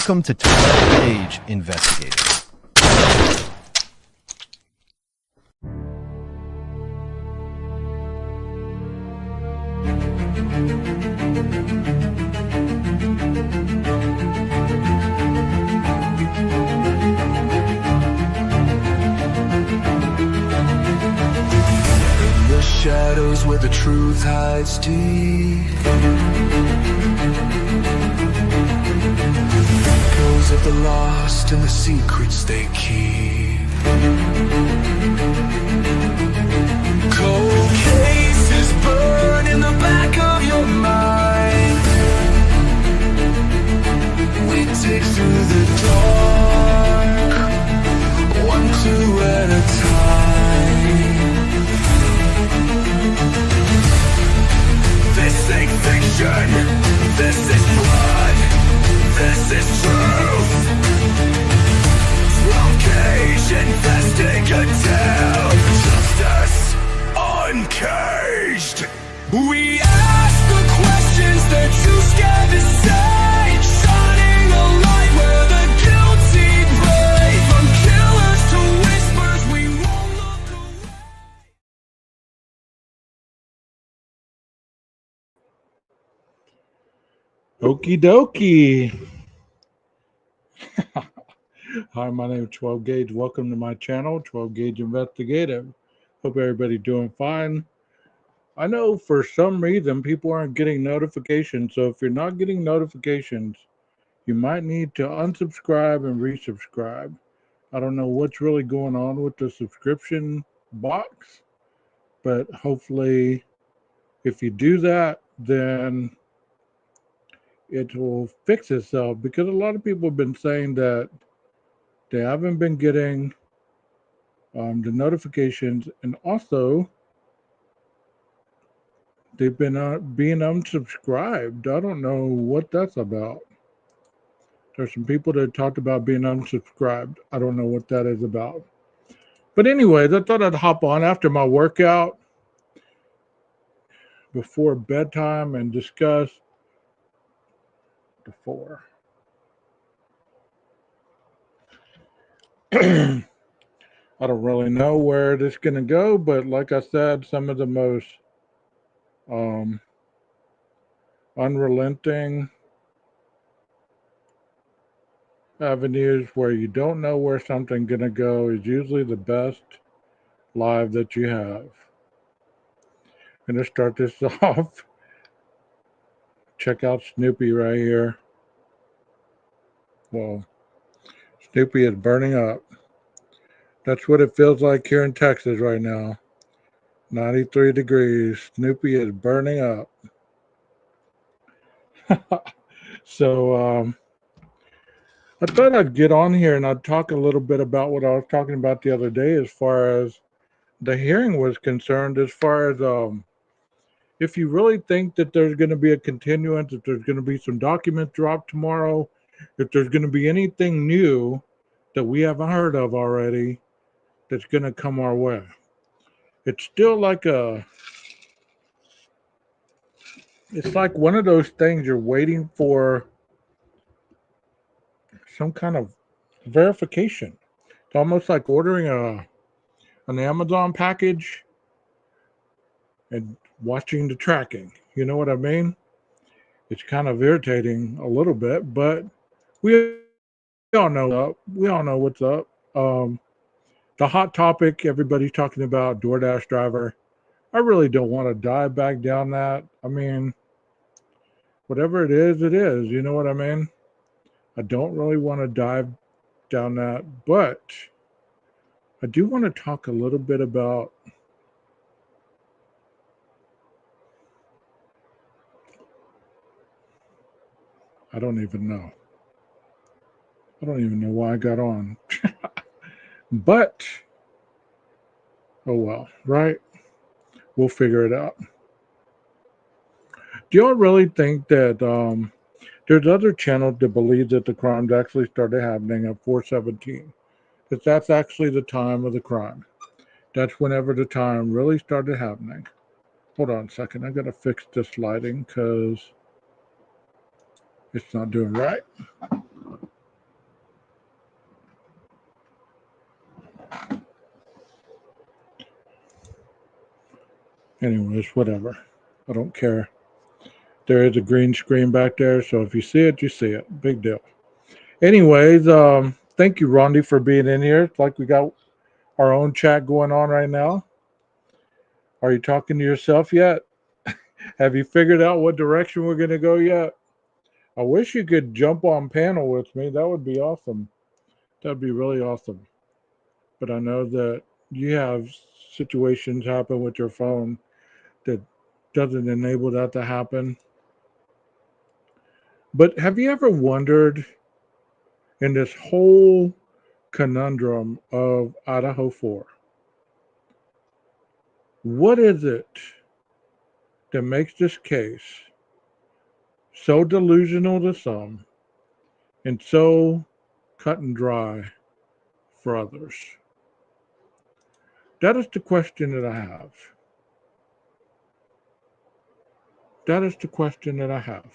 Welcome to 12 Gauge Investigative. In the shadows where the truth hides deep, echoes of the lost and the secrets they keep. Cold cases burn in the back of your mind. We dig through the dark, one, two at a time. This ain't fiction, this is blood, this is truth. 12 Gauge Investigative, justice uncaged. We ask the questions that too scared to say, shining a light where the guilty pray. From killers to whispers, we won't look away. Okie dokie. Hi, my name is 12 Gauge. Welcome to my channel, 12 Gauge Investigative. Hope everybody's doing fine. I know for some reason people aren't getting notifications, so if you're not getting notifications, you might need to unsubscribe and resubscribe. I don't know what's really going on with the subscription box, but hopefully if you do that, then it will fix itself, because a lot of people have been saying that they haven't been getting the notifications, and also they've been being unsubscribed. I don't know what that's about. There's some people that talked about being unsubscribed. I don't know what that is about. But anyways, I thought I'd hop on after my workout before bedtime and discuss the 4. I don't really know where this is going to go, but like I said, some of the most unrelenting avenues where you don't know where something's going to go is usually the best live that you have. I'm going to start this off. Check out Snoopy right here. Well, Snoopy is burning up. That's what it feels like here in Texas right now. 93 degrees. Snoopy is burning up. So I thought I'd get on here and I'd talk a little bit about what I was talking about the other day as far as the hearing was concerned, as far as if you really think that there's going to be a continuance, if there's going to be some documents dropped tomorrow, if there's going to be anything new that we haven't heard of already that's going to come our way. It's still like it's like one of those things you're waiting for some kind of verification. It's almost like ordering an Amazon package and watching the tracking. You know what I mean? It's kind of irritating a little bit, but we all know what's up. The hot topic everybody's talking about, DoorDash driver. I really don't want to dive back down that. I mean, whatever it is, it is. You know what I mean? I don't really want to dive down that, but I do want to talk a little bit about I don't even know why I got on. But oh well, right? We'll figure it out. Do y'all really think that there's other channels that believe that the crimes actually started happening at 417? That that's actually the time of the crime. That's whenever the time really started happening. Hold on a second. I got to fix this lighting because it's not doing right. Anyways, whatever. I don't care. There is a green screen back there, so if you see it, you see it. Big deal. Anyways, thank you, Rondi, for being in here. It's like we got our own chat going on right now. Are you talking to yourself yet? Have you figured out what direction we're going to go yet? I wish you could jump on panel with me. That would be awesome. That'd be really awesome. But I know that you have situations happen with your phone that doesn't enable that to happen. But have you ever wondered in this whole conundrum of Idaho 4, what is it that makes this case so delusional to some and so cut and dry for others? That is the question that I have. That is the question that I have.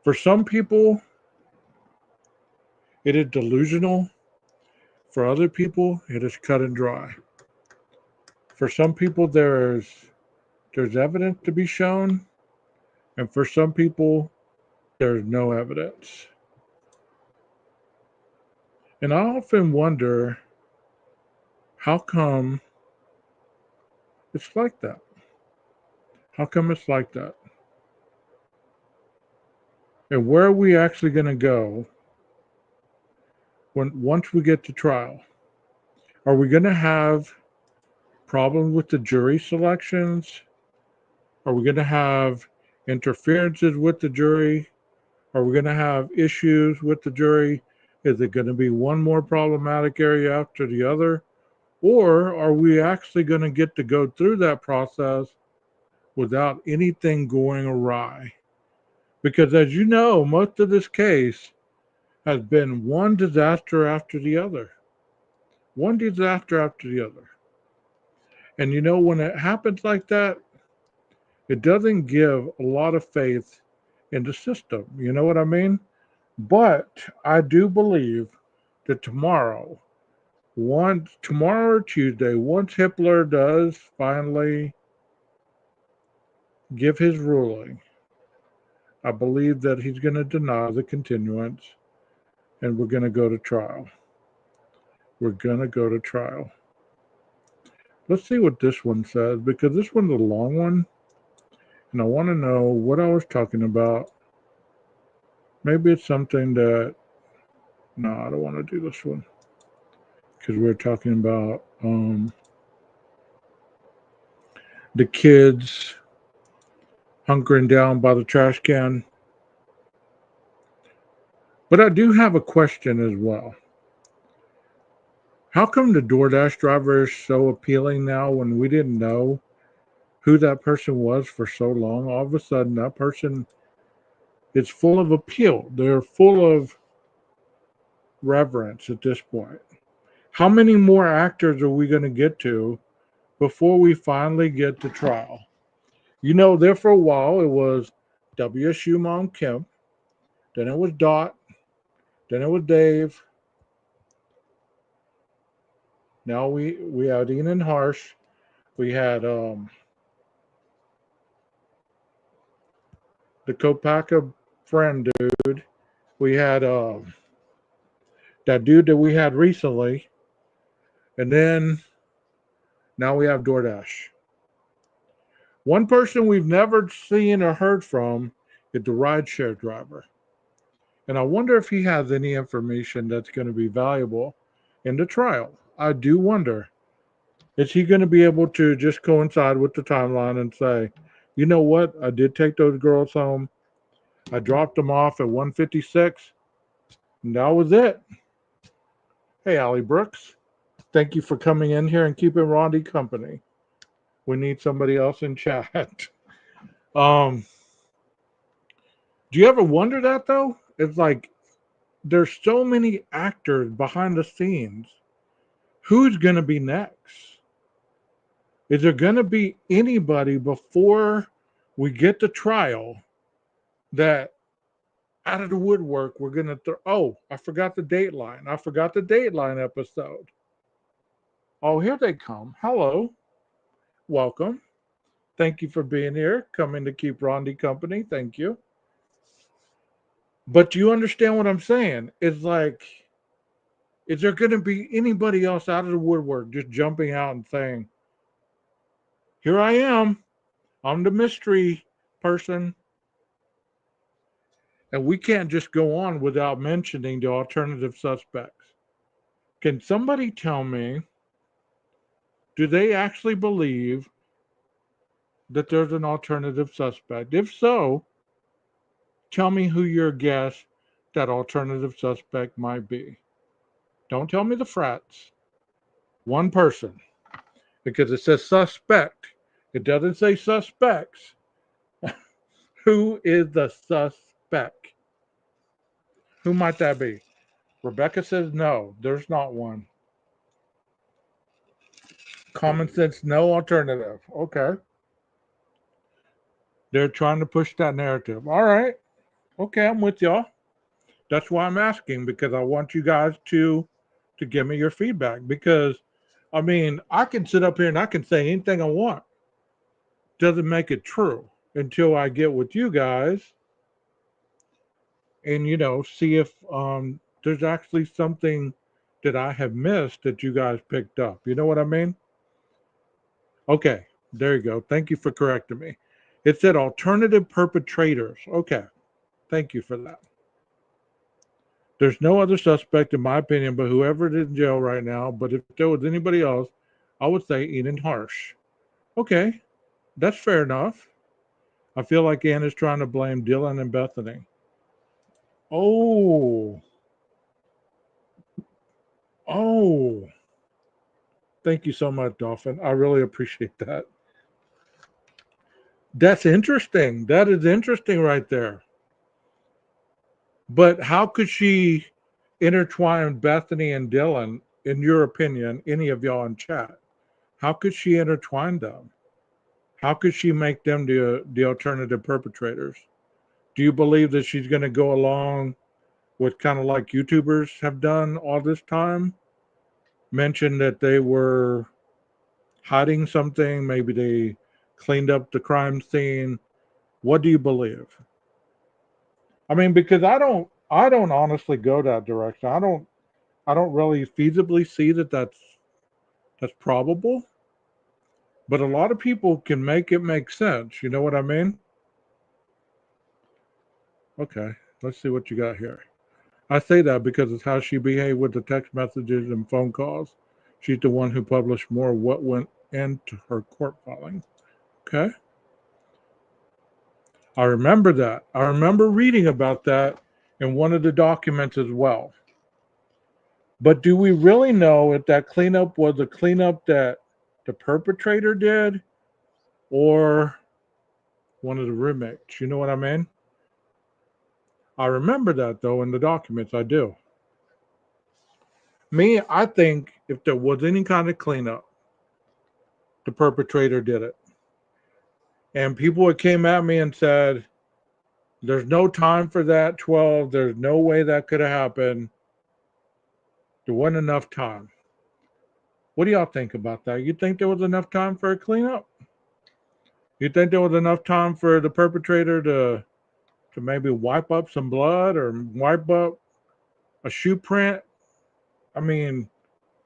For some people, it is delusional. For other people, it is cut and dry. For some people, there's evidence to be shown, and for some people, there's no evidence. And I often wonder, how come it's like that? How come it's like that? And where are we actually going to go once we get to trial? Are we going to have problems with the jury selections? Are we going to have interferences with the jury? Are we going to have issues with the jury? Is it going to be one more problematic area after the other? Or are we actually going to get to go through that process without anything going awry? Because as you know, most of this case has been one disaster after the other. One disaster after the other. And you know, when it happens like that, it doesn't give a lot of faith in the system. You know what I mean? But I do believe that tomorrow or Tuesday, once Hitler does finally give his ruling, I believe that he's going to deny the continuance and we're going to go to trial. We're going to go to trial. Let's see what this one says, because this one's a long one and I want to know what I was talking about. Maybe it's something that, no, I don't want to do this one because we're talking about the kids hunkering down by the trash can. But I do have a question as well. How come the DoorDash driver is so appealing now when we didn't know who that person was for so long? All of a sudden, that person is full of appeal. They're full of reverence at this point. How many more actors are we going to get to before we finally get to trial? You know, there for a while, it was WSU Mom Kim. Then it was Dot. Then it was Dave. Now we had Ian and Harsh. We had the Kopaka friend dude. We had that dude that we had recently. And then now we have DoorDash. One person we've never seen or heard from is the rideshare driver. And I wonder if he has any information that's going to be valuable in the trial. I do wonder. Is he going to be able to just coincide with the timeline and say, you know what? I did take those girls home. I dropped them off at 156. And that was it. Hey, Allie Brooks. Thank you for coming in here and keeping Rondi company. We need somebody else in chat. Do you ever wonder that, though? It's like there's so many actors behind the scenes. Who's going to be next? Is there going to be anybody before we get to trial that out of the woodwork we're going to throw? Oh, I forgot the Dateline. I forgot the Dateline episode. Oh, here they come. Hello. Welcome. Thank you for being here, coming to keep Rondi company. Thank you. But you understand what I'm saying? It's like, is there going to be anybody else out of the woodwork just jumping out and saying, here I am, I'm the mystery person? And we can't just go on without mentioning the alternative suspects. Can somebody tell me, do they actually believe that there's an alternative suspect? If so, tell me who your guess that alternative suspect might be. Don't tell me the frats. One person, because it says suspect. It doesn't say suspects. Who is the suspect? Who might that be? Rebecca says no, there's not one. Common sense, no alternative. Okay. They're trying to push that narrative. All right. Okay, I'm with y'all. That's why I'm asking, because I want you guys to give me your feedback. Because I mean, I can sit up here and I can say anything I want. Doesn't make it true until I get with you guys and see if there's actually something that I have missed that you guys picked up. You know what I mean? Okay, there you go. Thank you for correcting me. It said alternative perpetrators. Okay, thank you for that. There's no other suspect, in my opinion, but whoever is in jail right now. But if there was anybody else, I would say Eden Harsh. Okay, that's fair enough. I feel like Ann is trying to blame Dylan and Bethany. Oh, oh. Thank you so much, Dolphin. I really appreciate that. That's interesting. That is interesting right there. But how could she intertwine Bethany and Dylan, in your opinion, any of y'all in chat? How could she intertwine them? How could she make them the alternative perpetrators? Do you believe that she's going to go along with kind of like YouTubers have done all this time? Mention that they were hiding something, maybe they cleaned up the crime scene. What do you believe? I mean, because I don't honestly go that direction. I don't really feasibly see that that's probable. But a lot of people can make it make sense. You know what I mean? Okay, let's see what you got here. I say that because it's how she behaved with the text messages and phone calls. She's the one who published more of what went into her court filing. Okay. I remember that. I remember reading about that in one of the documents as well. But do we really know if that cleanup was a cleanup that the perpetrator did or one of the roommates? You know what I mean? I remember that though in the documents. I do. Me, I think if there was any kind of cleanup, the perpetrator did it. And people had came at me and said, there's no time for that, 12. There's no way that could have happened. There wasn't enough time. What do y'all think about that? You think there was enough time for a cleanup? You think there was enough time for the perpetrator to maybe wipe up some blood or wipe up a shoe print? I mean,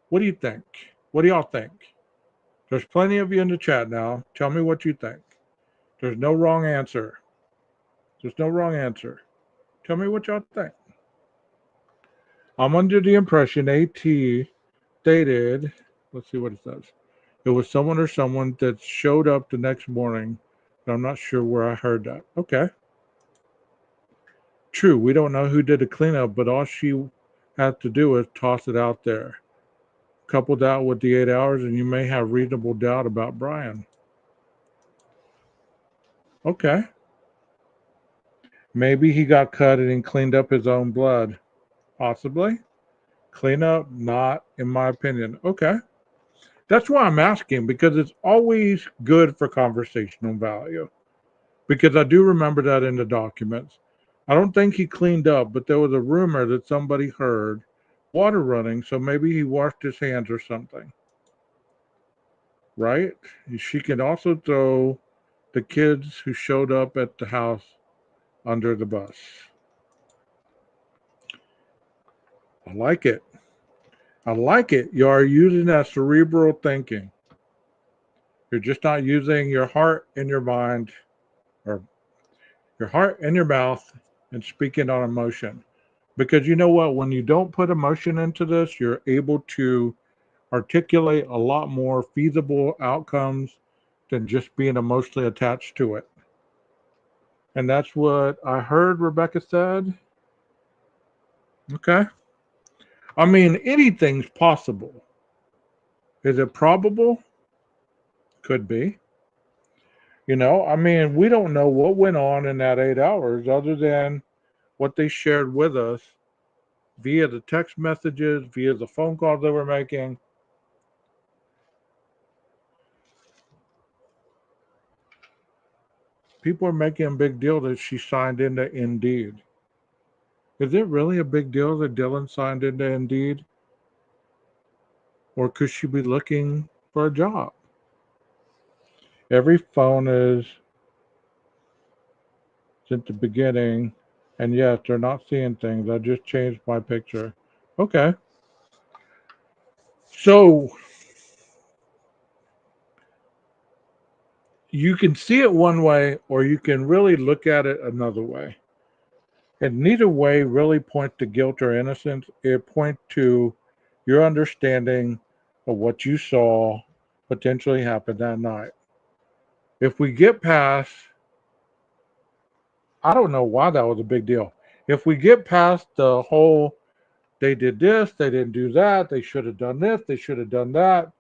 what do you think? What do y'all think? There's plenty of you in the chat now. Tell me what you think. There's no wrong answer. There's no wrong answer. Tell me what y'all think. I'm under the impression AT stated, let's see what it says. It was someone or someone that showed up the next morning, but I'm not sure where I heard that. Okay. True, we don't know who did the cleanup, but all she had to do is toss it out there. Couple that with the 8 hours, and you may have reasonable doubt about Brian. Okay. Maybe he got cut and cleaned up his own blood. Possibly. Clean up, not in my opinion. Okay. That's why I'm asking, because it's always good for conversational value. Because I do remember that in the documents. I don't think he cleaned up, but there was a rumor that somebody heard water running, so maybe he washed his hands or something. Right? She can also throw the kids who showed up at the house under the bus. I like it. I like it. You are using that cerebral thinking. You're just not using your heart and your mind, or your heart and your mouth, and speaking on emotion. Because you know what? When you don't put emotion into this, you're able to articulate a lot more feasible outcomes than just being emotionally attached to it. And that's what I heard Rebecca said. Okay. I mean, anything's possible. Is it probable? Could be. I mean, we don't know what went on in that 8 hours other than what they shared with us via the text messages, via the phone calls they were making. People are making a big deal that she signed into Indeed. Is it really a big deal that Dylan signed into Indeed? Or could she be looking for a job? Every phone is since the beginning. And yes, they're not seeing things. I just changed my picture. Okay. So you can see it one way, or you can really look at it another way. And neither way really point to guilt or innocence. It points to your understanding of what you saw potentially happen that night. If we get past, I don't know why that was a big deal. If we get past the whole, they did this, they didn't do that, they should have done this, they should have done that,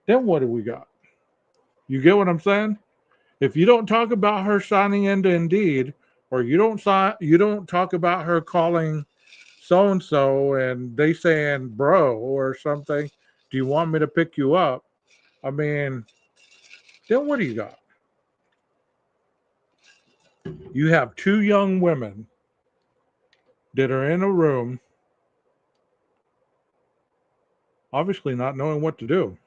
then what do we got? You get what I'm saying? If you don't talk about her signing into Indeed, or you don't talk about her calling so and so and they saying bro or something, do you want me to pick you up? I mean, then what do you got? You have two young women that are in a room, obviously not knowing what to do.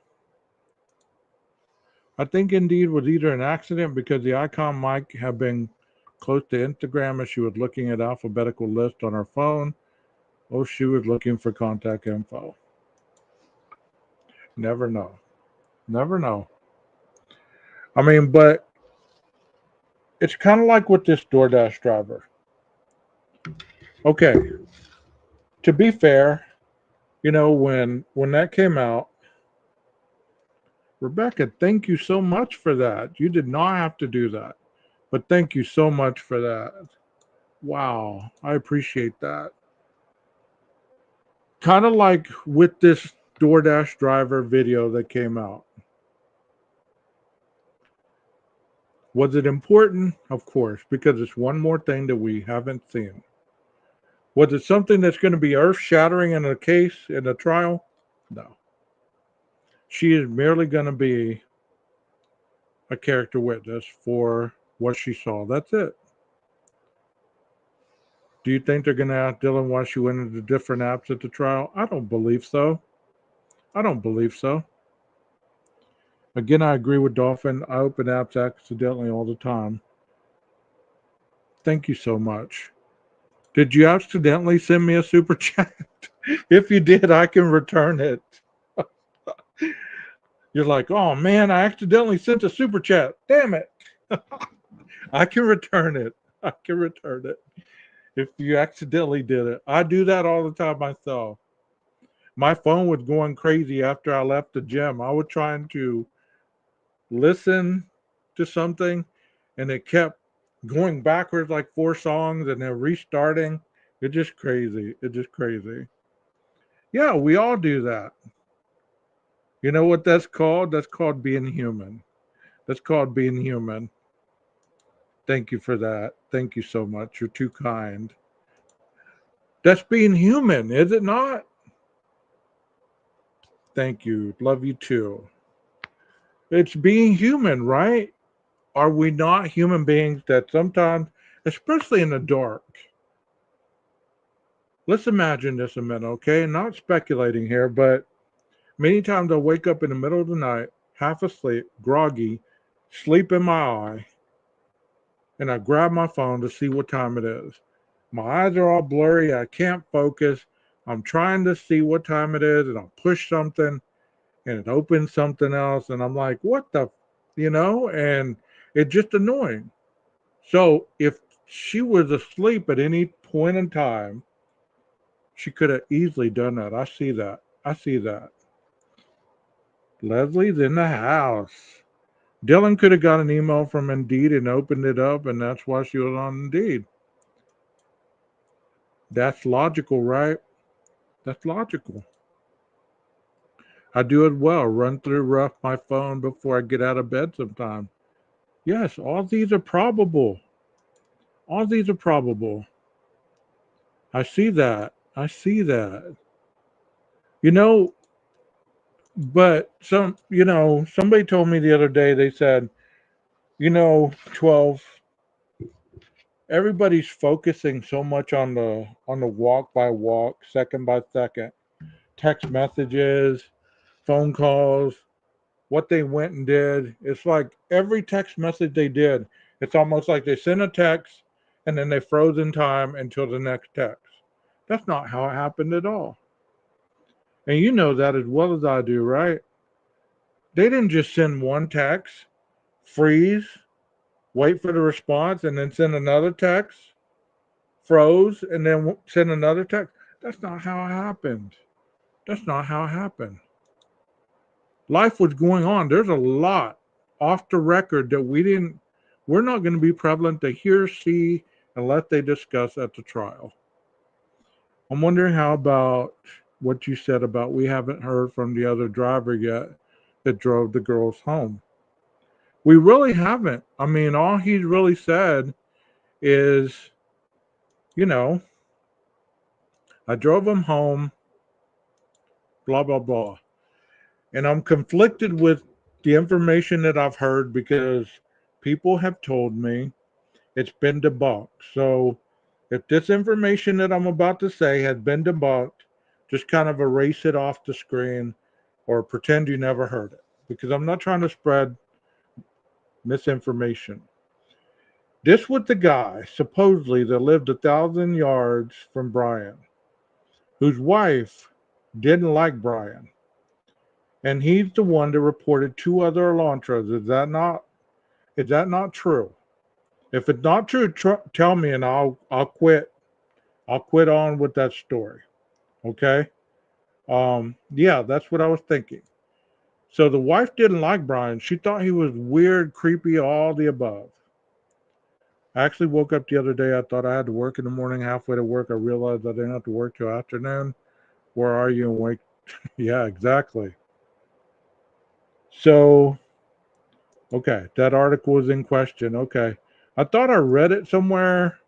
I think Indeed was either an accident because the icon might have been close to Instagram as she was looking at alphabetical list on her phone, or she was looking for contact info. Never know. Never know. I mean, but it's kind of like with this DoorDash driver. Okay, to be fair, when that came out, Rebecca, thank you so much for that. You did not have to do that, but thank you so much for that. Wow, I appreciate that. Kind of like with this DoorDash driver video that came out. Was it important? Of course, because it's one more thing that we haven't seen. Was it something that's going to be earth shattering in a case, in a trial? No. She is merely going to be a character witness for what she saw. That's it. Do you think they're going to ask Dylan why she went into different apps at the trial? I don't believe so. I don't believe so. Again, I agree with Dolphin. I open apps accidentally all the time. Thank you so much. Did you accidentally send me a super chat? If you did, I can return it. You're like, oh man, I accidentally sent a super chat. Damn it. I can return it. I can return it if you accidentally did it. I do that all the time myself. My phone was going crazy after I left the gym. I was trying to listen to something and it kept going backwards like 4 songs and then restarting. It's just crazy. It's just crazy. Yeah, we all do that. You know what that's called? That's called being human. That's called being human. Thank you for that. Thank you so much. You're too kind. That's being human, is it not? Thank you. Love you too. It's being human, right? Are we not human beings that sometimes, especially in the dark, let's imagine this a minute, okay? Not speculating here, but many times I wake up in the middle of the night, half asleep, groggy, sleep in my eye, and I grab my phone to see what time it is. My eyes are all blurry. I can't focus. I'm trying to see what time it is, and I'll push something, and it opens something else, and I'm like, what the, and it's just annoying. So if she was asleep at any point in time, she could have easily done that. I see that. I see that. Leslie's in the house. Dylan could have got an email from Indeed and opened it up, and that's why she was on Indeed. That's logical, right? That's logical. I do it well. Run through rough my phone before I get out of bed sometime. Yes, all these are probable. All these are probable. I see that. I see that. You know, but somebody told me the other day, they said, 12, everybody's focusing so much on the walk by walk, second by second, text messages, phone calls, what they went and did. It's like every text message they did, it's almost like they sent a text and then they froze in time until the next text. That's not how it happened at all. And you know that as well as I do, right? They didn't just send one text, freeze, wait for the response, and then send another text, froze, and then send another text. That's not how it happened. That's not how it happened. Life was going on. There's a lot off the record that we're not going to be prevalent to hear, see, unless they discuss at the trial. I'm wondering how about what you said about we haven't heard from the other driver yet that drove the girls home. We really haven't. I mean, all he's really said is, you know, I drove him home, blah, blah, blah. And I'm conflicted with the information that I've heard because people have told me it's been debunked. So if this information that I'm about to say has been debunked, just kind of erase it off the screen or pretend you never heard it because I'm not trying to spread misinformation. This was the guy, supposedly, that lived 1,000 yards from Brian, whose wife didn't like Brian. And he's the one that reported two other Elantras. Is that not true? If it's not true, tell me and I'll quit. I'll quit on with that story. Okay? Yeah, that's what I was thinking. So the wife didn't like Brian. She thought he was weird, creepy, all the above. I actually woke up the other day. I thought I had to work in the morning. Halfway to work, I realized I didn't have to work till afternoon. Where are you? And wake? Yeah, exactly. So, okay, that article is in question. Okay, I thought I read it somewhere.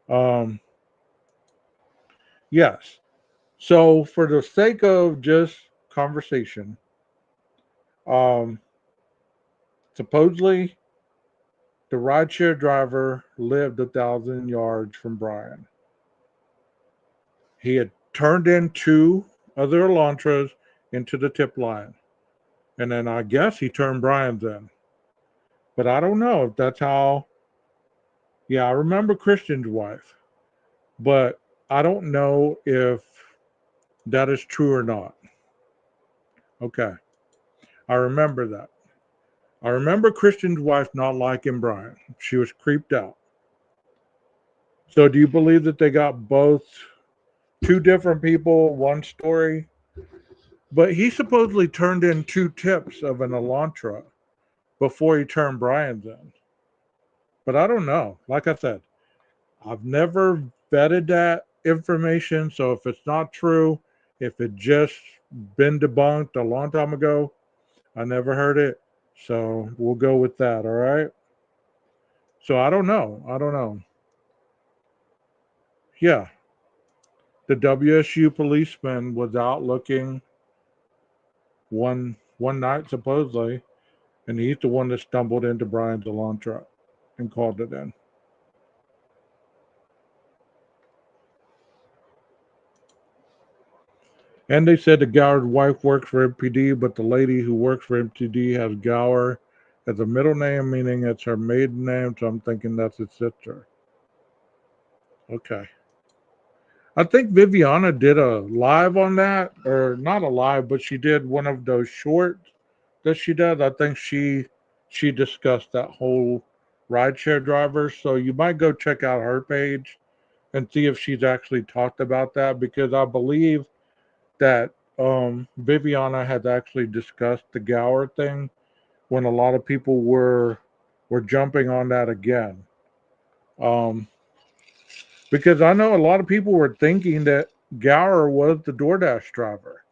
Um, yes. So, for the sake of just conversation, um, supposedly the rideshare driver lived 1,000 yards from Brian. He had turned in two other Elantras into the tip line. And then I guess he turned Brian's in. But I don't know if that's how. Yeah, I remember Christian's wife. But I don't know if that is true or not. Okay. I remember that. I remember Christian's wife not liking Brian. She was creeped out. So do you believe that they got both two different people, one story? But he supposedly turned in two tips of an Elantra before he turned Brian's in. But I don't know. Like I said, I've never vetted that information. So if it's not true, if it just been debunked a long time ago, I never heard it. So we'll go with that. All right. So I don't know. I don't know. Yeah. The WSU policeman was out looking one night supposedly, and he's the one that stumbled into Brian's Elantra and called it in. And they said the Gower's wife works for MPD, but the lady who works for MPD has Gower as a middle name, meaning it's her maiden name. So I'm thinking that's his sister. Okay. I think Viviana did a live on that, or not a live, but she did one of those shorts that she does. I think she discussed that whole rideshare driver. So you might go check out her page and see if she's actually talked about that, because I believe that Viviana has actually discussed the Gower thing when a lot of people were jumping on that again. Um, because I know a lot of people were thinking that Gower was the DoorDash driver.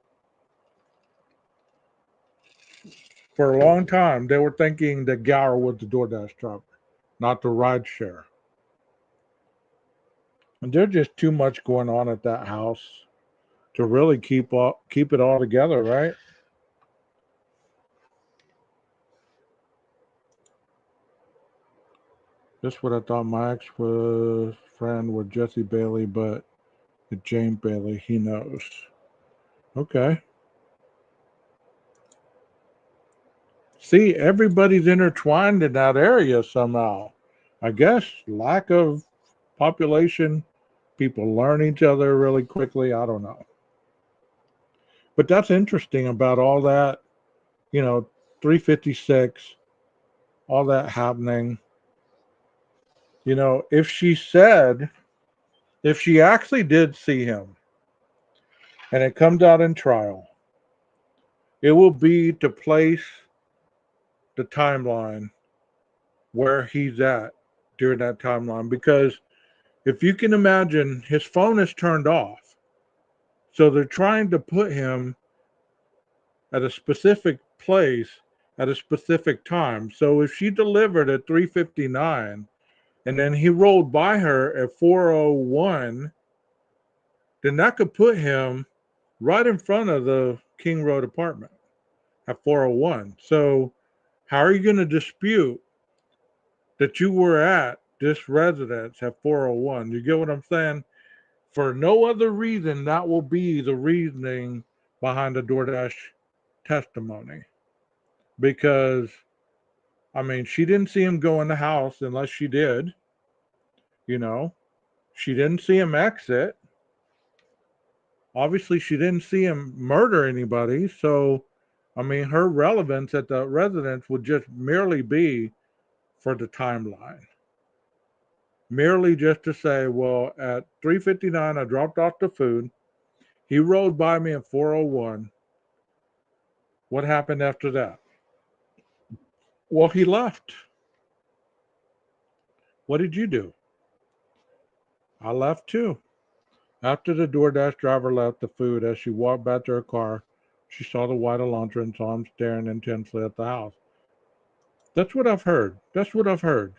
For a long time, they were thinking that Gower was the DoorDash driver, not the rideshare. And there's just too much going on at that house to really keep it all together, right? That's what I thought my ex was friend with Jesse Bailey, but it's James Bailey. He knows. Okay. See, everybody's intertwined in that area somehow. I guess lack of population, people learn each other really quickly. I don't know. But that's interesting about all that, you know, 356, all that happening. You know, if she actually did see him and it comes out in trial, it will be to place the timeline where he's at during that timeline. Because if you can imagine, his phone is turned off. So they're trying to put him at a specific place at a specific time. So if she delivered at 3:59 and then he rolled by her at 4:01, then that could put him right in front of the King Road apartment at 4:01. So how are you going to dispute that you were at this residence at 4:01? You get what I'm saying? For no other reason, that will be the reasoning behind the DoorDash testimony. Because, I mean, she didn't see him go in the house unless she did, you know. She didn't see him exit. Obviously, she didn't see him murder anybody. So, I mean, her relevance at the residence would just merely be for the timeline. Merely just to say, well, at 3:59, I dropped off the food. He rode by me at 4:01. What happened after that? Well, he left. What did you do? I left too. After the DoorDash driver left the food, as she walked back to her car, she saw the white Elantra and saw him staring intensely at the house. That's what I've heard. That's what I've heard.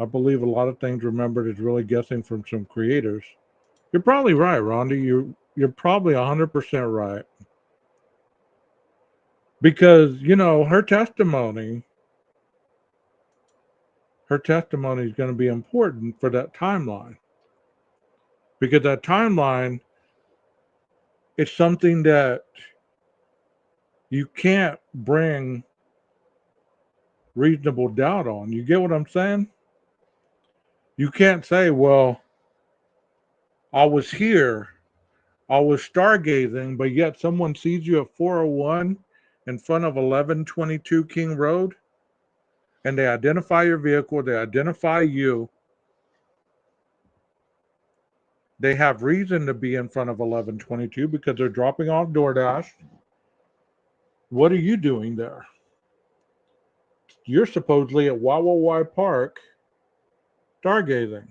I believe a lot of things remembered is really guessing from some creators. You're probably right, Rhonda. You're probably 100% right. Because, you know, her testimony is going to be important for that timeline. Because that timeline is something that you can't bring reasonable doubt on. You get what I'm saying? You can't say, well, I was here, I was stargazing, but yet someone sees you at 4:01 in front of 1122 King Road and they identify your vehicle, they identify you, they have reason to be in front of 1122 because they're dropping off DoorDash. What are you doing there? You're supposedly at Wawa Park stargazing.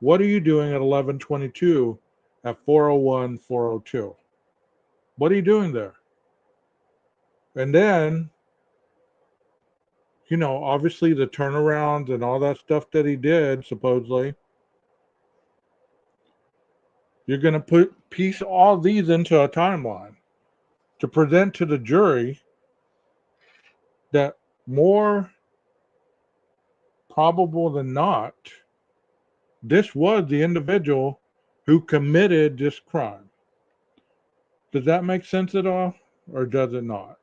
What are you doing at 1122 at 4:01, 4:02? What are you doing there? And then, you know, obviously the turnarounds and all that stuff that he did, supposedly, you're going to piece all these into a timeline to present to the jury that more probable than not, this was the individual who committed this crime. Does that make sense at all, or does it not?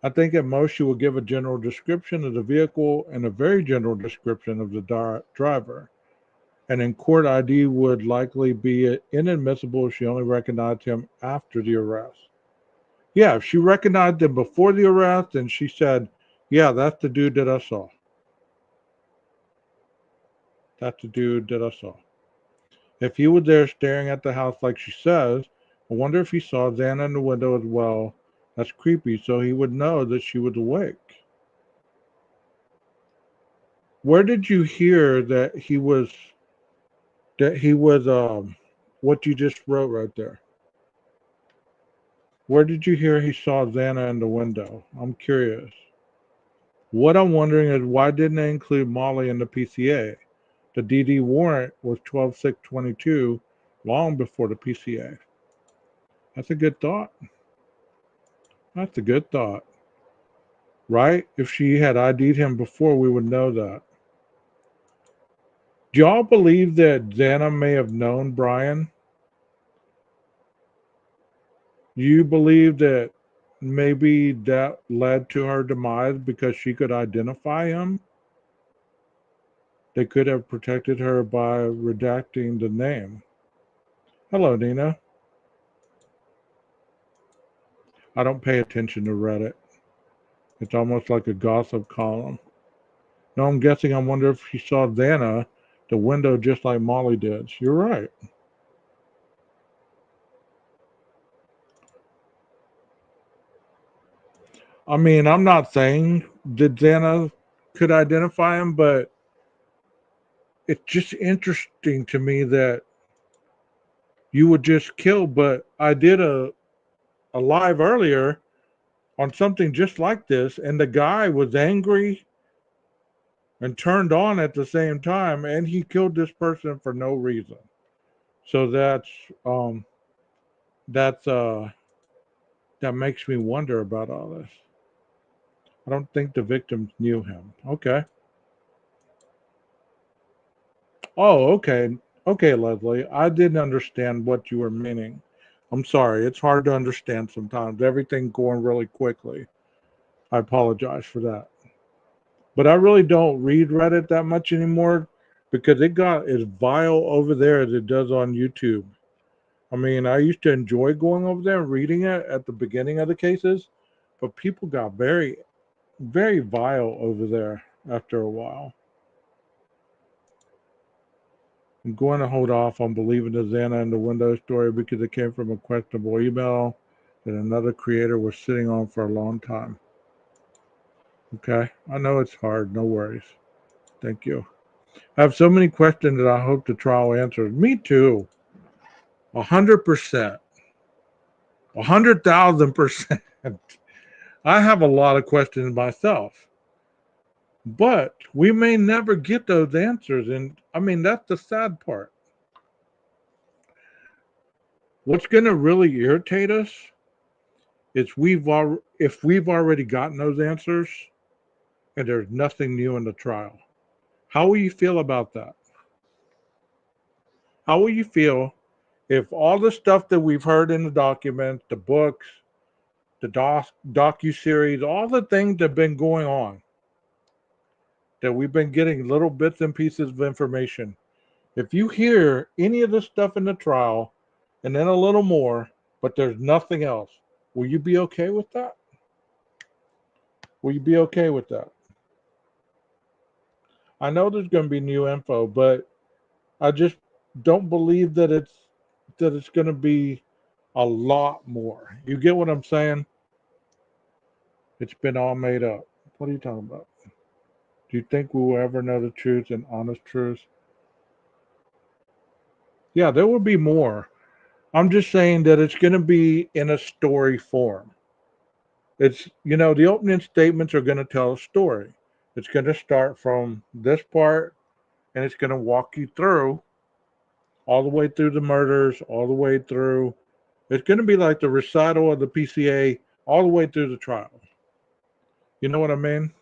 I think at most she will give a general description of the vehicle and a very general description of the driver. And in court, ID would likely be inadmissible if she only recognized him after the arrest. Yeah, if she recognized him before the arrest and she said, yeah, that's the dude that I saw. That's the dude that I saw. If he was there staring at the house like she says, I wonder if he saw Xana in the window as well. That's creepy, so he would know that she was awake. Where did you hear that he was what you just wrote right there? Where did you hear he saw Xana in the window? I'm curious. What I'm wondering is why didn't they include Molly in the PCA? The DD warrant was 12/6/22, long before the PCA. That's a good thought. That's a good thought. Right? If she had ID'd him before, we would know that. Do y'all believe that Xana may have known Brian? Do you believe that maybe that led to her demise because she could identify him? They could have protected her by redacting the name. Hello, Nina. I don't pay attention to Reddit. It's almost like a gossip column. No, I'm guessing. I wonder if she saw Xana the window just like Molly did. You're right. I mean, I'm not saying that Xana could identify him, but it's just interesting to me that you would just kill. But I did a live earlier on something just like this, and the guy was angry and turned on at the same time, and he killed this person for no reason. So um that's that makes me wonder about all this. I don't think the victims knew him. Okay. Oh, okay. Okay, Leslie. I didn't understand what you were meaning. I'm sorry. It's hard to understand sometimes. Everything going really quickly. I apologize for that. But I really don't read Reddit that much anymore because it got as vile over there as it does on YouTube. I mean, I used to enjoy going over there and reading it at the beginning of the cases, but people got very, very vile over there after a while. I'm going to hold off on believing the Xana and the window story because it came from a questionable email that another creator was sitting on for a long time. Okay, I know it's hard. No worries. Thank you. I have so many questions that I hope the trial answers. Me too. 100%. 100,000%. I have a lot of questions myself, but we may never get those answers. And I mean, that's the sad part. What's going to really irritate us is if we've already gotten those answers and there's nothing new in the trial. How will you feel about that? How will you feel if all the stuff that we've heard in the documents, the books, the docu-series, all the things that have been going on, that we've been getting little bits and pieces of information. If you hear any of this stuff in the trial and then a little more, but there's nothing else, will you be okay with that? Will you be okay with that? I know there's going to be new info, but I just don't believe that it's going to be a lot more. You get what I'm saying? It's been all made up. What are you talking about? Do you think we will ever know the truth and honest truth? Yeah, there will be more. I'm just saying that it's going to be in a story form. It's, the opening statements are going to tell a story. It's going to start from this part and it's going to walk you through all the way through the murders, all the way through. It's going to be like the recital of the PCA all the way through the trial. You know what I mean?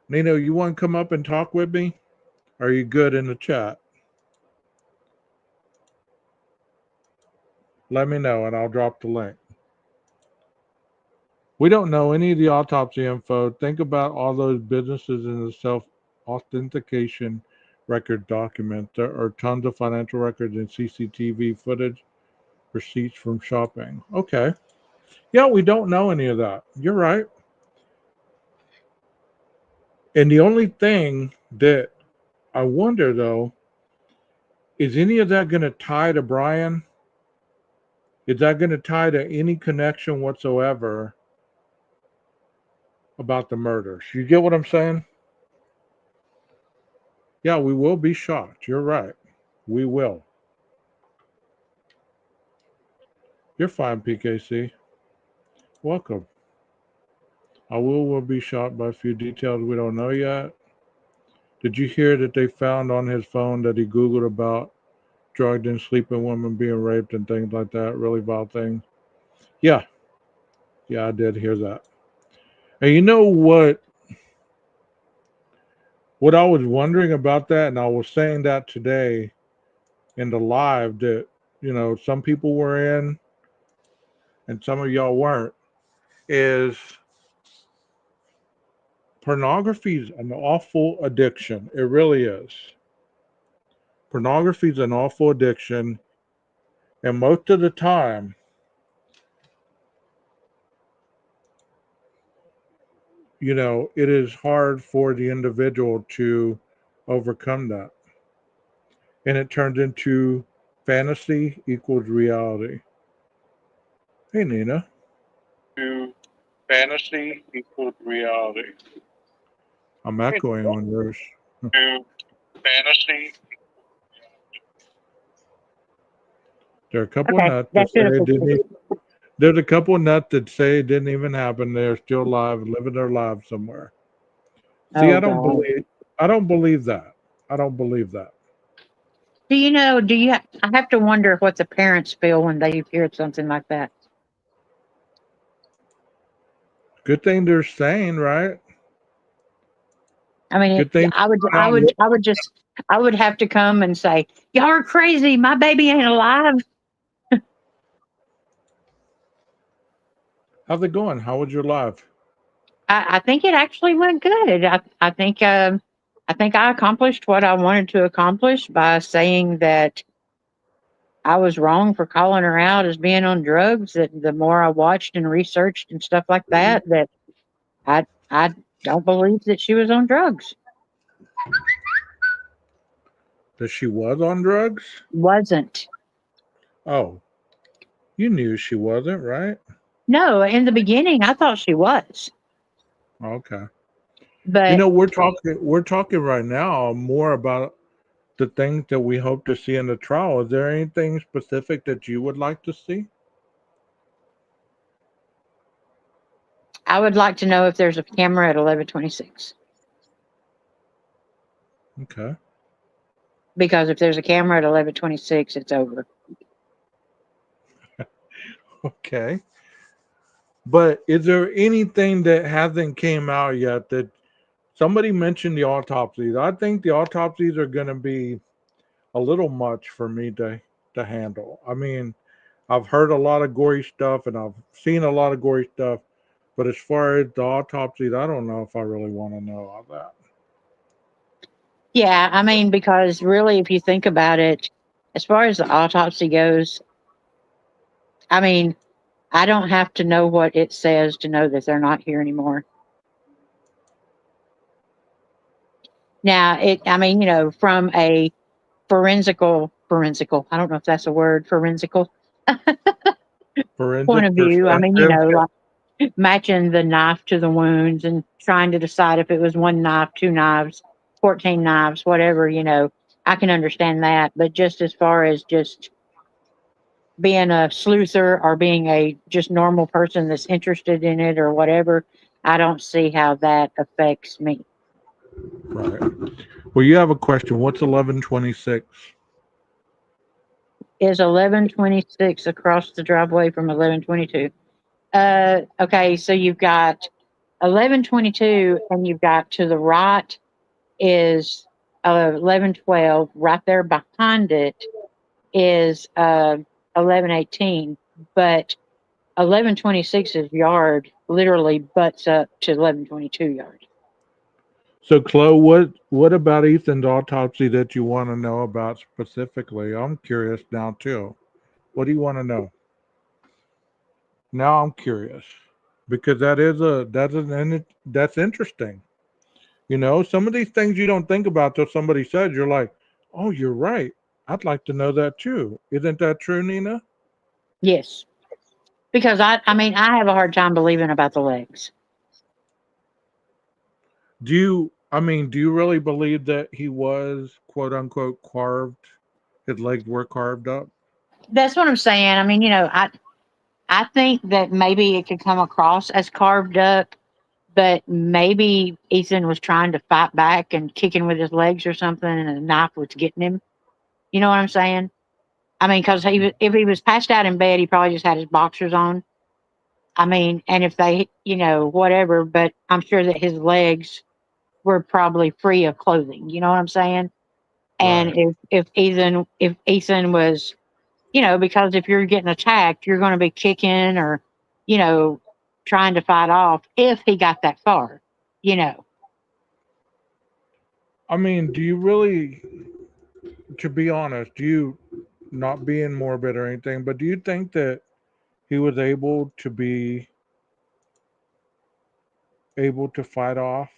Nino, you want to come up and talk with me? Are you good in the chat? Let me know and I'll drop the link. We don't know any of the autopsy info. Think about all those businesses in the self authentication record document. There are tons of financial records and CCTV footage, receipts from shopping. Okay. Yeah, we don't know any of that. You're right. And the only thing that I wonder though, is any of that going to tie to Brian? Is that going to tie to any connection whatsoever about the murders? You get what I'm saying? Yeah, we will be shocked. You're right. We will. You're fine, PKC. Welcome. I will be shocked by a few details we don't know yet. Did you hear that they found on his phone that he Googled about drugged and sleeping women being raped and things like that? Really vile things. Yeah. Yeah, I did hear that. And you know what? What I was wondering about that, and I was saying that today in the live that, some people were in and some of y'all weren't, is pornography is an awful addiction. It really is. Pornography is an awful addiction. And most of the time, it is hard for the individual to overcome that. And it turns into fantasy equals reality. Hey, Nina. Fantasy equals reality. I'm echoing on yours. Fantasy. There are a couple of Okay, nuts that that's say it. it didn't. There's a couple of nuts that say it didn't even happen. They're still alive, living their lives somewhere. See, Oh I don't God. believe. I don't believe that. I don't believe that. Do you know? I have to wonder what the parents feel when they hear something like that. Good thing they're sane, right? I mean, Good thing I would, they're not. I would have to come and say, "Y'all are crazy. My baby ain't alive." How's it going? How was your live? I think it actually went good. I think I accomplished what I wanted to accomplish by saying that I was wrong for calling her out as being on drugs. That the more I watched and researched and stuff like that, that I don't believe that she was on drugs. That she was on drugs? Wasn't. Oh, you knew she wasn't, right? No, in the beginning, I thought she was, Okay. but We're talking right now more about the things that we hope to see in the trial. Is there anything specific that you would like to see? I would like to know if there's a camera at 11:26. Okay. Because if there's a camera at 11:26, it's over. Okay. But is there anything that hasn't came out yet that somebody mentioned the autopsies? I think the autopsies are going to be a little much for me to handle. I mean, I've heard a lot of gory stuff and I've seen a lot of gory stuff, but as far as the autopsies, I don't know if I really want to know all that. Yeah, I mean, because really, if you think about it, as far as the autopsy goes, I mean, I don't have to know what it says to know that they're not here anymore. Now, I mean, from a forensical, I don't know if that's a word, forensical point Forensic of view. I mean, perspective. like matching the knife to the wounds and trying to decide if it was one knife, two knives, 14 knives, whatever, I can understand that. But just as far as just being a sleuther or being a just normal person that's interested in it or whatever, I don't see how that affects me. Right. Well, you have a question. What's 1126? Is 11:26 across the driveway from 11:22? Okay, so you've got 11:22, and you've got to the right is 11:12. Right there behind it is 11:18. But 11:26's yard literally butts up to 1122 yards. So, Chloe, what about Ethan's autopsy that you want to know about specifically? I'm curious now too. What do you want to know? Now I'm curious because that's interesting. You know, some of these things you don't think about till somebody says. You're like, oh, you're right. I'd like to know that too. Isn't that true, Nina? Yes. Because I mean, I have a hard time believing about the legs. Do you really believe that he was quote unquote carved? His legs were carved up? That's what I'm saying. I mean, I think that maybe it could come across as carved up, but maybe Ethan was trying to fight back and kicking with his legs or something, and a knife was getting him. You know what I'm saying? I mean, because if he was passed out in bed, he probably just had his boxers on. I mean, and if they, whatever, but I'm sure that his legs were probably free of clothing. You know what I'm saying? And Right. if Ethan was, because if you're getting attacked, you're going to be kicking or, you know, trying to fight off if he got that far, you know. I mean, do you really, to be honest, do you, not being morbid or anything, but do you think that he was able to fight off?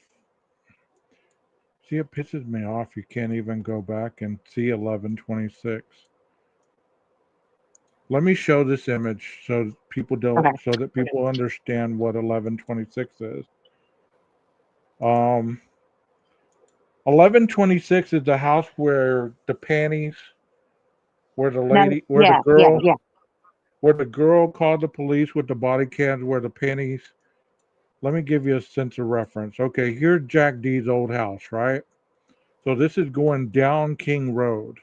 See, it pisses me off. You can't even go back and see 1126. Let me show this image Okay. so that people understand what 1126 is. Um, 1126 is the house where the panties, No, yeah, yeah, yeah. where the girl called the police with the body cams, where the panties. Let me give you a sense of reference. Okay, here's Jack D's old house, right? So this is going down King Road.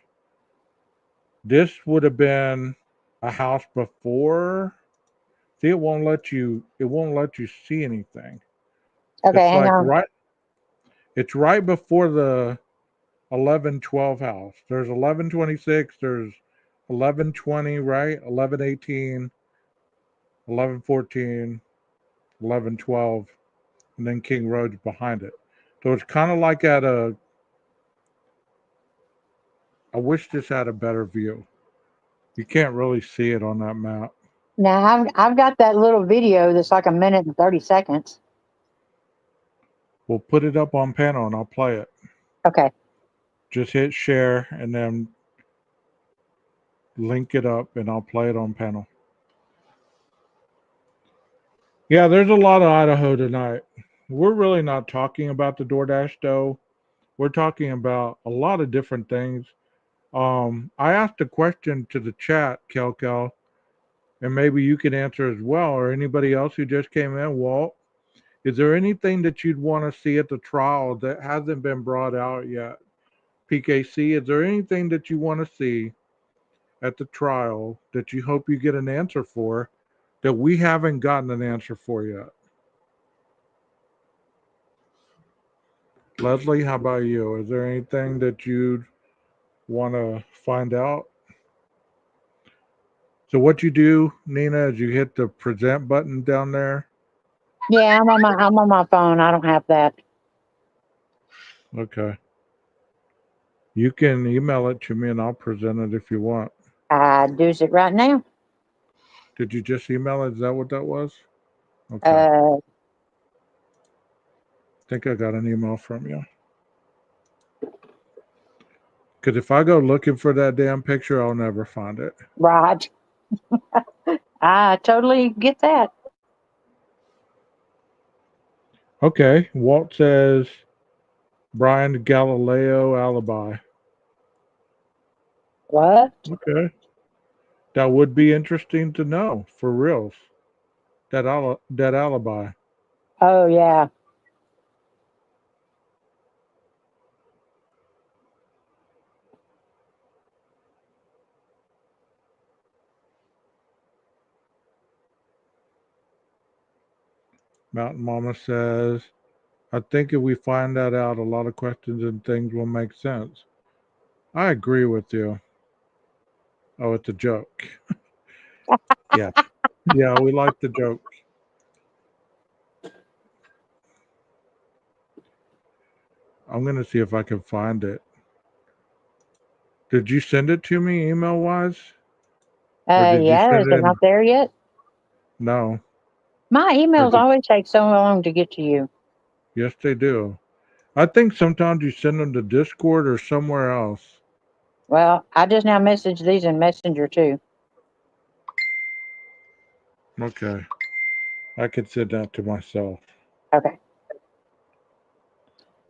This would have been a house before. See, it won't let you see anything. Okay, It's hang like on. it's right before the 1112 house. There's 1126, there's 1120, right? 1118, 1114, 1112, and then King Road's behind it. So it's kind of like I wish this had a better view. You can't really see it on that map. Now I've got that little video that's like a minute and 30 seconds. We'll put it up on panel and I'll play it. Okay. Just hit share and then link it up and I'll play it on panel. Yeah, there's a lot of Idaho tonight. We're really not talking about the DoorDash though. We're talking about a lot of different things. I asked a question to the chat, Kel, and maybe you can answer as well, or anybody else who just came in. Walt, is there anything that you'd want to see at the trial that hasn't been brought out yet? PKC, is there anything that you want to see at the trial that you hope you get an answer for that we haven't gotten an answer for yet? Leslie, how about you? Is there anything that you'd want to find out? So what you do, Nina, is you hit the present button down there. Yeah, I'm on my phone. I don't have that. Okay. You can email it to me and I'll present it if you want. I do it right now. Did you just email it? Is that what that was? Okay. I Uh, think I got an email from you. Because if I go looking for that damn picture, I'll never find it. right. I totally get that. Okay. Walt says Brian Galileo alibi. What? Okay. That would be interesting to know for reals. That alibi. Oh yeah. Mountain Mama says, I think if we find that out, a lot of questions and things will make sense. I agree with you. Oh, it's a joke. Yeah. Yeah, we like the joke. I'm gonna see if I can find it. Did you send it to me email wise, or did you Yeah, is send it it? not there yet? No, My or emails did? always take so long to get to you. Yes, they do. I think sometimes you send them to Discord or somewhere else. Well, I just now messaged these in Messenger too. Okay, I could send that to myself. Okay.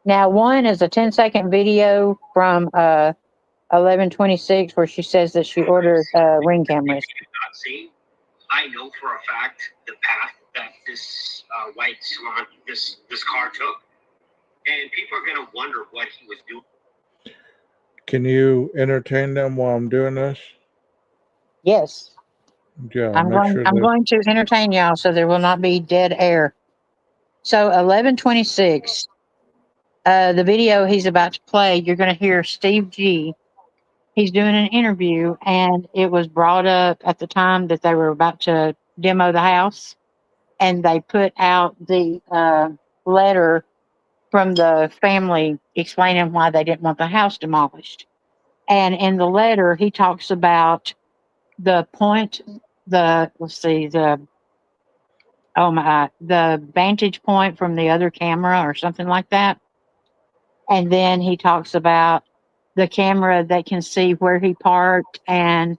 Now, one is a 10-second video from 1126 where she says that she ordered Ring cameras. Not seen. I know for a fact the path that this white salon, this car took, and people are gonna wonder what he was doing. Can you entertain them while I'm doing this? Yes, Yeah, make sure I'm that. going to entertain y'all so there will not be dead air. So 1126, the video he's about to play, you're going to hear Steve G. He's doing an interview, and it was brought up at the time that they were about to demo the house, and they put out the letter from the family explaining why they didn't want the house demolished. And in the letter, he talks about the point, the let's see, the oh my, the vantage point from the other camera or something like that. And then he talks about the camera that can see where he parked and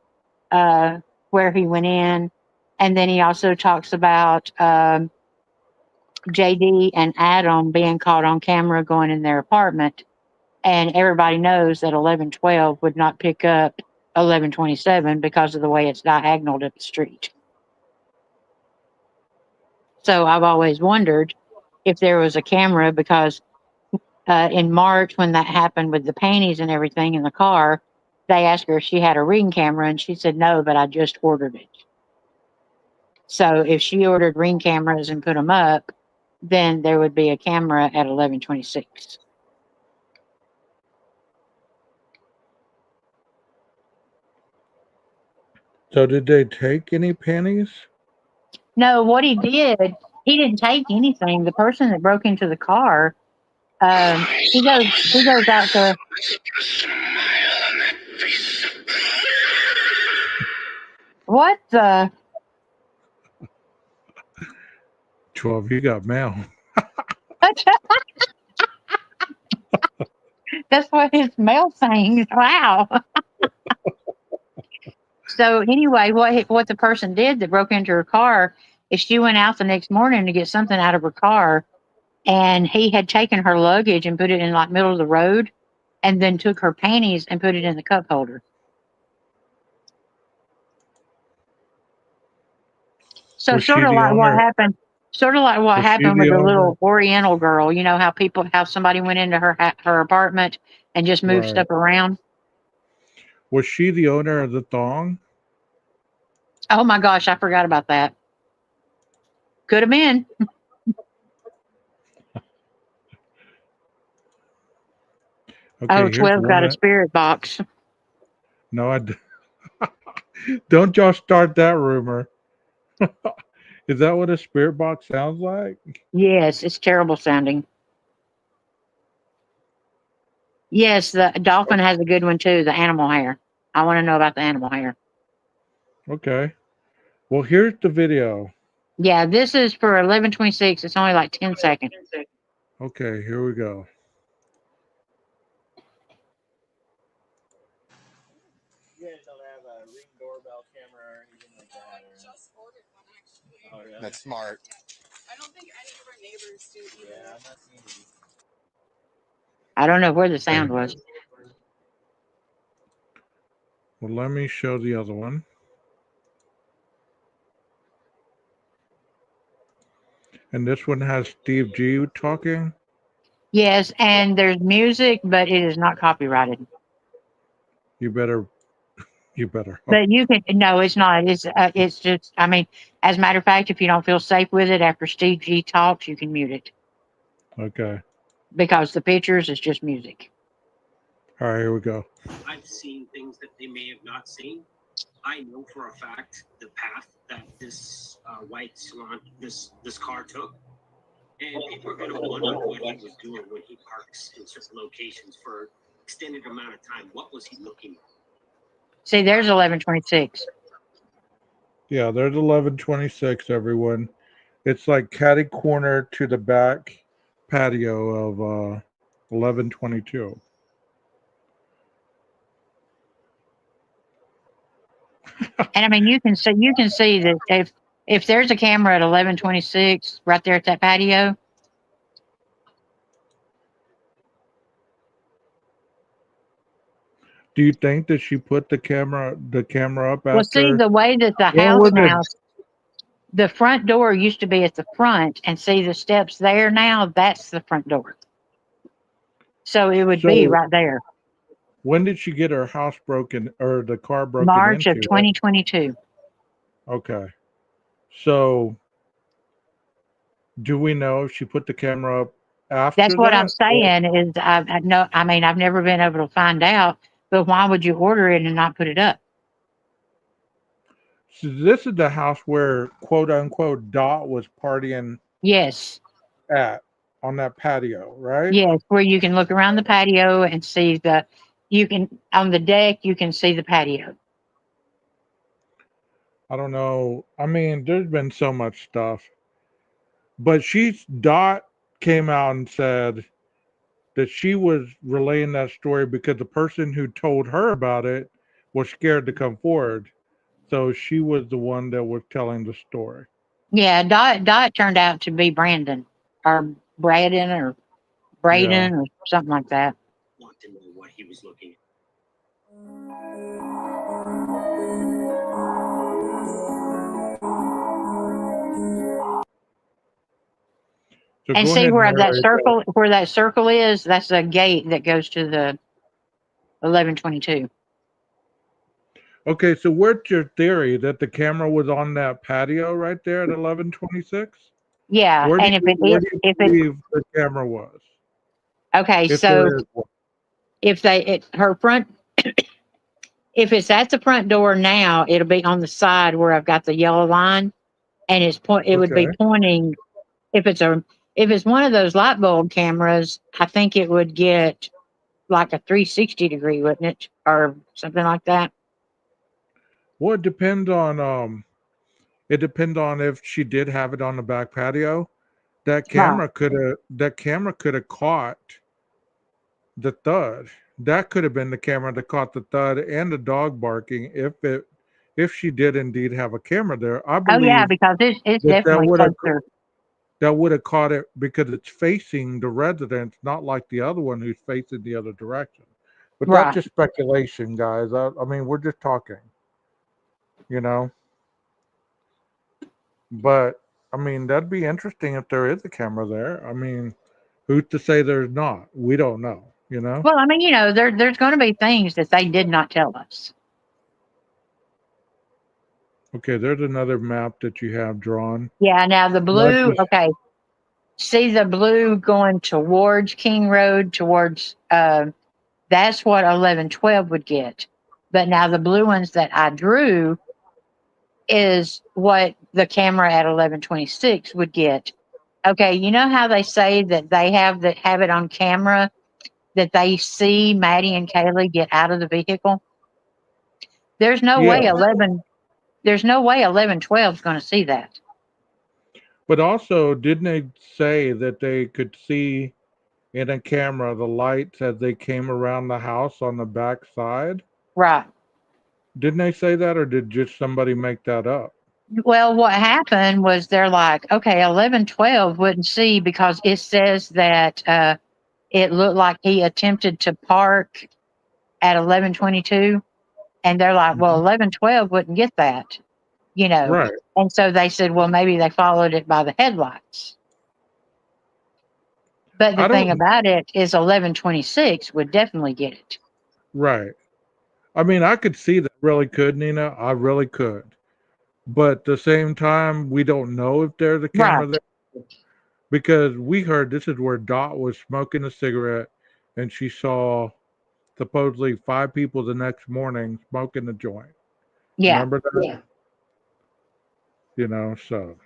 uh, where he went in. And then he also talks about JD and Adam being caught on camera going in their apartment. And everybody knows that 1112 would not pick up 1127 because of the way it's diagonal up the street. So I've always wondered if there was a camera because in March when that happened with the panties and everything in the car, they asked her if she had a Ring camera and she said no, but I just ordered it. So if she ordered Ring cameras and put them up, then there would be a camera at 1126. So did they take any panties? No, what he didn't take anything. The person that broke into the car, he goes out to what the 12, you got mail. that's what his mail saying. Wow. So anyway, what the person did that broke into her car is she went out the next morning to get something out of her car, and he had taken her luggage and put it in like middle of the road, and then took her panties and put it in the cup holder. So Was she the owner? sort of like what Was she happened the with the owner? little Oriental girl. You know how somebody went into her apartment and just moved Right. stuff around. Was she the owner of the thong? Oh my gosh, I forgot about that. Could have been. Oh, Okay, here's 12 one. got a spirit box. No, don't y'all start that rumor. Is that what a spirit box sounds like? Yes, it's terrible sounding. Yes, the dolphin has a good one too, the animal hair. I want to know about the animal hair. Okay. Well, here's the video. Yeah, this is for 1126. It's only like 10 seconds. Okay, here we go. You guys don't have a Ring doorbell camera or anything like that? Or... just ordered one, actually. Oh, really? That's smart. I don't think any of our neighbors do either. Yeah, I'm not seeing these. I don't know where the Okay. sound was. Well, let me show the other one. And this one has Steve G talking. Yes, and there's music, but it is not copyrighted. You better hope. But you can no, it's not. It's just. I mean, as a matter of fact, if you don't feel safe with it after Steve G talks, you can mute it Okay. because the pictures is just music. All right, here we go. I've seen things that they may have not seen. I know for a fact the path that this white salon, this car took, And people are going to wonder what he was doing when he parks in certain locations for extended amount of time. What was he looking at? See, there's 1126. Yeah, there's 1126, everyone. It's like catty corner to the back patio of 1122. And I mean, you can see that if there's a camera at 1126 right there at that patio, Do you think that she put the camera up well, see after? the way that the When house was it? now, the front door used to be at the front, and see the steps there now. That's the front door, so it would be So right there. when did she get her house broken or the car broken March of into? 2022. Okay. So do we know if she put the camera up That's after what I'm that? saying. Is I know. I mean, I've never been able to find out. But why would you order it and not put it up? So this is the house where quote unquote Dot was partying Yes, at on that patio, right? yes. Where you can look around the patio and see the. You can on the deck. You can see the patio. I don't know. I mean, there's been so much stuff. But Dot came out and said that she was relaying that story because the person who told her about it was scared to come forward. So she was the one that was telling the story. Yeah, Dot turned out to be Brandon or Braden or Yeah. Braden or something like that. Want to know what he was looking at. So And go see ahead and where narrate that. where that circle is, that's a gate that goes to the 1122. Okay, so what's your theory that the camera was on that patio right there at 1126? Yeah, and Where do you if it believe the camera was? okay, If so there is one. if they her front if it's at the front door now, it'll be on the side where I've got the yellow line, and it would be Okay. pointing. If it's one of those light bulb cameras, I think it would get like a 360 degree, wouldn't it, or something like that? Well, it depends on if she did have it on the back patio. Right. That camera could have caught the thud. That could have been the camera that caught the thud and the dog barking if she did indeed have a camera there. I Oh yeah, believe because it's that definitely closer. that would have caught it because it's facing the residence, not like the other one who's facing the other direction. But that's Right. just speculation, guys. I mean, we're just talking, you know. But I mean, that'd be interesting if there is a camera there. I mean, who's to say there's not? We don't know, you know. Well, I mean, there's going to be things that they did not tell us. Okay, there's another map that you have drawn. Yeah. Now the Not blue. just Okay. See the blue going towards King Road towards. That's what 1112 would get. But now the blue ones that I drew is what the camera at 1126 would get. Okay, you know how they say that they have it on camera that they see Maddie and Kaylee get out of the vehicle? There's no yeah, way 1112 is going to see that. but also didn't they say that they could see in a camera the lights as they came around the house on the back side? Right. Didn't they say that, or did just somebody make that up? Well, what happened was they're like, okay, 1112 wouldn't see because it says that it looked like he attempted to park at 1122. And they're like, well, Mhm. 1112 wouldn't get that, you know. Right, And so they said, well, maybe they followed it by the headlights. But the I thing don't. about it is 1126 would definitely get it. Right. I mean, I could see that. Really could, Nina. I really could. But at the same time, we don't know if there's a camera Right. there because we heard this is where Dot was smoking a cigarette and she saw supposedly 5 people the next morning smoking the joint. Yeah. Remember that? Yeah. You know, so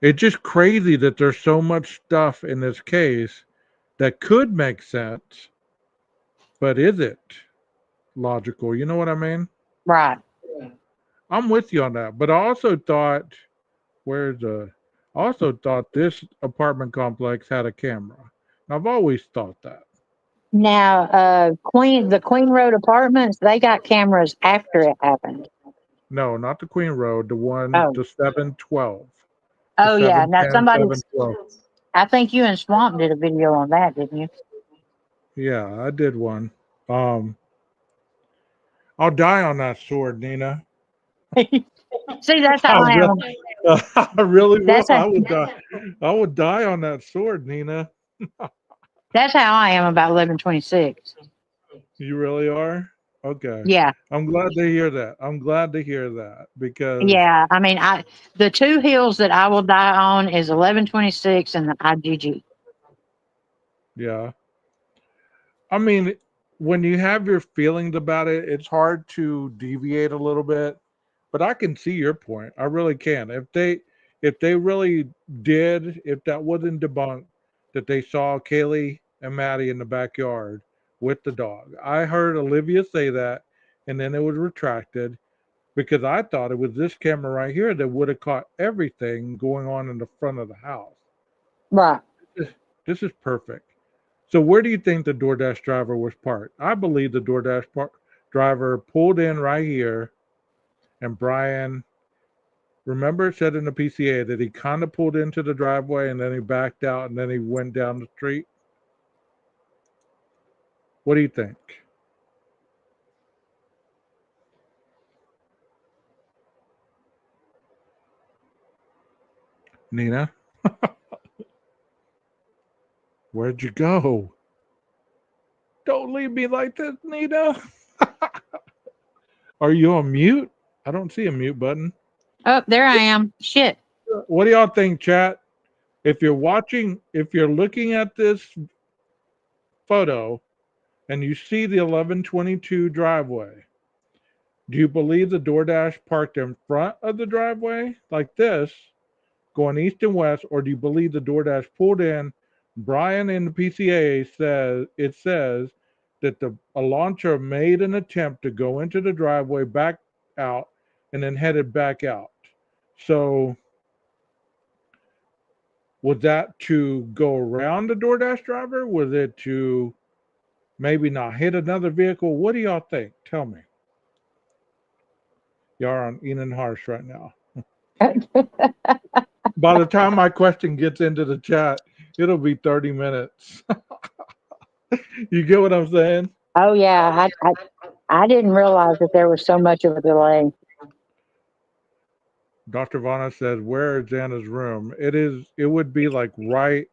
It's just crazy that there's so much stuff in this case that could make sense, but is it logical? You know what I mean? Right. I'm with you on that. But I also thought, where's the? I also thought this apartment complex had a camera. I've always thought that. Now, the Queen Road Apartments, they got cameras after it happened. No, not the Queen Road. The one, Oh, the 712, the oh yeah. Now 710, somebody, 712. I think you and Swamp did a video on that, didn't Yeah, I did one. Um, I'll die on that sword, Nina. you? See, that's how I, I am. re- I really will. That's how, I would die. I would die on that sword, Nina. that's how I am about 1126. You really are? Okay. Yeah. I'm glad to hear that. I'm glad to hear that because, Yeah. I mean, the two hills that I will die on is 1126 and the IGG. yeah. I mean, when you have your feelings about it, it's hard to deviate a little bit. But I can see your point. I really can. If they really did, if that wasn't debunked, that they saw Kaylee and Maddie in the backyard with the dog. I heard Olivia say that, and then it was retracted because I thought it was this camera right here that would have caught everything going on in the front of the house. Right. This is perfect. So where do you think the DoorDash driver was parked? I believe the driver pulled in right here, and Brian, remember it said in the PCA that he kind of pulled into the driveway and then he backed out and then he went down the street. What do you think? Nina, where'd you go? Don't leave me like this, Nina. Are you on mute? I don't see a mute button. Oh, there I am. Shit. What do y'all think, chat? If you're looking at this photo and you see the 1122 driveway, do you believe the DoorDash parked in front of the driveway like this, going east and west, or do you believe the DoorDash pulled in? Brian in the PCA says that the Elantra made an attempt to go into the driveway, back out, and then headed back out. So was that to go around the DoorDash driver? Was it to maybe not hit another vehicle? What do y'all think? Tell me. Y'all are on Enan Harsh right now. By the time my question gets into the chat, it'll be 30 minutes. You get what I'm saying? Oh yeah. I didn't realize that there was so much of a delay. Dr. Vana says, where is Anna's room? It would be like right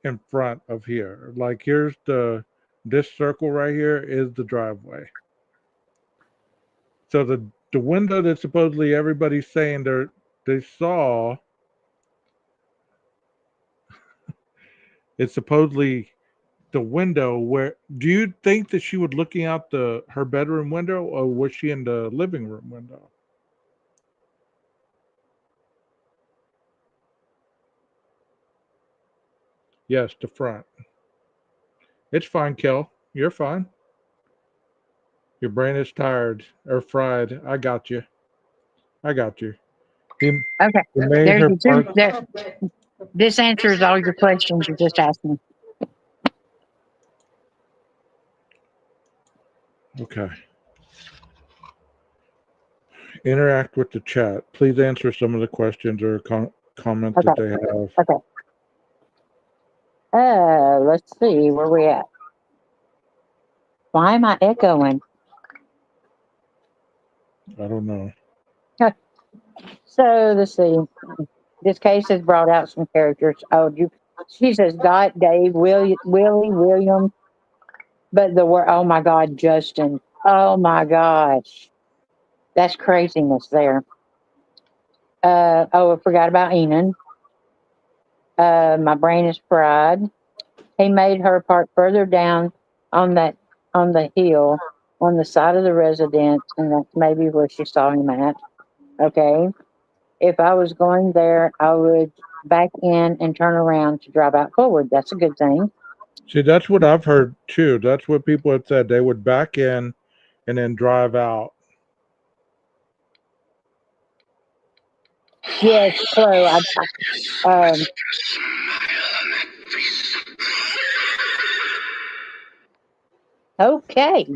in front of here. Like here's this circle right here is the driveway. So the window that supposedly everybody's saying they saw, it's supposedly the window where, do you think that she was looking out her bedroom window, or was she in the living room window? Yes, the front. It's fine, Kel. You're fine. Your brain is tired or fried. I got you. I got you. He, Okay. he made There's her your two. park. This answers all your questions you just asked me. Okay. Interact with the chat. Please answer some of the questions or comments Okay. that they have. Okay. Let's see where we at. Why am I echoing? I don't know. So let's see. This case has brought out some characters. Oh, she says Dot, Dave, Willie, William, but the word. Oh my God, Justin. Oh my gosh, that's craziness there. Oh, I forgot about Enon. My brain is fried. He made her park further down on that on the hill on the side of the residence, and that's maybe where she saw him at. Okay. If I was going there, I would back in and turn around to drive out forward. That's a good thing. See, that's what I've heard too. That's what people have said. They would back in and then drive out. Yes, Chloe. Okay.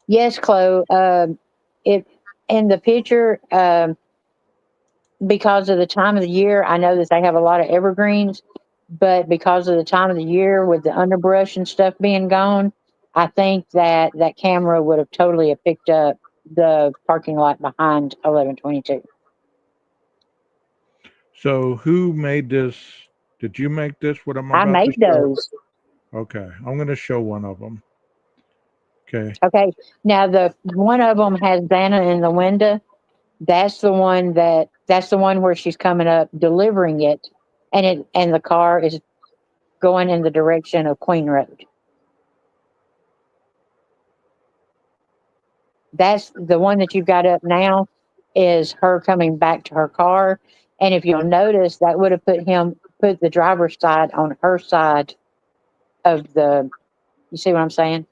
Yes, Chloe. It in the picture, because of the time of the year, I know that they have a lot of evergreens, but because of the time of the year with the underbrush and stuff being gone, I think that that camera would have totally have picked up the parking lot behind 1122. So who made this? Did you make this? What I'm I about to made show? those. Okay, I'm going to show one of them. Okay. Okay. Now the one of them has Vanna in the window. That's the one where she's coming up delivering it, and the car is going in the direction of Queen Road. That's the one that you've got up now is her coming back to her car. And if you'll notice, that would have put the driver's side on her side of the, you see what I'm saying?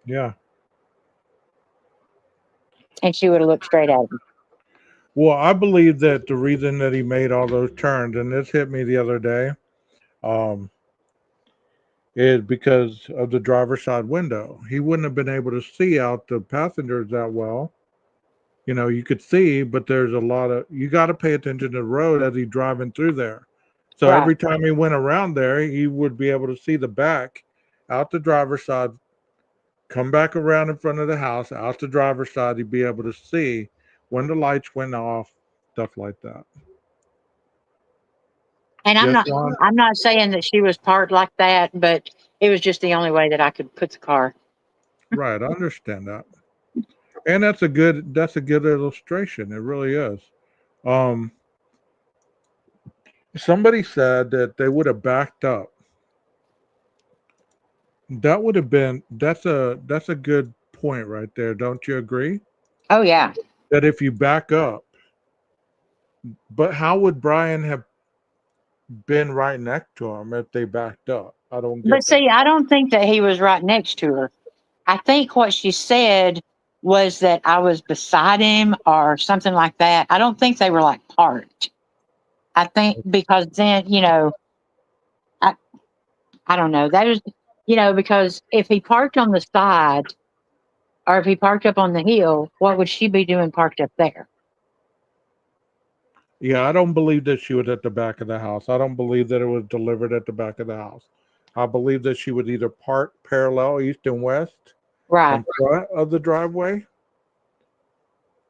Yeah. And she would have looked straight at him. Well, I believe that the reason that he made all those turns, and this hit me the other day, um, is because of the driver's side window. He wouldn't have been able to see out the passengers that well. You know, you could see, but there's a lot of, you got to pay attention to the road as he's driving through there. So Right. every time he went around there, he would be able to see the back out the driver's side, come back around in front of the house, out the driver's side. He'd be able to see when the lights went off, stuff like that. And Yes, Ron? I'm not saying that she was parked like that, but it was just the only way that I could put the car. Right, I understand that. And that's a good illustration. It really is. Um, somebody said that they would have backed up. That would have been that's a good point right there. Don't you agree? Oh yeah. That if you back up, but how would Brian have been right next to him if they backed up? I don't But get that. see, I don't think that he was right next to her. I think what she said was that I was beside him or something like that. I don't think they were like parked. I think because then, I, I don't know. That is, because if he parked on the side or if he parked up on the hill, what would she be doing parked up there? Yeah, I don't believe that she was at the back of the house. I don't believe that it was delivered at the back of the house. I believe that she was either parked parallel east and west Right. in front of the driveway,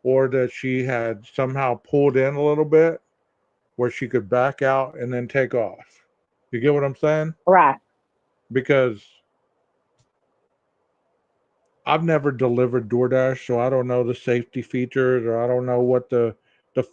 or that she had somehow pulled in a little bit where she could back out and then take off. You get what I'm saying? Right. Because I've never delivered DoorDash, so I don't know the safety features, or I don't know what the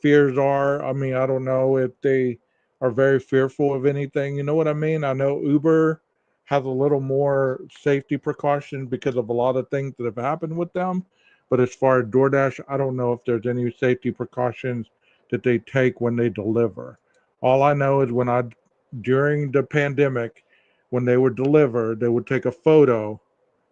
fears are. I mean, I don't know if they are very fearful of anything. You know what I mean? I know Uber has a little more safety precautions because of a lot of things that have happened with them. But as far as DoorDash, I don't know if there's any safety precautions that they take when they deliver. All I know is during the pandemic, when they would deliver, they would take a photo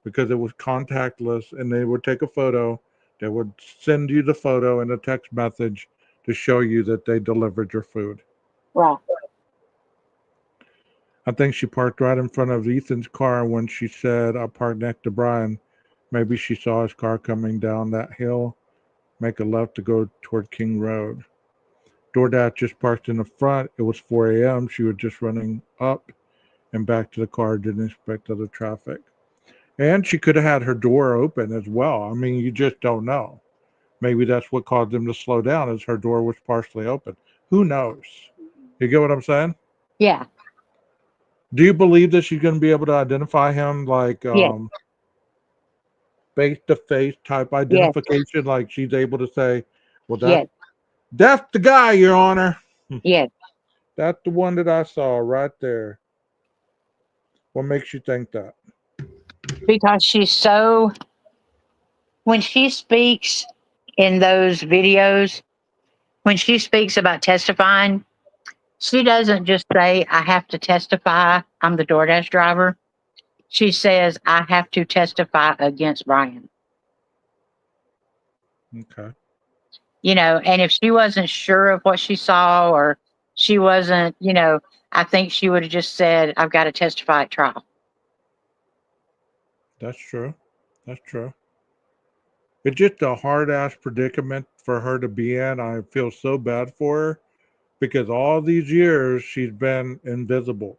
because it was contactless, and they would take a photo. They would send you the photo in a text message to show you that they delivered your food. Right. I think she parked right in front of Ethan's car when she said, I parked next to Brian. Maybe she saw his car coming down that hill, make a left to go toward King Road. DoorDash just parked in the front. It was 4 a.m. She was just running up and back to the car, didn't expect other traffic. And she could have had her door open as well. I mean, you just don't know. Maybe that's what caused them to slow down, is her door was partially open. Who knows? You get what I'm saying? Yeah. Do you believe that she's going to be able to identify him like Yes. face-to-face type Yes. identification? Like she's able to say, well, Yes. that's the guy, Your Honor. Yes. That's the one that I saw right there. What makes you think that? Because when she speaks in those videos, when she speaks about testifying, she doesn't just say, I have to testify. I'm the DoorDash driver. She says, I have to testify against Brian. Okay. You know, and if she wasn't sure of what she saw or she wasn't, you know, I think she would have just said, I've got to testify at trial. That's true. That's true. It's just a hard ass predicament for her to be in. I feel so bad for her because all these years she's been invisible.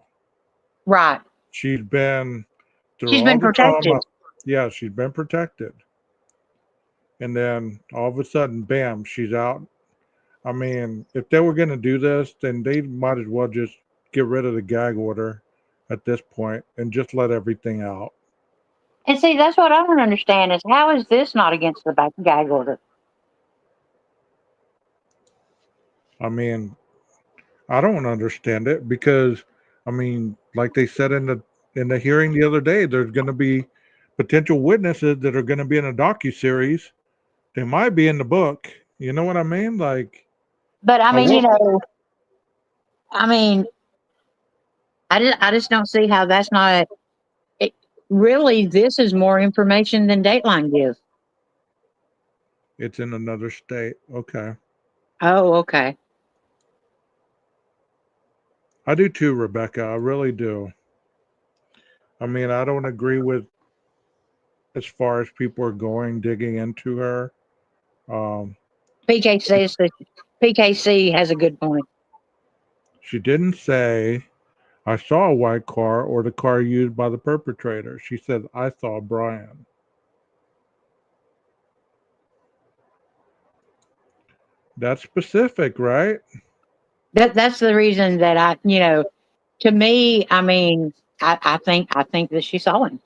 Right. She's been through She's all been the protected. trauma. Yeah, she's been protected. And then all of a sudden, bam, she's out. I mean, if they were going to do this, then they might as well just get rid of the gag order at this point and just let everything out. And see, that's what I don't understand is how is this not against the gag order? I mean, I don't understand it because, I mean, like they said in the hearing the other day, there's going to be potential witnesses that are going to be in a docu-series. They might be in the book. You know what I mean? Like, But I I mean, you will. know, I mean, I just don't see how that's not it, really. This is more information than Dateline gives. It's in another state. Okay. Oh, okay. I do too, Rebecca. I really do. I mean, I don't agree with as far as people are going digging into her. Um, PK says that PKC has a good point. she didn't say, I saw a white car or the car used by the perpetrator. She said, I saw Brian. That's specific, right? That's the reason that I, you know, to me, I mean, I think that she saw him.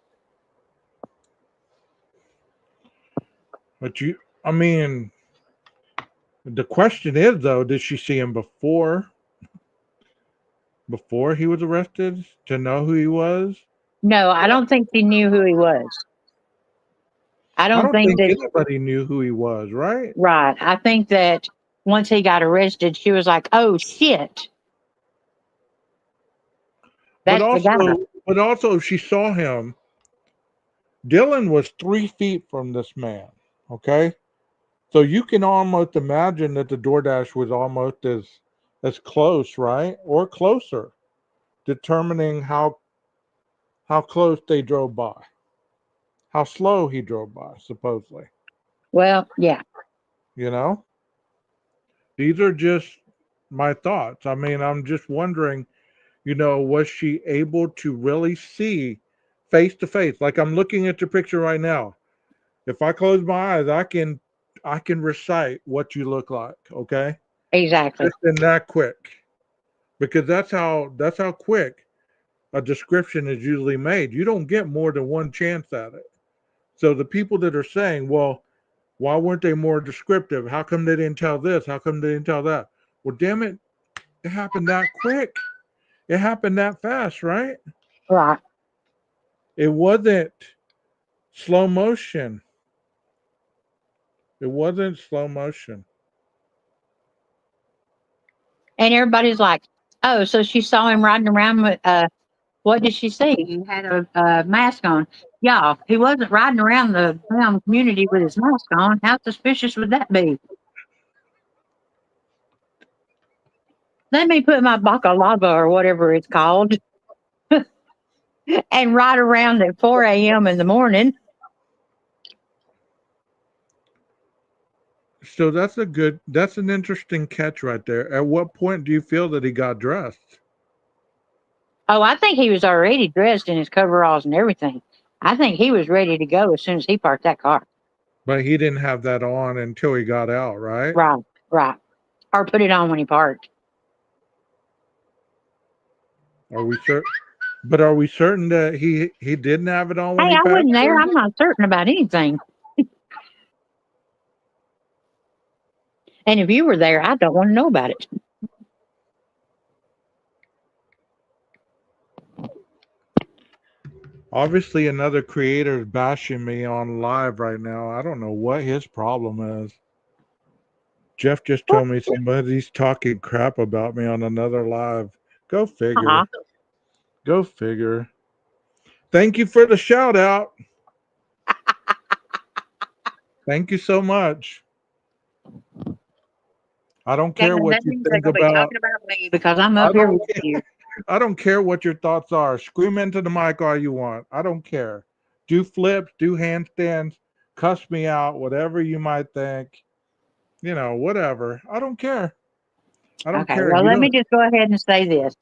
But I mean, the question is though, did she see him before he was arrested to know who he was? No, I don't think she knew who he was. I I don't don't think think that. anybody knew who he was, right? Right. I think that once he got arrested, she was like, "Oh shit, But that's the guy." also, if she saw him, Dylan was 3 feet from this man. Okay, so you can almost imagine that the DoorDash was almost as close, right, or closer, determining how close they drove by, how slow he drove by, supposedly. Well, yeah, You know, these are just my thoughts. I mean, I'm just wondering, was she able to really see face to face? Like I'm looking at your picture right now. If I close my eyes, I can recite what you look like, okay? exactly. Just in that quick. Because that's how quick a description is usually made. You don't get more than one chance at it. So the people that are saying, well, why weren't they more descriptive? How come they didn't tell this? How come they didn't tell that? Well, damn it, it happened that quick. It happened that fast, right? Right. It wasn't slow motion. It wasn't slow motion. And everybody's like, "Oh, so she saw him riding around with what did she see? He had a mask on." Yeah, he wasn't riding around the damn community with his mask on. How suspicious would that be? Let me put my baklava or whatever it's called and ride around at 4 a.m. in the morning. So that's an interesting catch right there. At what point do you feel that he got dressed? Oh, I think he was already dressed in his coveralls and everything. I think he was ready to go as soon as he parked that car. But he didn't have that on until he got out, right? Right, right. Or put it on when he parked. Are we certain? But are we certain that he didn't have it on when Hey, he I passed wasn't there. through? I'm not certain about anything. And if you were there, I don't want to know about it. Obviously, another creator is bashing me on live right now. I don't know what his problem is. Jeff just told me somebody's talking crap about me on another live. Go figure. Uh-uh. Go figure. Thank you for the shout out. Thank you so much. I don't care Damn, what that you means they're think gonna be about. talking about me because I'm I up here don't with you. I don't care what your thoughts are. Scream into the mic all you want. I don't care. Do flips, do handstands, cuss me out, whatever you might think. Whatever. I don't care. I don't Okay, care. well, let me just go ahead and say this.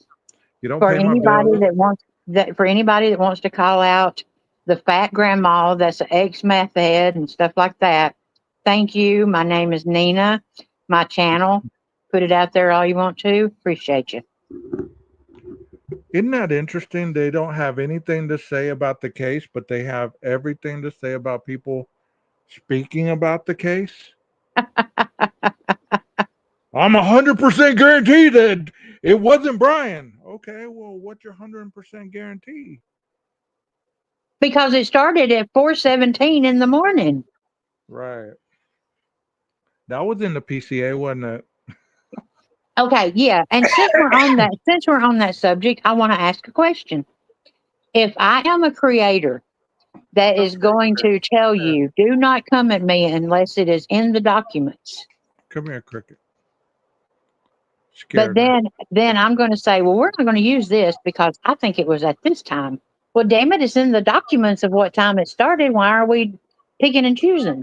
You don't For pay my anybody bills. that wants to call out the fat grandma that's an ex meth head and stuff like that, thank you. My name is Nina. My channel. Put it out there all you want to. Appreciate you. Isn't that interesting? They don't have anything to say about the case, but they have everything to say about people speaking about the case. I'm 100% guaranteed that it wasn't Brian. Okay, well, what's your 100% guarantee? Because it started at 4:17 in the morning. Right. That was in the PCA, wasn't it? Okay, yeah. And since we're on that subject, I want to ask a question. If I am a creator that is going to tell you, do not come at me unless it is in the documents. Come here, Cricket. But Scared me. then I'm going to say, well, we're not going to use this because I think it was at this time. Well, damn it, it's in the documents of what time it started. Why are we picking and choosing?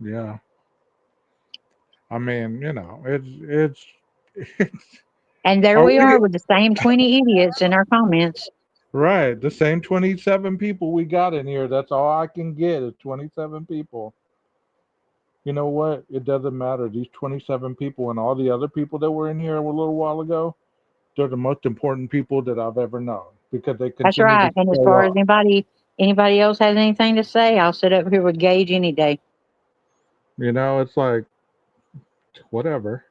Yeah. I mean, it's And there are we we are with the same 20 idiots in our comments. right? The same 27 people we got in here. That's all I can get is 27 people. You know what? It doesn't matter. These 27 people and all the other people that were in here a little while ago, they're the most important people that I've ever known because they That's continue to right. And as show far as up. anybody else has anything to say, I'll sit up here with Gage any day. It's like whatever.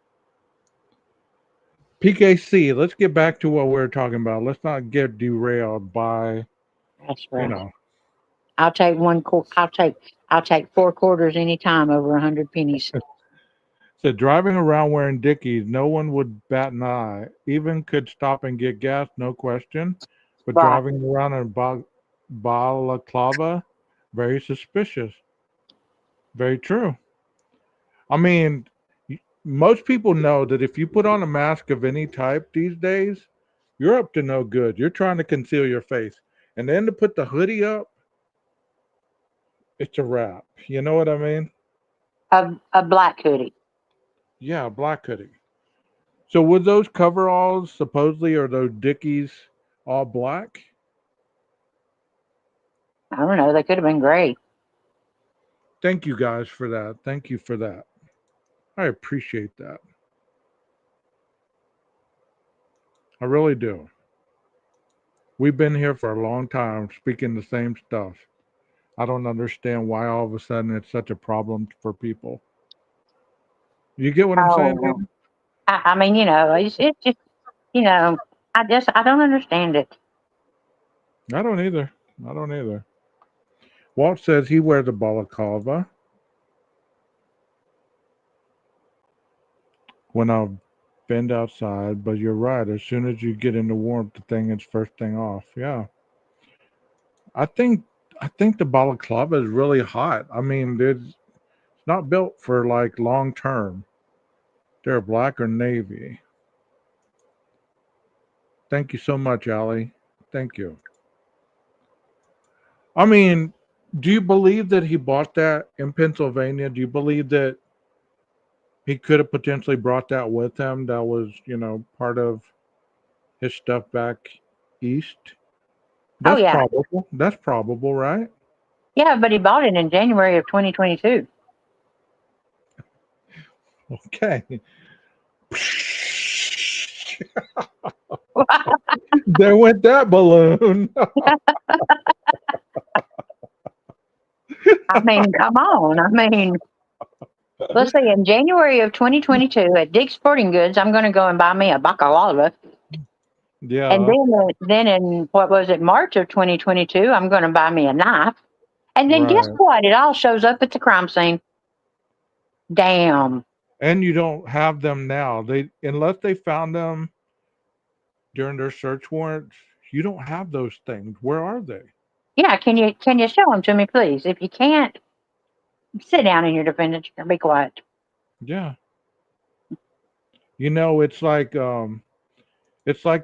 PKC, let's get back to what we were talking about. Let's not get derailed by, That's you right. know, I'll take I'll take 4 quarters any time over 100 pennies. so driving around wearing Dickies, no one would bat an eye. Even could stop and get gas, no question. But Right. driving around in balaclava, very suspicious. Very true. I mean, most people know that if you put on a mask of any type these days, you're up to no good. You're trying to conceal your face. And then to put the hoodie up, it's a wrap. You know what I mean? A black hoodie. Yeah, black hoodie. So were those coveralls supposedly are those Dickies all black? I don't know. They could have been gray. Thank you guys for that. Thank you for that. I appreciate that. I really do. We've been here for a long time speaking the same stuff. I don't understand why all of a sudden it's such a problem for people. You get what I'm Oh, saying, no. Nina? I mean, it's just, you know, I don't understand it. I don't either. I don't either. Walt says he wears a balaclava when I bend outside, but you're right. As soon as you get into warmth, the thing is first thing off. Yeah. I think I think the balaclava is really hot. I mean, it's not built for like long term. They're black or navy. Thank you so much, Allie. Thank you. I mean, do you believe that he bought that in Pennsylvania? Do you believe that he could have potentially brought that with him? That was, part of his stuff back east. Oh, That's yeah. probable. That's probable, right? Yeah, but he bought it in January of 2022. Okay. There went that balloon. I mean, come on. I mean, let's see. In January of 2022 at Dick's Sporting Goods, I'm going to go and buy me a baccalaureate. And Yeah, then in what was it, March of 2022, I'm going to buy me a knife. And then guess right. what? It all shows up at the crime scene. Damn. And you don't have them now. They unless they found them during their search warrants, you don't have those things. Where are they? Yeah, can you show them to me, please? If you can't, sit down in your defendant's chair and be quiet. Yeah. It's like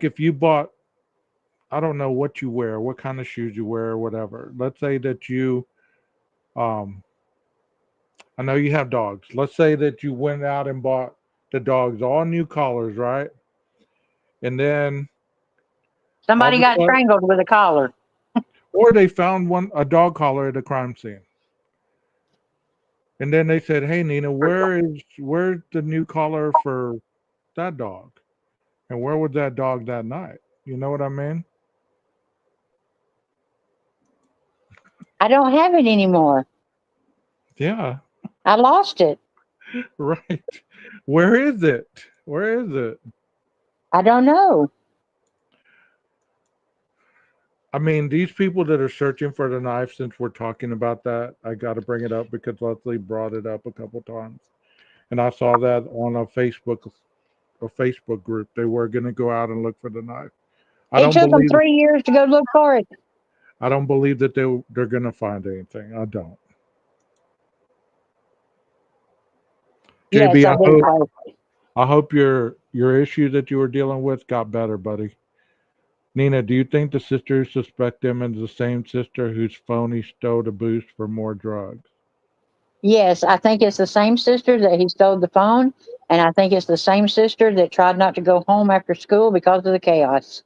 if you bought, I don't know what you wear, what kind of shoes you wear or whatever. Let's say that you um I know you have dogs. Let's say that you went out and bought the dogs all new collars, right? And then all of Somebody a got sudden, strangled with a collar. or they found a dog collar at a crime scene. And then they said, "Hey Nina, where's the new collar for that dog? And where was that dog that night?" You know what I mean? I don't have it anymore. Yeah, I lost it. right. Where is it? Where is it? I don't know. I mean, these people that are searching for the knife, since we're talking about that, I got to bring it up because Leslie brought it up a couple times. And I saw that on a Facebook group. They were going to go out and look for the knife. I It don't took them believe 3 years to go look for it. I don't believe that they're going to find anything. I don't. Yes, JB, I did say. I hope your issue that you were dealing with got better, buddy. Nina, do you think the sisters suspect him as the same sister whose phone he stole to boost for more drugs? Yes, I think it's the same sister that he stole the phone, and I think it's the same sister that tried not to go home after school because of the chaos.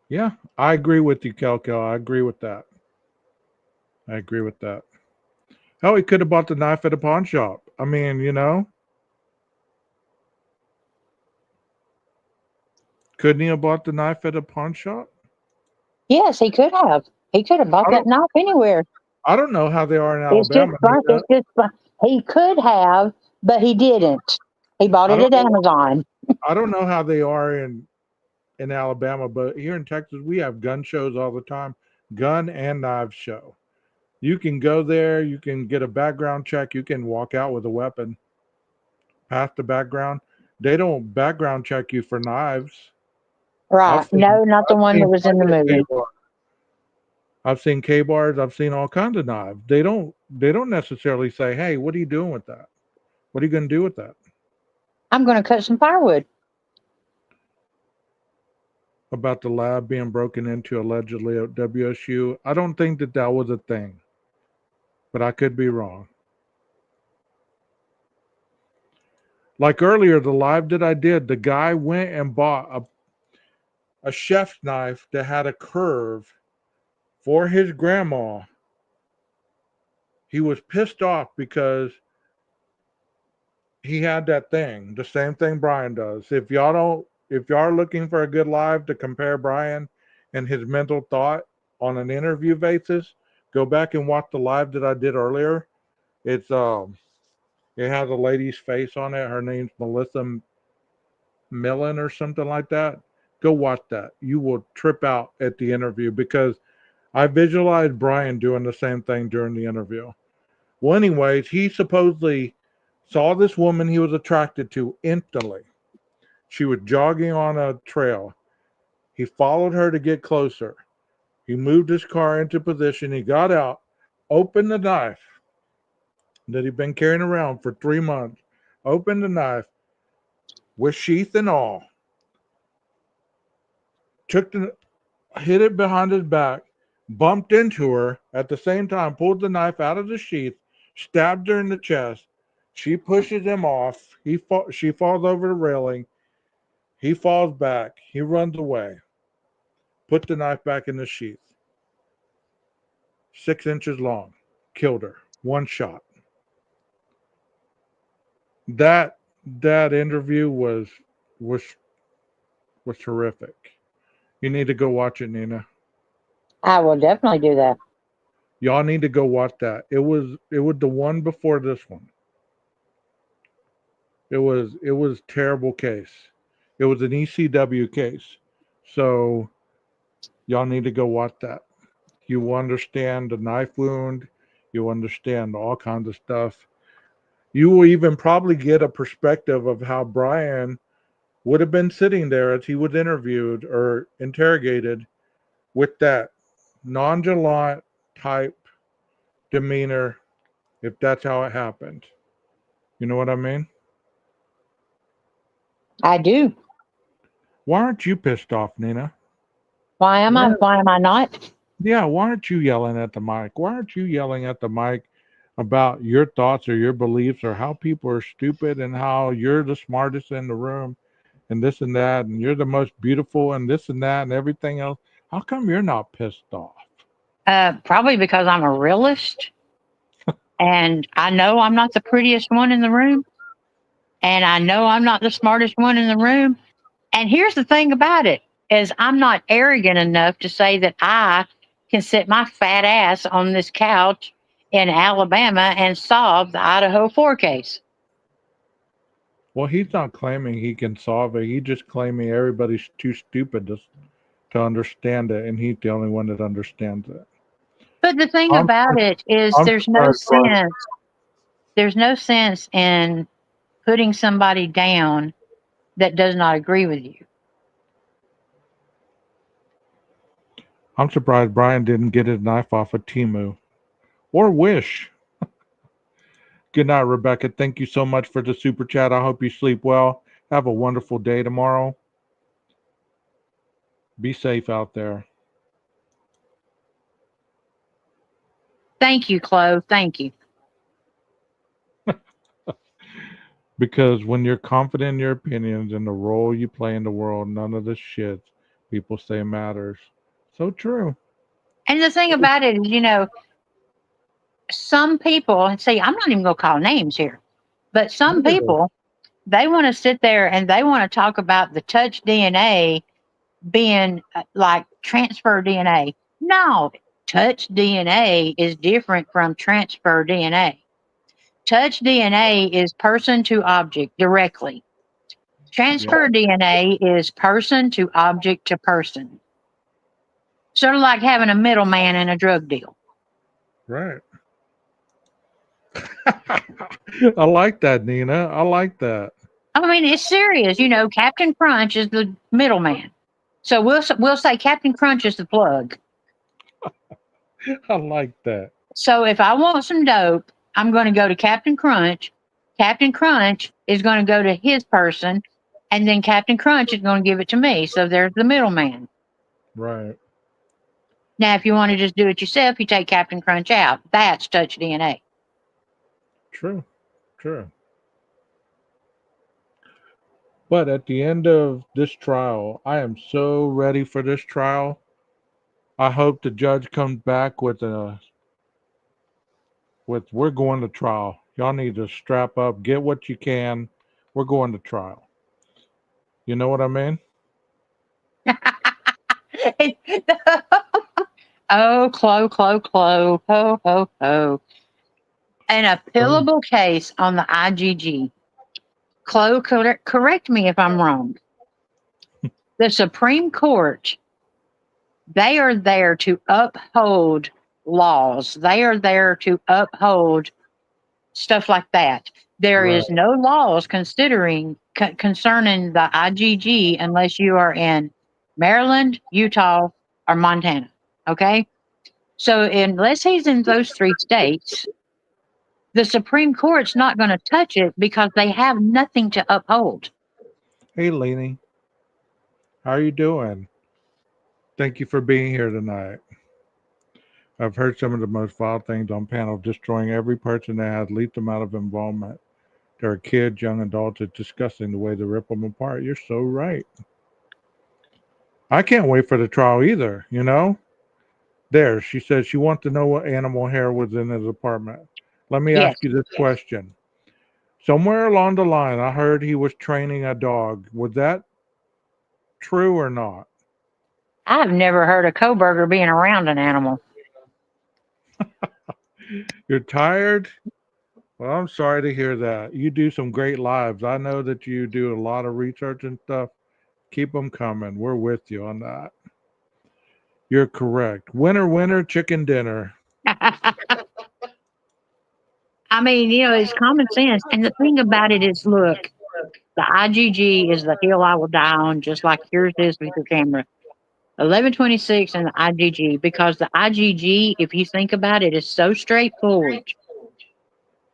Yeah, I agree with you, Kel. I agree with that. I agree with that. Oh, he could have bought the knife at a pawn shop. I mean, couldn't he have bought the knife at a pawn shop? Yes, he could have. He could have bought I that don't. knife anywhere. I don't know how they are in It's just Alabama, fun. Nina. It's just fun. He could have, but he didn't. He bought I it don't at know. Amazon. I don't know how they are in Alabama, but here in Texas, we have gun shows all the time, gun and knife show. You can go there, you can get a background check, you can walk out with a weapon, pass the background. They don't background check you for knives. I've Right. seen No, not the I've one that seen was in the plenty of K movie. bars. I've seen K bars. I've seen all kinds of knives. They don't necessarily say, "Hey, what are you doing with that? What are you going to do with that?" I'm going to cut some firewood. About the lab being broken into allegedly at WSU, I don't think that that was a thing, but I could be wrong. Like earlier, the live that I did, the guy went and bought a chef's knife that had a curve for his grandma. He was pissed off because he had that thing, the same thing Brian does. If y'all are looking for a good live to compare Brian and his mental thought on an interview basis, go back and watch the live that I did earlier. It's it has a lady's face on it. Her name's Melissa Millen or something like that. Go watch that. You will trip out at the interview because I visualized Brian doing the same thing during the interview. Well, anyways, he supposedly saw this woman he was attracted to instantly. She was jogging on a trail. He followed her to get closer. He moved his car into position. He got out, opened the knife that he'd been carrying around for 3 months, opened the knife with sheath and all, took the hit it behind his back, bumped into her at the same time, pulled the knife out of the sheath, stabbed her in the chest. She pushes him off. She falls over the railing. He falls back. He runs away. Put the knife back in the sheath. 6 inches long. Killed her. One shot. That that interview was was terrific. You need to go watch it, Nina. I will definitely do that. Y'all need to go watch that. It was the one before this one. It was terrible case. It was an ECW case. So y'all need to go watch that. You understand the knife wound. You understand all kinds of stuff. You will even probably get a perspective of how Brian would have been sitting there as he was interviewed or interrogated with that nonchalant type demeanor, if that's how it happened. You know what I mean? I do. Why aren't you pissed off, Nina? Why am I? Why, Why am I not? yeah, why aren't you yelling at the mic? Why aren't you yelling at the mic about your thoughts or your beliefs or how people are stupid and how you're the smartest in the room and this and that and you're the most beautiful and this and that and everything else? How come you're not pissed off? Probably because I'm a realist, and I know I'm not the prettiest one in the room, and I know I'm not the smartest one in the room. And here's the thing about it is I'm not arrogant enough to say that I can sit my fat ass on this couch in Alabama and solve the Idaho 4 case. Well, he's not claiming he can solve it. He's just claiming everybody's too stupid to understand it, and he's the only one that understands it. But the thing I'm, about it is I'm surprised, Brian. there's no sense in putting somebody down that does not agree with you. I'm surprised Brian didn't get his knife off of Timu or Wish. Good night, Rebecca. Thank you so much for the super chat. I hope you sleep well. Have a wonderful day tomorrow. Be safe out there. Thank you, Chloe. Thank you. Because when you're confident in your opinions and the role you play in the world, none of the shit people say matters. So true. And the thing about it is, some people, and see, I'm not even going to call names here, but some people, they want to sit there and they want to talk about the touch DNA being like transfer DNA. No, touch DNA is different from transfer DNA. Touch DNA is person to object directly. Transfer DNA is person to object to person. Sort of like having a middleman in a drug deal. Right. I like that, Nina. I like that. I mean, it's serious. Captain Crunch is the middleman. So we'll say Captain Crunch is the plug. I like that. So if I want some dope, I'm going to go to Captain Crunch. Captain Crunch is going to go to his person, and then Captain Crunch is going to give it to me. So there's the middleman. Right. Now, if you want to just do it yourself, you take Captain Crunch out. That's touch DNA. True. True. But at the end of this trial, I am so ready for this trial. I hope the judge comes back with we're going to trial. Y'all need to strap up, get what you can. We're going to trial. You know what I mean? Oh, Chloe, ho, ho, ho. An appealable case on the IGG. Chloe, correct me if I'm wrong. The Supreme Court, they are there to uphold laws. They are there to uphold stuff like that. There Right. is no laws concerning the IGG unless you are in Maryland, Utah, or Montana. Okay? So unless he's in those 3 states, the Supreme Court's not going to touch it because they have nothing to uphold. Hey, Lainey. How are you doing? Thank you for being here tonight. I've heard some of the most vile things on panel, destroying every person that has least amount of involvement. There are kids, young adults. It's disgusting the way they rip them apart. You're so right. I can't wait for the trial either, There, she said she wants to know what animal hair was in his apartment. Let me Yes. ask you this question. Somewhere along the line, I heard he was training a dog. Was that true or not? I've never heard of Coburger being around an animal. You're tired? Well, I'm sorry to hear that. You do some great lives. I know that you do a lot of research and stuff. Keep them coming. We're with you on that. You're correct. Winner, winner, chicken dinner. I mean, it's common sense. And the thing about it is, look, the IGG is the hill I will die on, just like yours is with your camera. 1126 and the IGG, because the IGG, if you think about it, is so straightforward.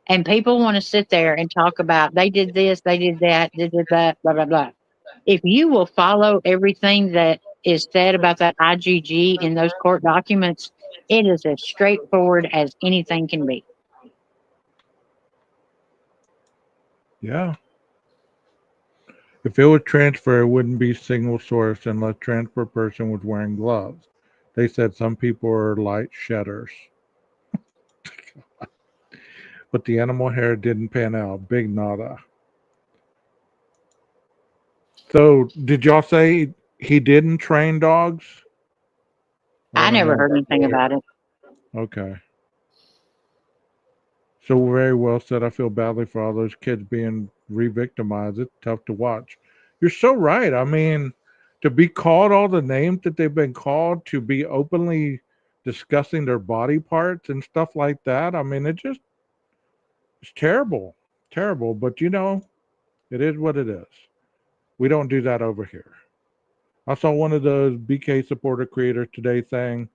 And people want to sit there and talk about they did this, they did that, blah, blah, blah. If you will follow everything that is said about that IGG in those court documents, it is as straightforward as anything can be. Yeah. If it was transfer, it wouldn't be single source unless transfer person was wearing gloves. They said some people are light shedders. But the animal hair didn't pan out. Big nada. So, did y'all say he didn't train dogs? I I want to never know. heard anything about it. Okay. So, very well said. I feel badly for all those kids being re victimized. It's tough to watch. You're so right. I mean, to be called all the names that they've been called, to be openly discussing their body parts and stuff like that. I mean, it's terrible. Terrible. But, it is what it is. We don't do that over here. I saw one of the BK supporter creators today saying,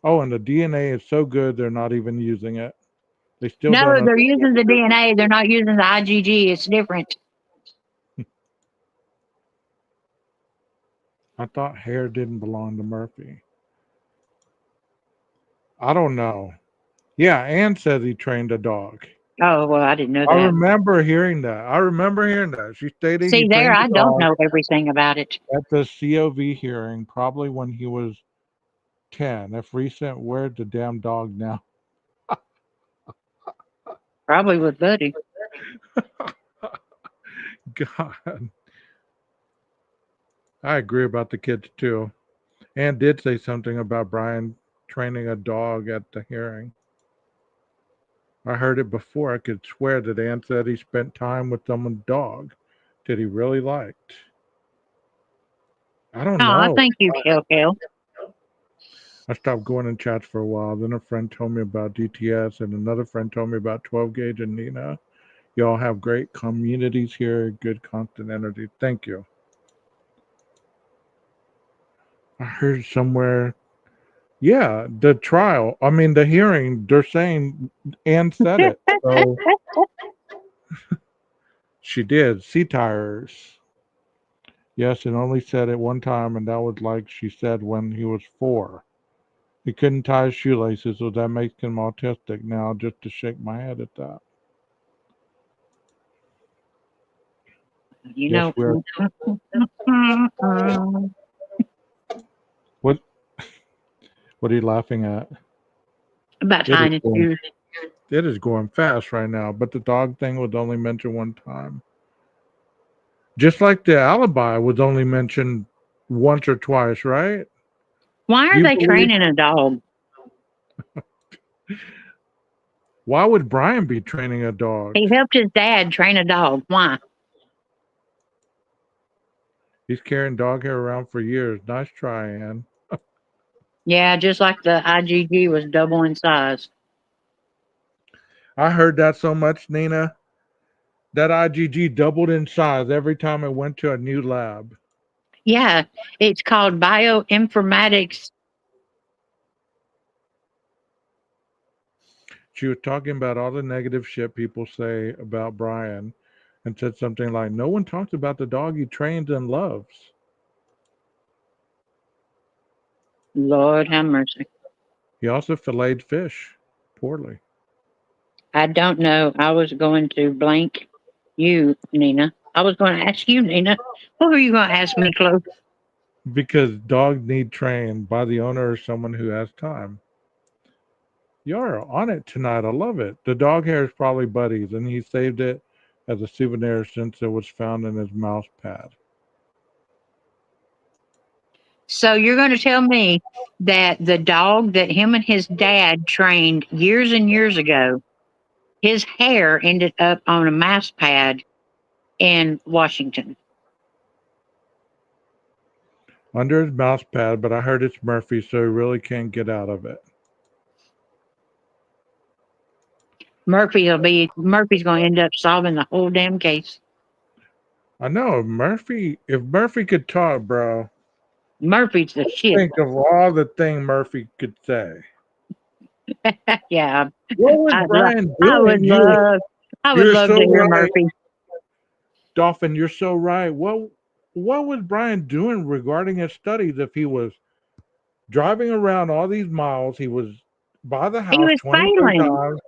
"Oh, and the DNA is so good they're not even using it. They still No, don't they're understand." using the DNA. They're not using the IgG. It's different. I thought hair didn't belong to Murphy. I don't know. Yeah, Ann says he trained a dog. Oh, well, I didn't know I that. remember hearing that. She stated he See, there, trained I a don't dog know everything about it. at the COV hearing, probably when he was 10. If recent, where's the damn dog now? Probably with Buddy. God. I agree about the kids too. Ann did say something about Brian training a dog at the hearing. I heard it before. I could swear that Ann said he spent time with someone's dog that he really liked. I don't Oh, know. thank you, Kel. I stopped going in chats for a while. Then a friend told me about DTS, and another friend told me about 12 gauge and Nina. Y'all have great communities here, good constant energy. Thank you. I heard somewhere, yeah, the hearing, they're saying Ann said it. So she did. Sea tires. Yes, and only said it one time, and that was like she said when he was 4. He couldn't tie his shoelaces, so that makes him autistic now, just to shake my head at that. You Yes, know, we're. What What are you laughing at? about It is tying his going, shoes. it is going fast right now, but the dog thing was only mentioned one time. Just like the alibi was only mentioned once or twice, right? Why Do are you they believe? training a dog? Why would Brian be training a dog? He helped his dad train a dog. Why? He's carrying dog hair around for years. Nice try, Ann. Yeah, just like the IgG was double in size. I heard that so much, Nina. That IgG doubled in size every time it went to a new lab. Yeah, it's called bioinformatics. She was talking about all the negative shit people say about Brian and said something like, "No one talks about the dog he trains and loves." Lord have mercy. He also filleted fish poorly I don't know. I was going to blank you, Nina. I was going to ask you, Nina. What were you going to ask me, Chloe? because dogs need trained by the owner or someone who has time. You're on it tonight. I love it. The dog hair is probably Buddy's, and he saved it as a souvenir since it was found in his mouse pad. So you're going to tell me that the dog that him and his dad trained years and years ago, his hair ended up on a mouse pad in Washington. Under his mouse pad, but I heard it's Murphy, so he really can't get out of it. Murphy's going to end up solving the whole damn case. I know if Murphy could talk, bro, Murphy's the shit. think of all the things Murphy could say. Yeah, What was I'd lo- Brian I would doing? love, I would You're love so to hear right, Murphy. Dolphin. You're so right. What was Brian doing regarding his studies if he was driving around all these miles? He was by the He house was 23 failing. times.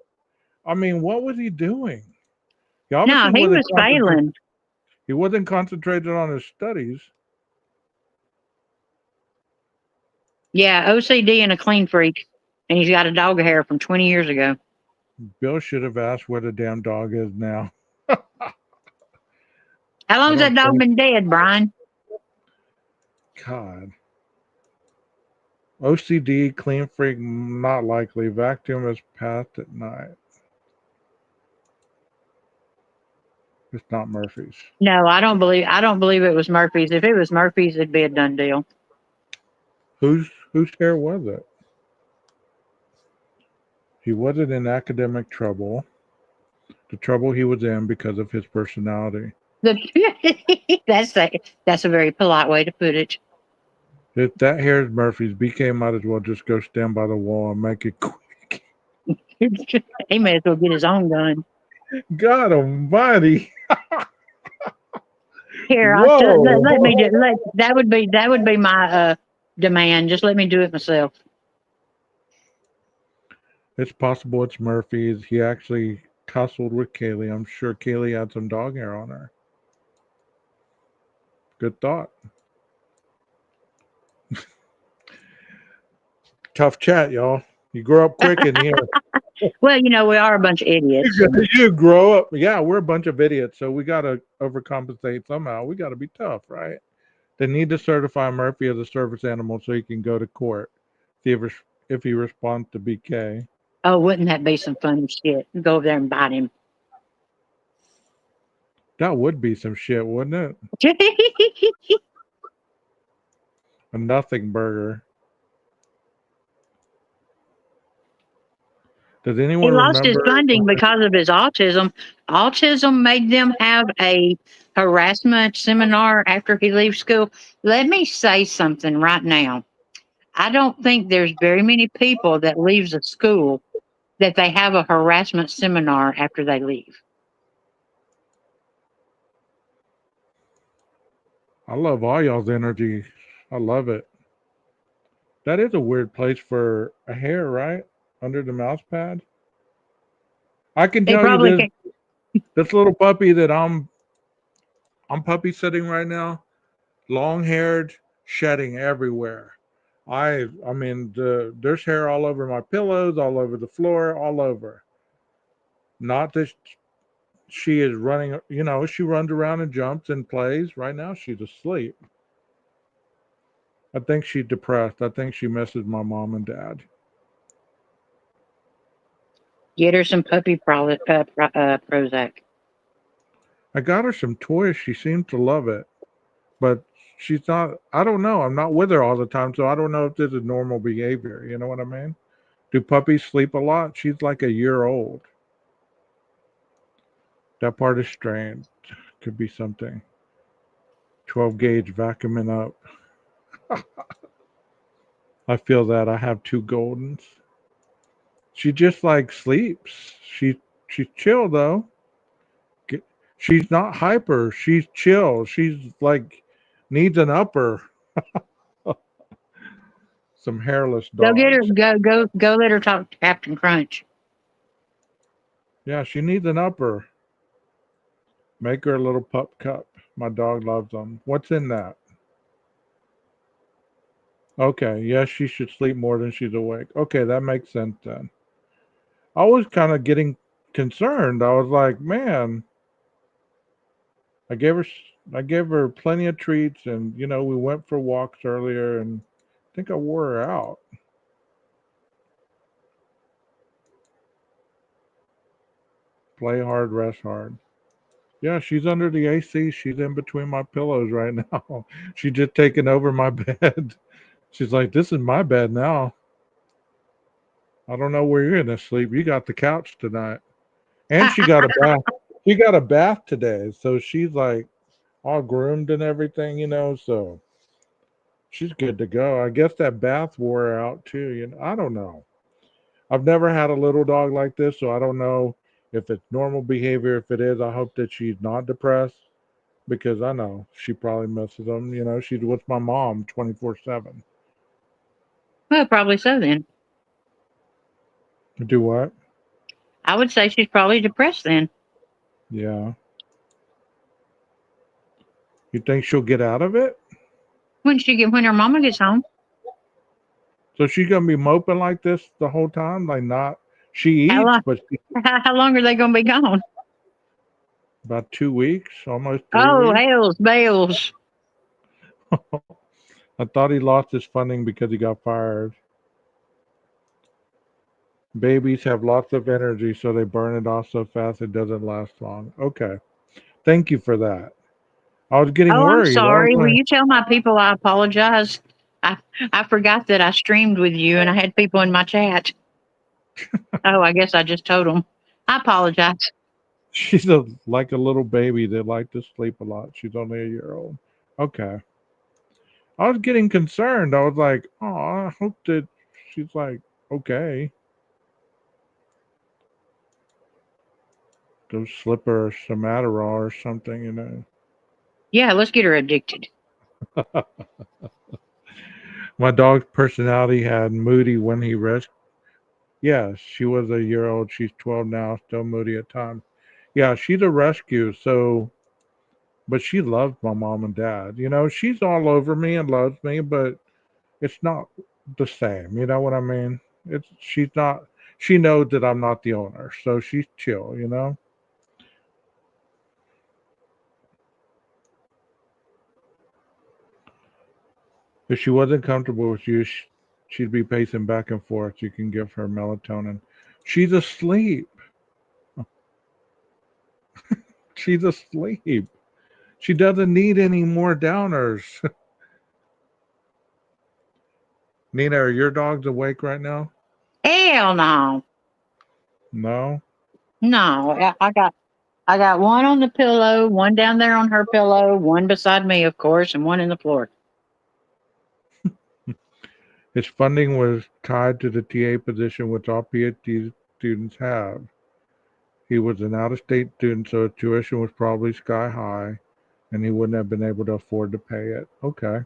I mean, what was he doing? He No, obviously he wasn't was failing. he wasn't concentrated on his studies. Yeah, OCD and a clean freak, and he's got a dog hair from 20 years ago. Bill should have asked where the damn dog is now. How long's don't that dog think- been dead, Brian? God. OCD, clean freak, not likely. Vacuum is passed at night. It's not Murphy's. No, I don't believe it was Murphy's. If it was Murphy's, it'd be a done deal. Whose hair was it? He wasn't in academic trouble. The trouble he was in because of his personality. That's a very polite way to put it. If that hair is Murphy's, BK might as well just go stand by the wall and make it quick. He may as well get his own gun. God almighty. Here, let me do. That would be my demand. Just let me do it myself. It's possible it's Murphy's. He actually tussled with Kaylee. I'm sure Kaylee had some dog hair on her. Good thought. Tough chat, y'all. You grow up quick in here. Well, we are a bunch of idiots. You grow up. Yeah, we're a bunch of idiots, so we got to overcompensate somehow. We got to be tough, right? They need to certify Murphy as a service animal so he can go to court. See if he responds to BK. Oh, wouldn't that be some funny shit? Go over there and bite him. That would be some shit, wouldn't it? A nothing burger. Does anyone He lost his remember? funding because of his autism. Autism made them have a harassment seminar after he leaves school. Let me say something right now. I don't think there's very many people that leaves a school that they have a harassment seminar after they leave. I love all y'all's energy. I love it. That is a weird place for a hair, right? Under the mouse pad. I can They tell probably you can't. this little puppy that I'm puppy sitting right now, long haired, shedding everywhere. I mean there's hair all over my pillows, all over the floor, all over. Not that she is running, she runs around and jumps and plays. Right now she's asleep. I think she's depressed. I think she misses my mom and dad. Get her some puppy Prozac. I got her some toys. She seems to love it. But she's not, I don't know. I'm not with her all the time, so I don't know if this is normal behavior. You know what I mean? Do puppies sleep a lot? She's like a year old. That part is strange. Could be something. 12 gauge vacuuming up. I feel that. I have 2 Goldens. She just like sleeps. She's chill though. She's not hyper. She's chill. She's like needs an upper. Some hairless dogs. Go get her. Go. Let her talk to Captain Crunch. Yeah, she needs an upper. Make her a little pup cup. My dog loves them. What's in that? Okay, yes, she should sleep more than she's awake. Okay, that makes sense then. I was kind of getting concerned. I was like, man, I gave her plenty of treats, and we went for walks earlier, and I think I wore her out. Play hard, rest hard. Yeah, she's under the AC. She's in between my pillows right now. She's just taking over my bed. She's like, this is my bed now. I don't know where you're going to sleep. You got the couch tonight. And she got a bath. She got a bath today, so she's like all groomed and everything, so she's good to go. I guess that bath wore her out too, I don't know. I've never had a little dog like this, so I don't know if it's normal behavior. If it is, I hope that she's not depressed because I know she probably misses them. She's with my mom 24/7. Well, probably so then. Do what? I would say she's probably depressed then. Yeah. You think she'll get out of it? When her mama gets home. So she's gonna be moping like this the whole time, like not. She How eats, long? but How long are they gonna be gone? about 2 weeks, almost three Oh, weeks. hells, bells. I thought he lost his funding because he got fired. Babies have lots of energy, so they burn it off so fast it doesn't last long. Okay. Thank you for that. I was getting Oh, I'm worried. I was sorry. Will like, you tell my people I apologize? I I forgot that I streamed with you and I had people in my chat. Oh, I guess I just told them. I apologize. she's like a little baby that like to sleep a lot. She's only a year old. Okay. I was getting concerned. I was like, oh, I hope that she's like, okay. Go slip her some Adderall or something. Yeah, let's get her addicted. My dog's personality had moody when he rescued. Yes, she was a year old. She's 12 now, still moody at times. Yeah, she's a rescue. So, but she loves my mom and dad. She's all over me and loves me, but it's not the same. You know what I mean? She's not. She knows that I'm not the owner, so she's chill. If she wasn't comfortable with you, she'd be pacing back and forth. You can give her melatonin. She's asleep. She's asleep. She doesn't need any more downers. Nina, are your dogs awake right now? Hell no. No. No. I got one on the pillow, one down there on her pillow, one beside me, of course, and one in the floor. His funding was tied to the TA position, which all PhD students have. He was an out-of-state student, so his tuition was probably sky high, and he wouldn't have been able to afford to pay it. Okay.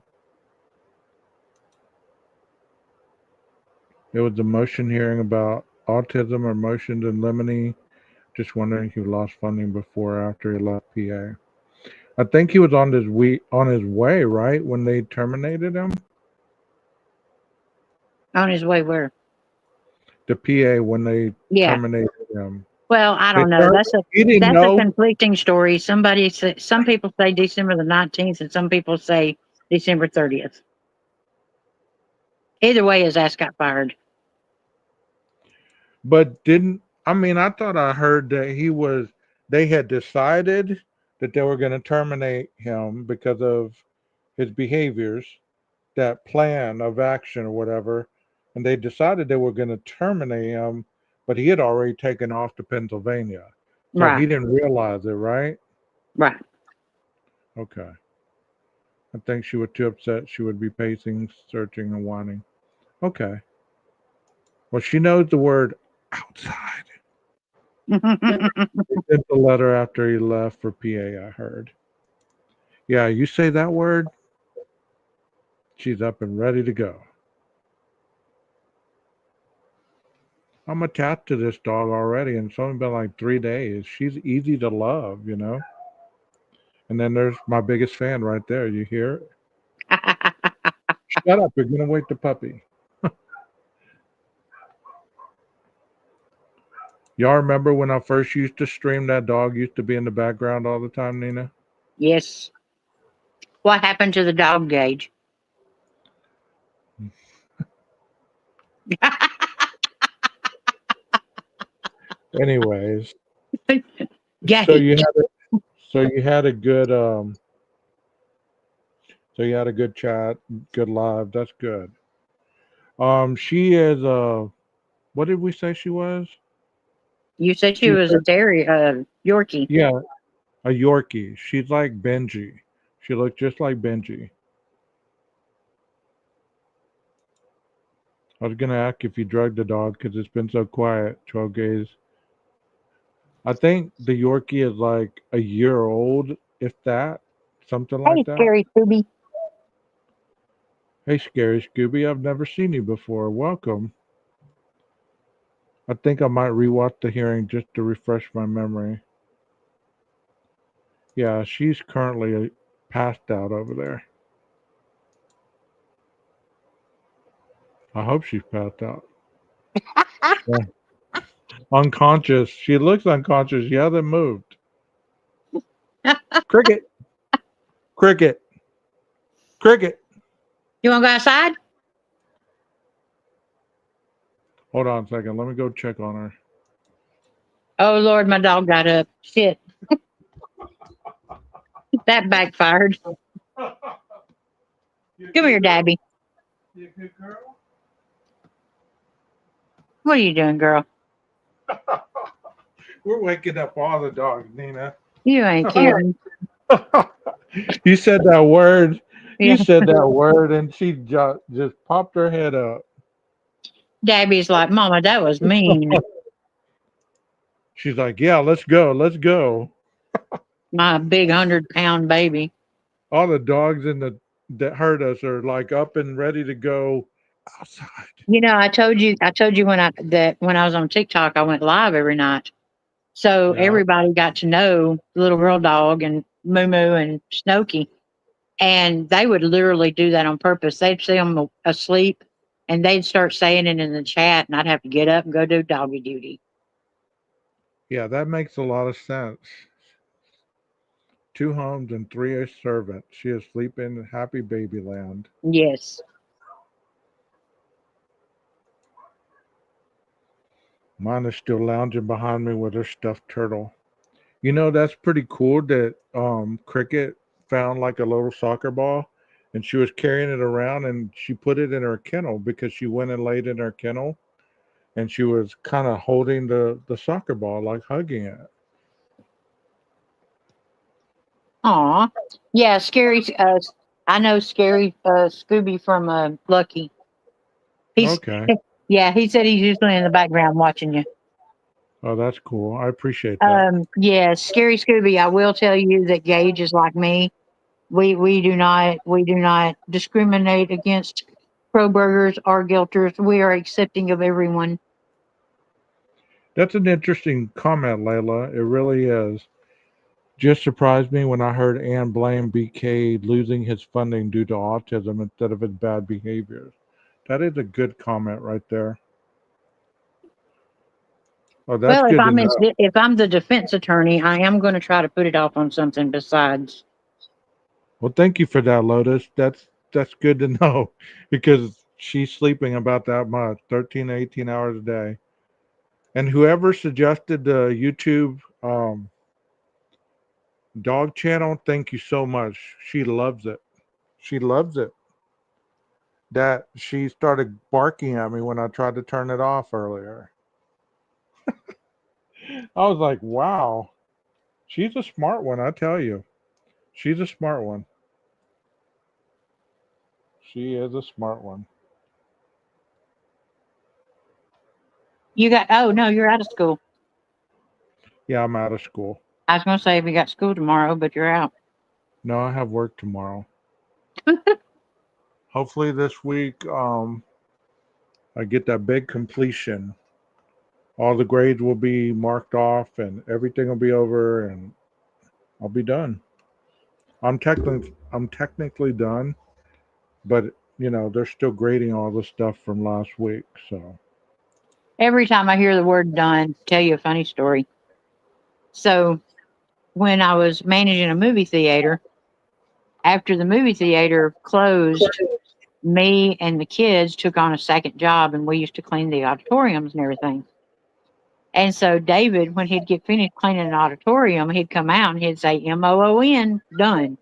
It was a motion hearing about autism or motions in limine. Just wondering if he lost funding before or after he left PA. I think he was on his way, right, when they terminated him. On his way where? The PA when they Yeah. terminated him. Well, I They don't know. term- he didn't That's a know. conflicting story. Some people say December the 19th, and some people say December 30th. Either way, his ass got fired. But didn't I mean I thought I heard that they had decided that they were going to terminate him because of his behaviors, that plan of action or whatever, and they decided they were going to terminate him, but he had already taken off to Pennsylvania. So Right. he didn't realize it, right? Right. Okay. I think she was too upset. She would be pacing, searching, and whining. Okay. Well, she knows the word outside. They sent the letter after he left for PA, I heard. Yeah, you say that word, she's up and ready to go. I'm attached to this dog already, and it's only been like 3 days. She's easy to love. And then there's my biggest fan right there. You hear it? Shut up. You're going to wake the puppy. Y'all remember when I first used to stream, that dog used to be in the background all the time, Nina? Yes. What happened to the dog gauge? Anyways, so Gauge. you had a, so you had a good so you had a good chat, good live. That's good. She is what did we say she was? You said she She was a Yorkie. yeah, a Yorkie. She's like Benji. She looks just like Benji. I was gonna ask if you drugged the dog because it's been so quiet. 12 gaze. I think the Yorkie is like a year old, if that, something Hey, like that. scary Scooby. Hey, Scary Scooby, I've never seen you before. Welcome. I think I might rewatch the hearing just to refresh my memory. Yeah, she's currently passed out over there. I hope she's passed out. Yeah. Unconscious. She looks unconscious. She hasn't moved. Cricket. Cricket. Cricket. You want to go outside? Hold on a second. Let me go check on her. Oh Lord, my dog got up. Shit, that backfired. Come here, Dabby. You good girl? What are you doing, girl? We're waking up all the dogs, Nina. You ain't kidding. You said that word. You Yeah, said that word, and she just popped her head up. Dabby's like, Mama, that was mean. She's like, "Yeah, let's go, let's go." My big 100-pound baby. All the dogs in the that hurt us are like up and ready to go outside. You know, I told you when I was on TikTok, I went live every night. So Yeah, everybody got to know Little Girl Dog and Moo Moo and Snooky. And they would literally do that on purpose. They'd see them asleep and they'd start saying it in the chat, and I'd have to get up and go do doggy duty. yeah, that makes a lot of sense. Two homes and three servants. She is sleeping in happy baby land. Yes. Mine is still lounging behind me with her stuffed turtle. You know, that's pretty cool that Cricket found like a little soccer ball and she was carrying it around and she put it in her kennel because she went and laid in her kennel and she was kind of holding the soccer ball, like hugging it. Aw. Yeah, scary. I know scary Scooby from Lucky. He's, Okay. yeah, he said he's usually in the background watching you. Oh, that's cool. I appreciate that. Yeah, scary Scooby. I will tell you that Gage is like me. We do not discriminate against pro burgers or guilters. We are accepting of everyone. That's an interesting comment, Layla. It really is. Just surprised me when I heard Ann blame BK losing his funding due to autism instead of his bad behaviors. That is a good comment right there. Oh, that's Well, good to know. if I'm the defense attorney, I am going to try to put it off on something besides. Well, thank you for that, Lotus. That's good to know because she's sleeping about that much, 13 to 18 hours a day. And whoever suggested the YouTube dog channel, thank you so much. She loves it. She loves it. That she started barking at me when I tried to turn it off earlier. I was like, wow, she's a smart one, I tell you. She's a smart one. She is a smart one. Oh no, you're out of school. Yeah, I'm out of school. I was going to say if you got school tomorrow, but you're out. No, I have work tomorrow. Hopefully this week, I get that big completion. All the grades will be marked off and everything will be over and I'll be done. I'm technically done, but they're still grading all the stuff from last week. So Every time I hear the word done, tell you a funny story. So when I was managing a movie theater, after the movie theater closed, me and the kids took on a second job and we used to clean the auditoriums and everything. And so David, when he'd get finished cleaning an auditorium, he'd come out and he'd say MOON, done.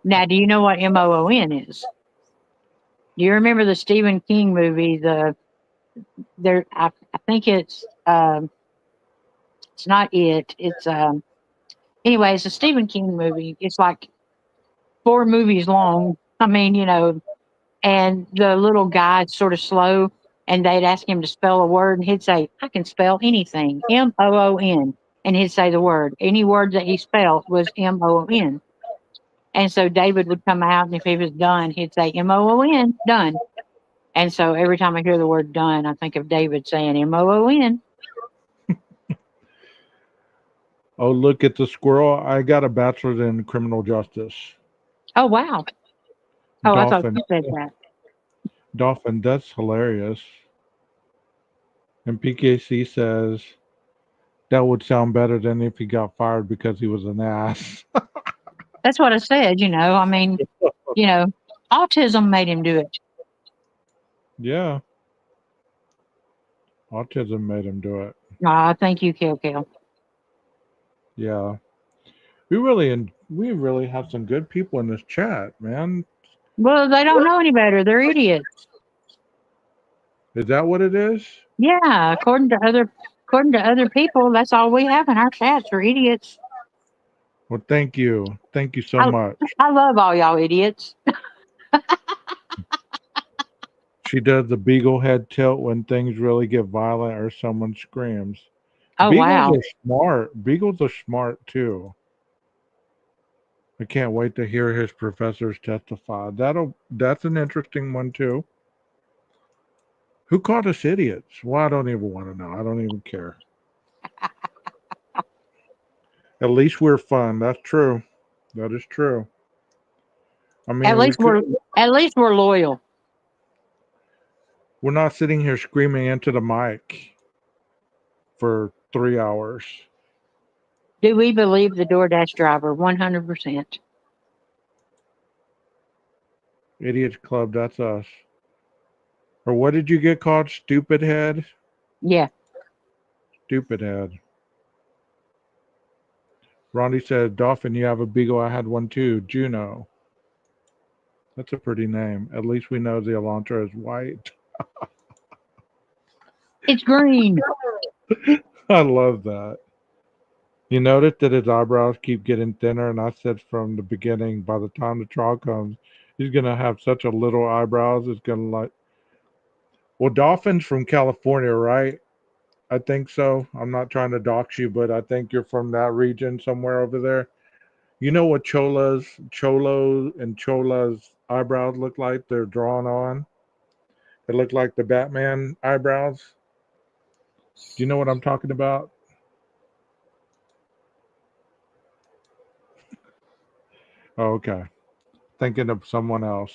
Now, do you know what MOON is? Do you remember the Stephen King movie? I think it's It's not it. It's anyway, it's a Stephen King movie. It's like 4 movies long. I mean, and the little guy's sort of slow, and they'd ask him to spell a word, and he'd say, "I can spell anything, MOON," and he'd say the word. Any word that he spelled was MOON. And so David would come out, and if he was done, he'd say MOON, done. And so every time I hear the word done, I think of David saying MOON. Oh, look at the squirrel. I got a bachelor's in criminal justice. Oh, wow. Oh, I thought Dolphin. you said that. Dolphin, that's hilarious. And PKC says that would sound better than if he got fired because he was an ass. That's what I said, I mean, you know, autism made him do it. Yeah, autism made him do it. Thank you, Kill. Yeah, we really have some good people in this chat, man. Well, they don't know any better. They're idiots. Is that what it is? Yeah, according to other people, that's all we have in our chats are idiots. Well, thank you so I much. I love all y'all idiots. She does the beagle head tilt when things really get violent or someone screams. Oh Beagles wow. are smart. Beagles are smart too. I can't wait to hear his professors testify. That's an interesting one too. Who called us idiots? Well, I don't even want to know. I don't even care. At least we're fun. That's true. That is true. I At mean, least we're loyal. we're not sitting here screaming into the mic for 3 hours. Do we believe the DoorDash driver? 100%. Idiots Club, that's us. Or what did you get called? Stupid head? Yeah. Stupid head. Ronnie said, Dolphin, you have a beagle. I had one too. Juno. That's a pretty name. At least we know the Elantra is white. It's green. I love that. You notice that his eyebrows keep getting thinner, and I said from the beginning, by the time the trial comes, he's gonna have such a little eyebrows. It's gonna like. Well, Dolphin's from California, right? I think so. I'm not trying to dox you, but I think you're from that region somewhere over there. You know what Cholo, and Chola's eyebrows look like? They're drawn on. They look like the Batman eyebrows. Do you know what I'm talking about? Oh, okay. Thinking of someone else.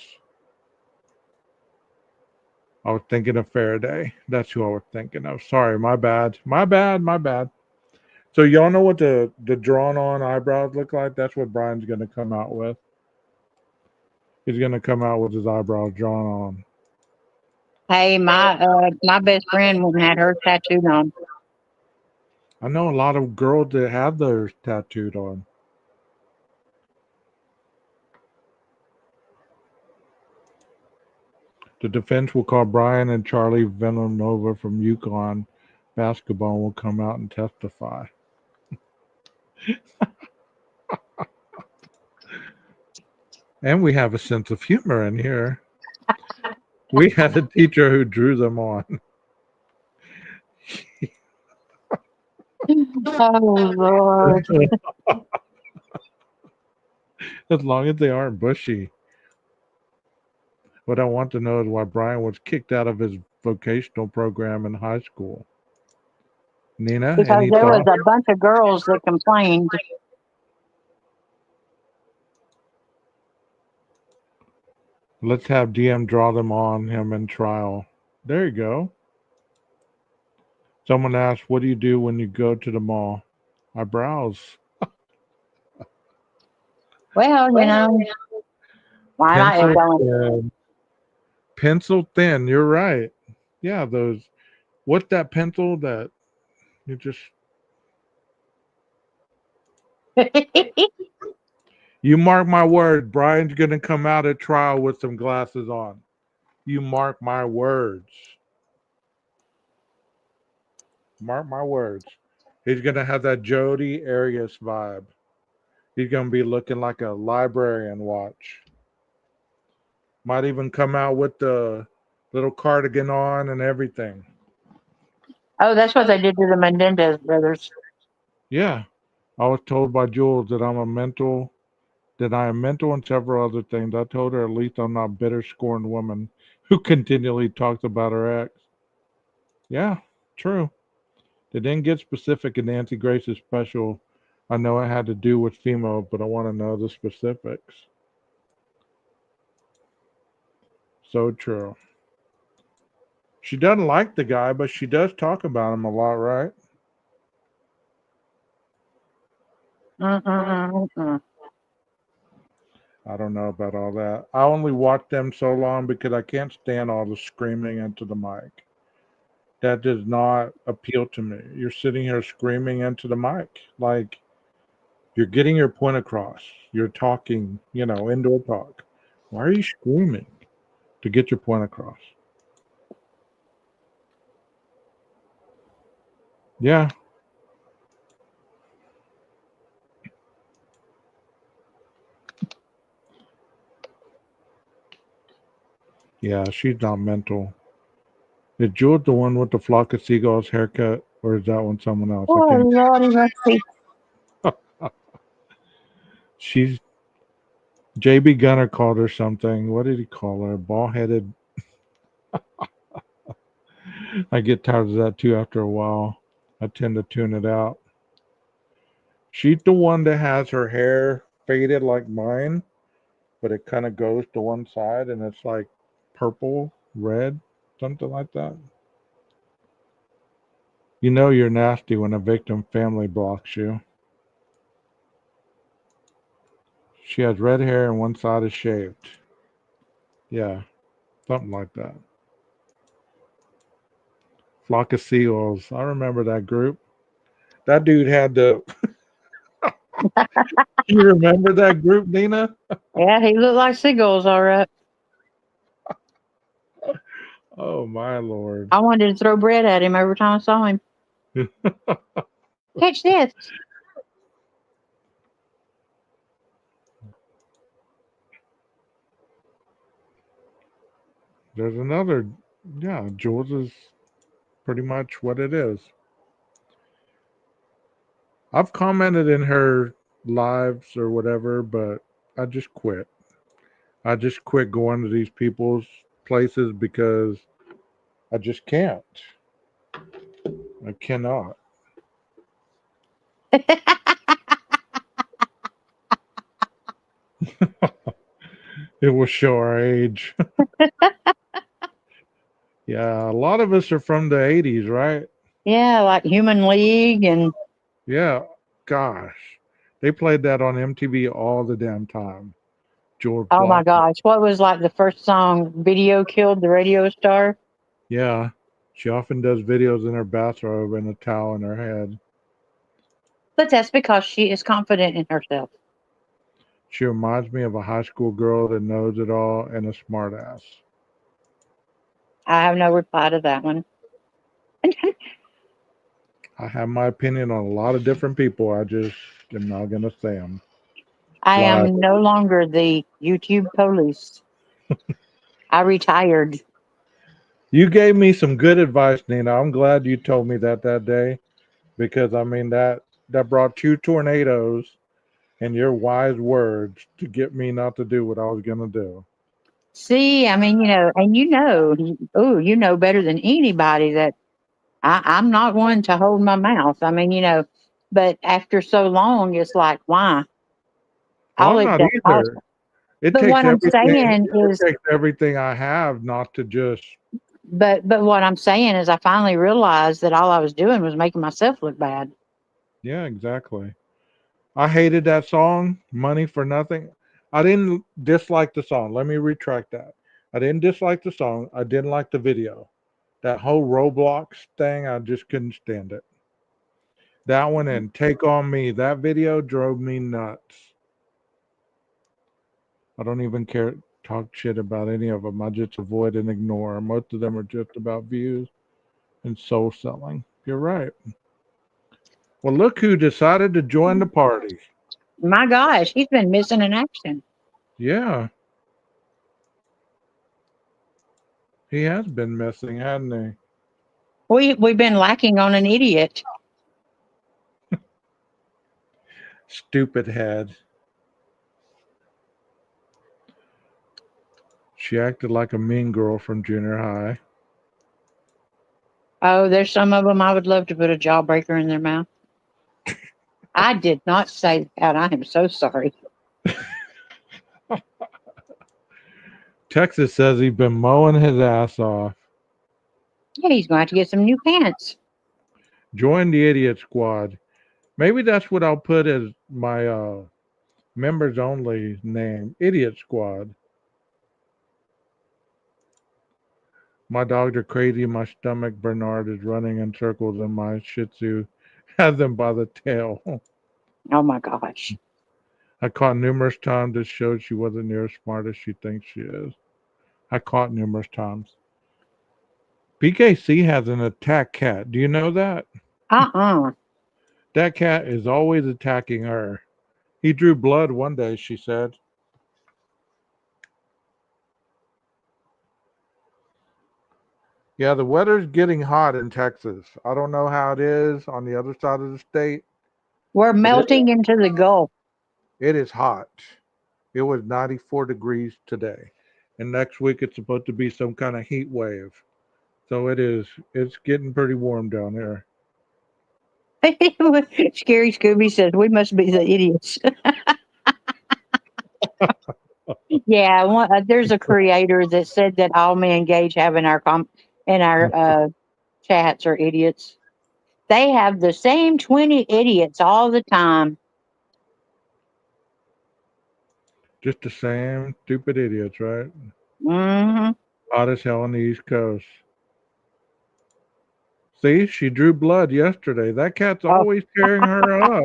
I was thinking of Faraday. That's who I was thinking of. Sorry, my bad. My bad. So y'all know what the drawn on eyebrows look like? That's what Brian's gonna come out with. He's gonna come out with his eyebrows drawn on. Hey, my best friend went and had hers tattooed on. I know a lot of girls that have theirs tattooed on. The defense will call Brian and Charlie Villanova from UConn basketball will come out and testify. And we have a sense of humor in here. We had a teacher who drew them on. Oh Lord. As long as they aren't bushy. What I want to know is why Brian was kicked out of his vocational program in high school. Nina, Because any there was thoughts? a bunch of girls that complained. Let's have DM draw them on him in trial. There you go. Someone asked, what do you do when you go to the mall? I browse. Well, why not Pencil echoing? thin. Pencil thin. You're right. Yeah, those. What's that pencil that you just. You mark my word, Brian's going to come out at trial with some glasses on. You mark my words. Mark my words. He's gonna have that Jody Arias vibe. He's gonna be looking like a librarian. Watch. Might even come out with the little cardigan on and everything. Oh, that's what they did to the Menendez brothers. Yeah. I was told by Jules that I am mental and several other things. I told her at least I'm not bitter, scorned woman who continually talks about her ex. Yeah, true. They didn't get specific in Nancy Grace's special. I know it had to do with female, but I want to know the specifics. So true. She doesn't like the guy, but she does talk about him a lot, right? Mm-mm-mm-mm. I don't know about all that. I only watch them so long because I can't stand all the screaming into the mic. That does not appeal to me. You're sitting here screaming into the mic. Like you're getting your point across. You're talking, indoor talk. Why are you screaming to get your point across? Yeah. Yeah, she's not mental. Is Jules the one with the flock of seagulls haircut, or is that one someone else? I Oh, can't. Lordy, must be. She's JB Gunner called her something. What did he call her? Ball headed. I get tired of that too after a while. I tend to tune it out. She's the one that has her hair faded like mine, but it kind of goes to one side and it's like purple, red, something like that. You know you're nasty when a victim family blocks you. She has red hair and one side is shaved. Yeah, something like that. Flock of Seagulls. I remember that group. That dude had the. You remember that group, Nina? Yeah, he looked like seagulls, all right. Oh my lord. I wanted to throw bread at him every time I saw him. Catch this. There's another. Yeah, Jules is pretty much what it is. I've commented in her lives or whatever, but I just quit. I just quit going to these people's places because I just can't. I cannot. It will show our age. Yeah, a lot of us are from the 80s, right? Yeah, like Human League and Yeah, gosh. They played that on MTV all the damn time. George oh my Block. gosh, what was like the first song? Video Killed the Radio Star. Yeah, she often does videos in her bathrobe and a towel in her head. But that's because she is confident in herself. She reminds me of a high school girl that knows it all and a smartass. I have no reply to that one. I have my opinion on a lot of different people. I just am not going to say them. I Live. am no longer the YouTube police. I retired. You gave me some good advice, Nina. I'm glad you told me that day because I mean that brought two tornadoes and your wise words to get me not to do what I was going to do. See, I mean, and oh, you know better than anybody that I'm not one to hold my mouth. I mean, but after so long, it's like, why? Well, I'll I'm let not that pass. either. It But takes what I'm everything. saying It is, takes everything I have not to just. but what I'm saying is, I finally realized that all I was doing was making myself look bad. Yeah, exactly. I hated that song, Money for Nothing. I didn't dislike the song. Let me retract that. I didn't dislike the song. I didn't like the video. That whole Roblox thing, I just couldn't stand it. That one and Take On Me, that video drove me nuts. I don't even care talk shit about any of them. I just avoid and ignore. Most of them are just about views and soul selling. You're right. Well, look who decided to join the party. My gosh, he's been missing in action. Yeah, he has been missing, hasn't he? We've been lacking on an idiot. Stupid head. She acted like a mean girl from junior high. Oh, there's some of them I would love to put a jawbreaker in their mouth. I did not say that. I am so sorry. Texas says he's been mowing his ass off. Yeah, he's going to have to get some new pants. Join the idiot squad. Maybe that's what I'll put as my members only name. Idiot squad. My dogs are crazy. My stomach, Bernard, is running in circles, and my Shih Tzu has him by the tail. Oh my gosh. I caught numerous times that showed she wasn't near as smart as she thinks she is. I caught numerous times. PKC has an attack cat. Do you know that? Uh-uh. That cat is always attacking her. He drew blood one day, she said. Yeah, the weather's getting hot in Texas. I don't know how it is on the other side of the state, We're but melting into the Gulf. it is hot. It was 94 degrees today. And next week it's supposed to be some kind of heat wave. So it's getting pretty warm down here. Scary Scooby says we must be the idiots. Yeah, there's a creator that said that all men engaged have in our chats are idiots. They have the same 20 idiots all the time. Just the same stupid idiots, right? Hmm. Hot as hell on the East Coast. See, she drew blood yesterday. That cat's Oh, always tearing her up.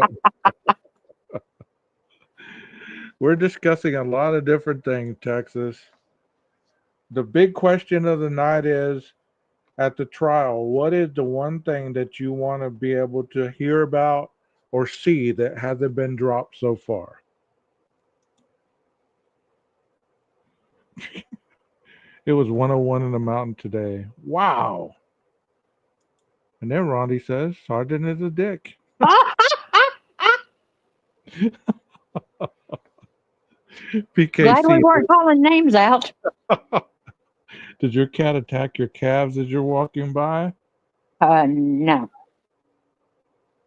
We're discussing a lot of different things, Texas. The big question of the night is at the trial, what is the one thing that you want to be able to hear about or see that hasn't been dropped so far? It was 101 in the mountain today. Wow. And then Rondi says, Sergeant is a dick. glad we PKC, weren't calling names out. did your cat attack your calves as you're walking by? No.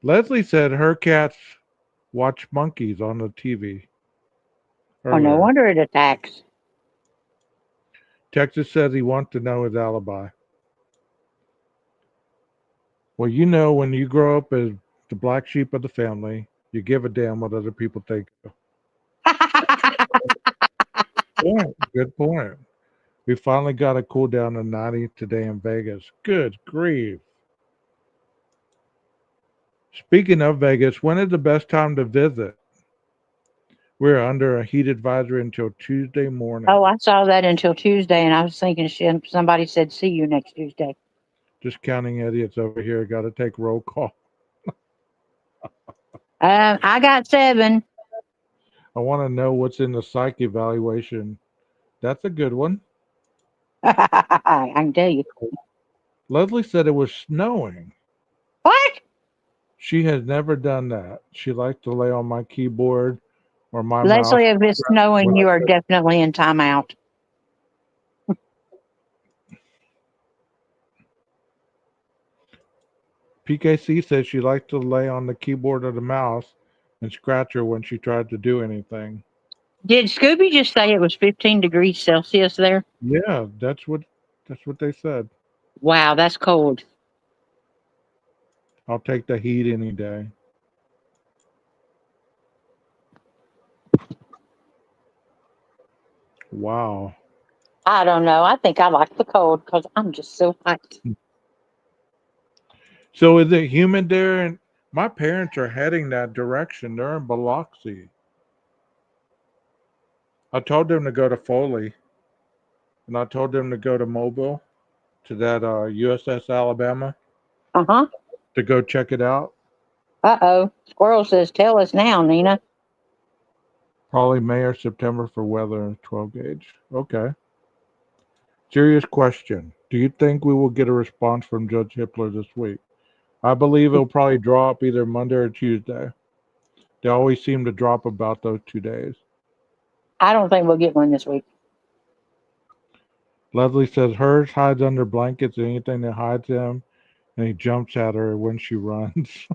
Leslie said her cats watch monkeys on the TV Oh, no earlier. wonder it attacks. Texas says he wants to know his alibi. Well, you know, when you grow up as the black sheep of the family, you give a damn what other people think. Good point. We finally got a cool down to 90 today in Vegas. Good grief. Speaking of Vegas, when is the best time to visit? We're under a heat advisory until Tuesday morning. Oh, I saw that until Tuesday, and I was thinking somebody said see you next Tuesday. Just counting idiots over here. Got to take roll call. I got 7. I want to know what's in the psych evaluation. That's a good one. I can tell you. Leslie said it was snowing. What? She has never done that. She likes to lay on my keyboard or my mouse. Leslie, if it's snowing, when you I are say- definitely in timeout. PKC says she likes to lay on the keyboard or the mouse and scratch her when she tried to do anything. Did Scooby just say it was 15 degrees Celsius there? Yeah, that's what they said. Wow, that's cold. I'll take the heat any day. Wow. I don't know. I think I like the cold because I'm just so hot. So is it humid there? And my parents are heading that direction. They're in Biloxi. I told them to go to Foley, and I told them to go to Mobile, to that USS Alabama, Uh-huh. to go check it out. Uh-oh. Squirrel says, tell us now, Nina. Probably May or September for weather 12 gauge. Okay. Serious question. Do you think we will get a response from Judge Hippler this week? I believe it'll probably drop either Monday or Tuesday. They always seem to drop about those 2 days. I don't think we'll get one this week. Leslie says hers hides under blankets and anything that hides him, and he jumps at her when she runs.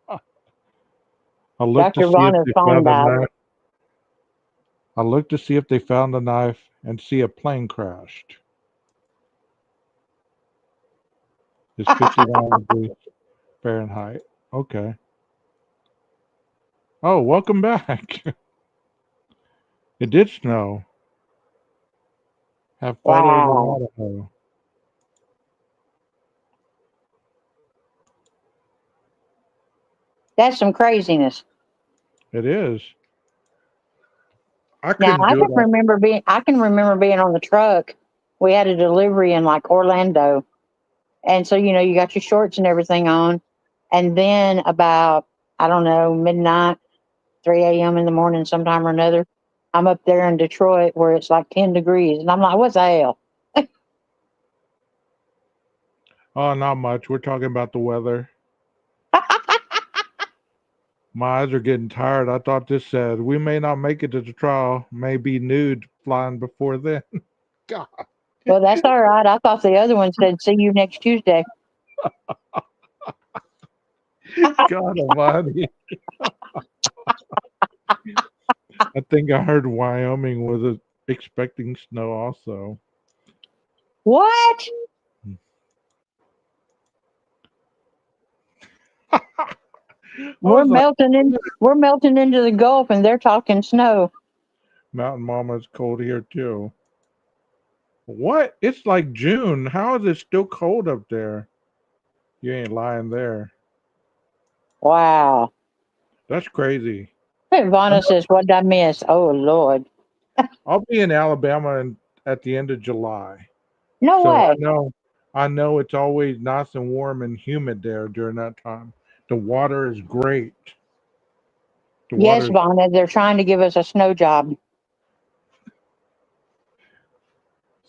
I looked to Dr. see if Vonna's they phone found a died. knife. I looked to see if they found a knife and see a plane crashed. It's 59 degrees Fahrenheit. Okay. Oh, welcome back. It did snow. Have photos in Wow. Idaho. That's some craziness. It is. I Now couldn't do it. I can remember being on the truck. We had a delivery in like Orlando. And so, you got your shorts and everything on. And then about, I don't know, midnight, 3 a.m. in the morning, sometime or another, I'm up there in Detroit where it's like 10 degrees. And I'm like, what the hell? Oh, not much. We're talking about the weather. My eyes are getting tired. I thought this said we may not make it to the trial. May be nude flying before then. God, Well, that's all right. I thought the other one said, see you next Tuesday. God Almighty. I think I heard Wyoming was expecting snow also. What? I We're was like, melting into the Gulf and they're talking snow. Mountain Mama, it's cold here too. What? It's like June. How is it still cold up there? You ain't lying there. Wow. That's crazy. Hey, I Vanna know, says, what did I miss? Oh, Lord. I'll be in Alabama at the end of July. No So way. I know it's always nice and warm and humid there during that time. The water is great. The Yes, water. Vanna, they're trying to give us a snow job.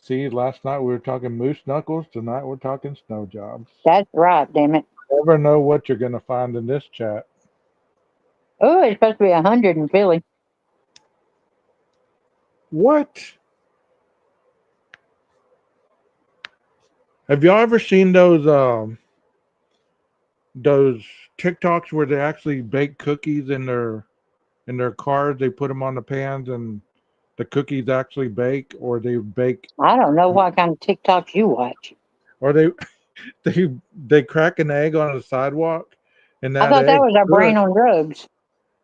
See, last night we were talking moose knuckles. Tonight we're talking snow jobs. That's right, damn it. Never know what you're gonna find in this chat. Oh, it's supposed to be 100 in Philly. What? Have y'all ever seen those TikToks where they actually bake cookies in their cars? They put them on the pans and the cookies actually bake, or they bake, I don't know what kind of TikToks you watch. or they crack an egg on the sidewalk, and I that thought that egg was our brain cooks. on drugs.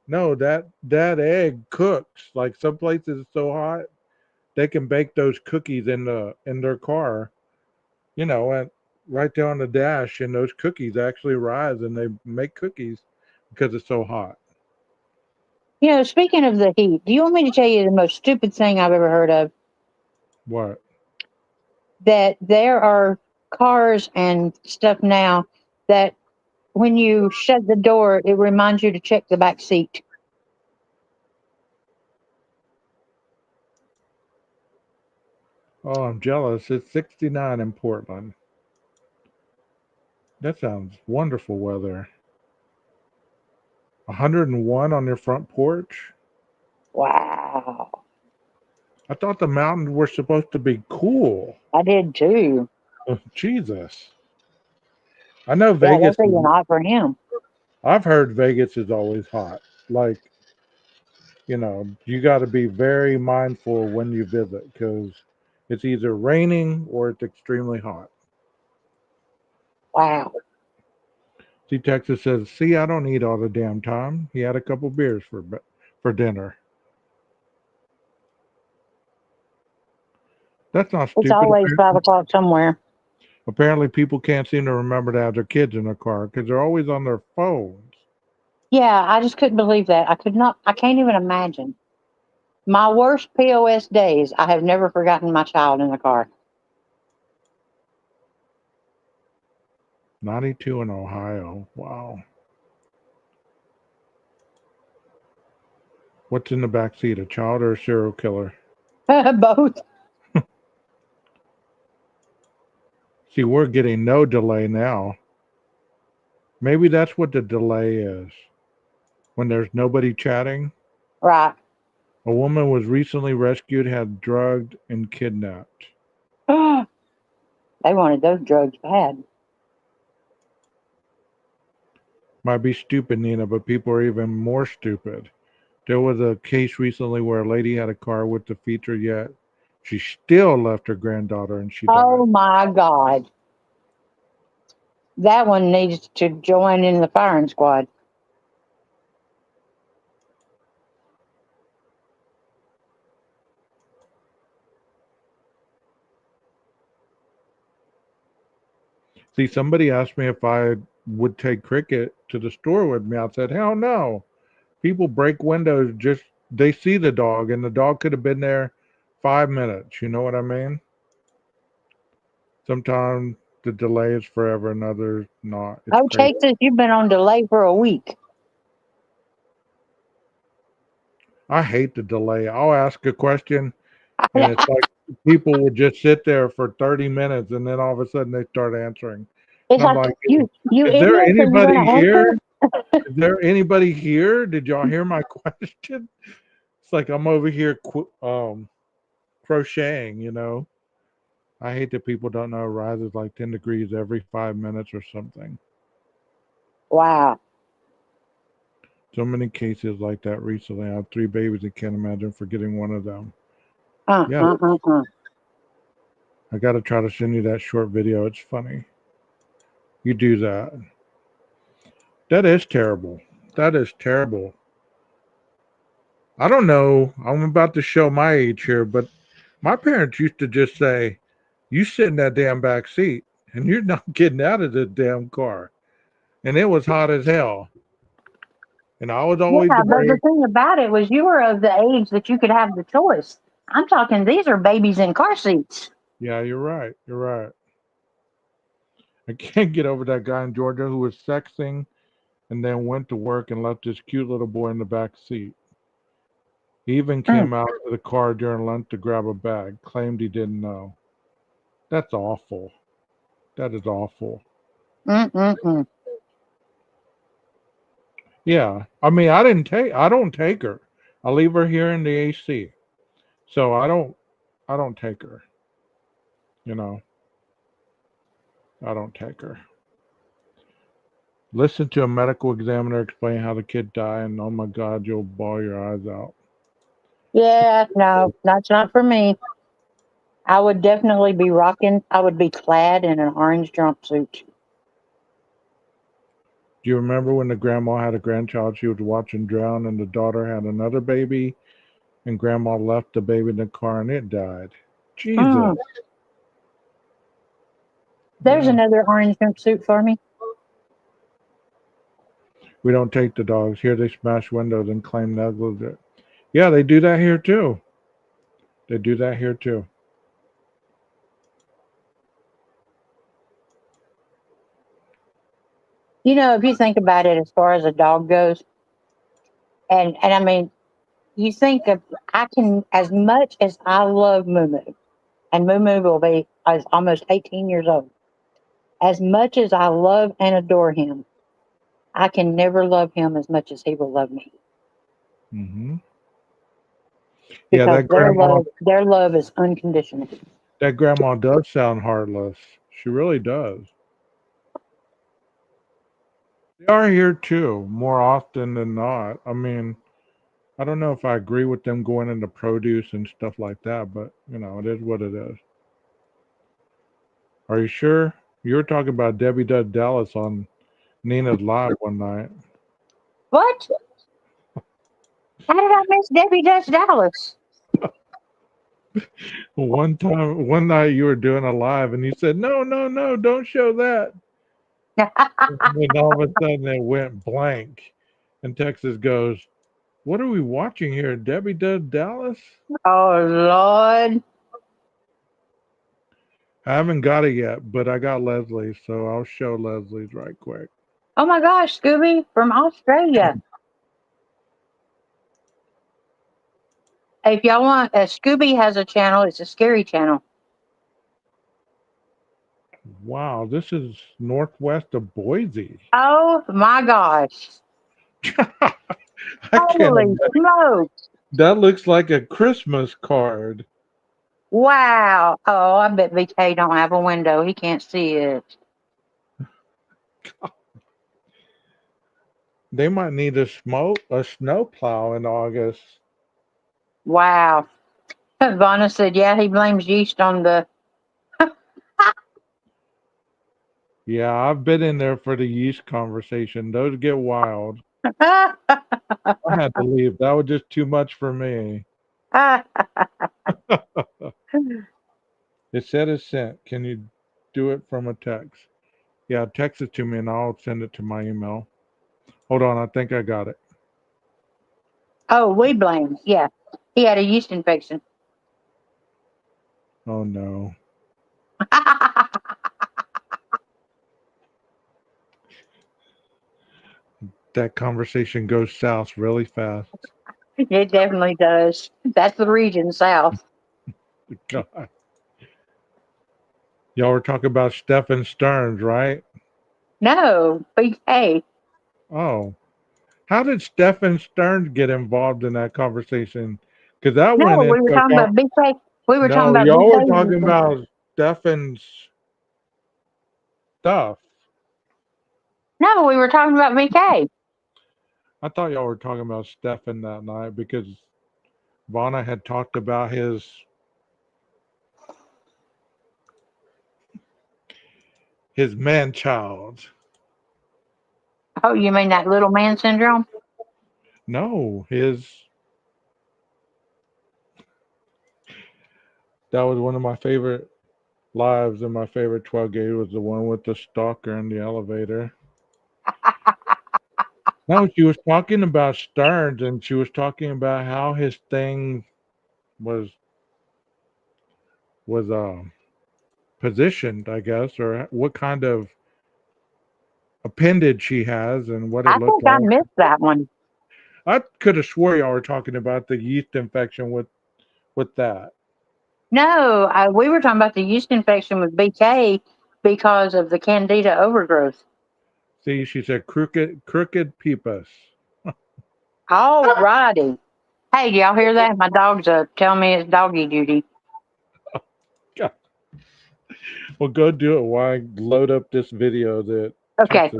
No, that egg cooks. Like some places it's so hot they can bake those cookies in their car, and right there on the dash, and those cookies actually rise and they make cookies because it's so hot. Speaking of the heat, do you want me to tell you the most stupid thing I've ever heard of? What? That there are cars and stuff now that when you shut the door, it reminds you to check the back seat. Oh, I'm jealous. It's 69 in Portland. That sounds wonderful weather. 101 on your front porch? Wow. I thought the mountains were supposed to be cool. I did too. Oh, Jesus. I know Yeah, Vegas that's is, even hot for him. I've heard Vegas is always hot. Like, you got to be very mindful when you visit because it's either raining or it's extremely hot. Wow. See, Texas says, see, I don't eat all the damn time. He had a couple beers for dinner. That's not It's stupid. always 5 o'clock somewhere. Apparently, people can't seem to remember to have their kids in the car because they're always on their phones. Yeah, I just couldn't believe that. I can't even imagine. My worst POS days, I have never forgotten my child in the car. 92 in Ohio. Wow. What's in the back seat? A child or a serial killer? Both. See, we're getting no delay now. Maybe that's what the delay is. When there's nobody chatting. Right. A woman was recently rescued, had drugged, and kidnapped. They wanted those drugs bad. Might be stupid, Nina, but people are even more stupid. There was a case recently where a lady had a car with the feature, yet she still left her granddaughter and she died. Oh my God. That one needs to join in the firing squad. See, somebody asked me if I would take Cricket to the store with me. I said, hell no. People break windows just, they see the dog, and the dog could have been there 5 minutes. You know what I mean? Sometimes the delay is forever and others not. It's Oh, crazy. Texas, you've been on delay for a week. I hate the delay. I'll ask a question, and it's like people will just sit there for 30 minutes, and then all of a sudden they start answering. It's And I'm like like, you is there idiot, so you're anybody gonna answer? here? Is there anybody here? Did y'all hear my question? It's like I'm over here crocheting, you know. I hate that people don't know it rises like 10 degrees every 5 minutes or something. Wow. So many cases like that recently. I have 3 babies. I can't imagine forgetting one of them. Uh, Yeah, uh, uh, uh. I got to try to send you that short video. It's funny. You do that. That is terrible. That is terrible. I don't know. I'm about to show my age here, but my parents used to just say, you sit in that damn back seat and you're not getting out of the damn car. And it was hot as hell. And I was always Yeah, the but the brave. thing about it was you were of the age that you could have the choice. I'm talking, these are babies in car seats. Yeah, you're right. You're right. I can't get over that guy in Georgia who was sexting and then went to work and left this cute little boy in the back seat. He even Mm, came out of the car during lunch to grab a bag, claimed he didn't know. That's awful. That is awful. mm, mm, mm. Yeah. I don't take her. I leave her here in the AC. So I don't take her. You know, I don't take her. Listen to a medical examiner explain how the kid died, and oh my God, you'll bawl your eyes out. Yeah, no, that's not for me. I would definitely be I would be clad in an orange jumpsuit. Do you remember when the grandma had a grandchild she was watching drown, and the daughter had another baby, and grandma left the baby in the car and it died? Jesus. Mm, there's Yeah. another orange jumpsuit for me. We don't take the dogs. Here they smash windows and claim negligence. Yeah, they do that here too. They do that here too. You know, if you think about it as far as a dog goes, and I mean, you think of, I can, as much as I love Moo Moo, and Moo Moo will be is almost 18 years old. As much as I love and adore him, I can never love him as much as he will love me, Hmm. Yeah, because their love is unconditional. that grandma does sound heartless. She really does. They are here too, more often than not. I mean, I don't know if I agree with them going into produce and stuff like that, but you know, it is what it is. Are you sure? You were talking about Debbie Does Dallas on Nina's live one night. What? How did I miss Debbie Does Dallas? One night you were doing a live and you said, no, no, no, don't show that. And all of a sudden it went blank. And Texas goes, what are we watching here? Debbie Does Dallas? Oh Lord! I haven't got it yet, but I got Leslie's, so I'll show Leslie's right quick. Oh my gosh, Scooby from Australia. If y'all want, Scooby has a channel. It's a scary channel. Wow, this is northwest of Boise. Oh my gosh! I can't Holy imagine. smokes! That looks like a Christmas card. Wow! Oh, I bet BK don't have a window. He can't see it. They might need a snow plow in August. Wow. Vonna said, yeah, he blames yeast on the. Yeah, I've been in there for the yeast conversation. Those get wild. I had to leave. That was just too much for me. It said it's sent. Can you do it from a text? Yeah, text it to me and I'll send it to my email. Hold on, I think I got it. Oh, we blame. Yeah. He had a yeast infection. Oh no. That conversation goes south really fast. It definitely does. That's the region south. God. Y'all were talking about Stephen Stearns, right? No, BK. Oh. How did Stephen Stearns get involved in that conversation? Because that No, went we were into a talking about BK. We were talking no, about y'all were BK. talking about Stephen's stuff. No, we were talking about BK. I thought y'all were talking about Stephen that night because Vonna had talked about his man child. Oh, you mean that little man syndrome? No, that was one of my favorite lives in my favorite 12 gauge was the one with the stalker in the elevator. No, she was talking about Stearns and she was talking about how his thing was positioned, I guess, or what kind of appendage she has and what it I looked think I like. missed that one. I could have swore y'all were talking about the yeast infection with that. No, we were talking about the yeast infection with BK because of the candida overgrowth. See, she said crooked peepus. All righty. Hey, do y'all hear that? My dog's up. Tell me it's doggy duty. God. Well, go do it while I load up this video that Okay,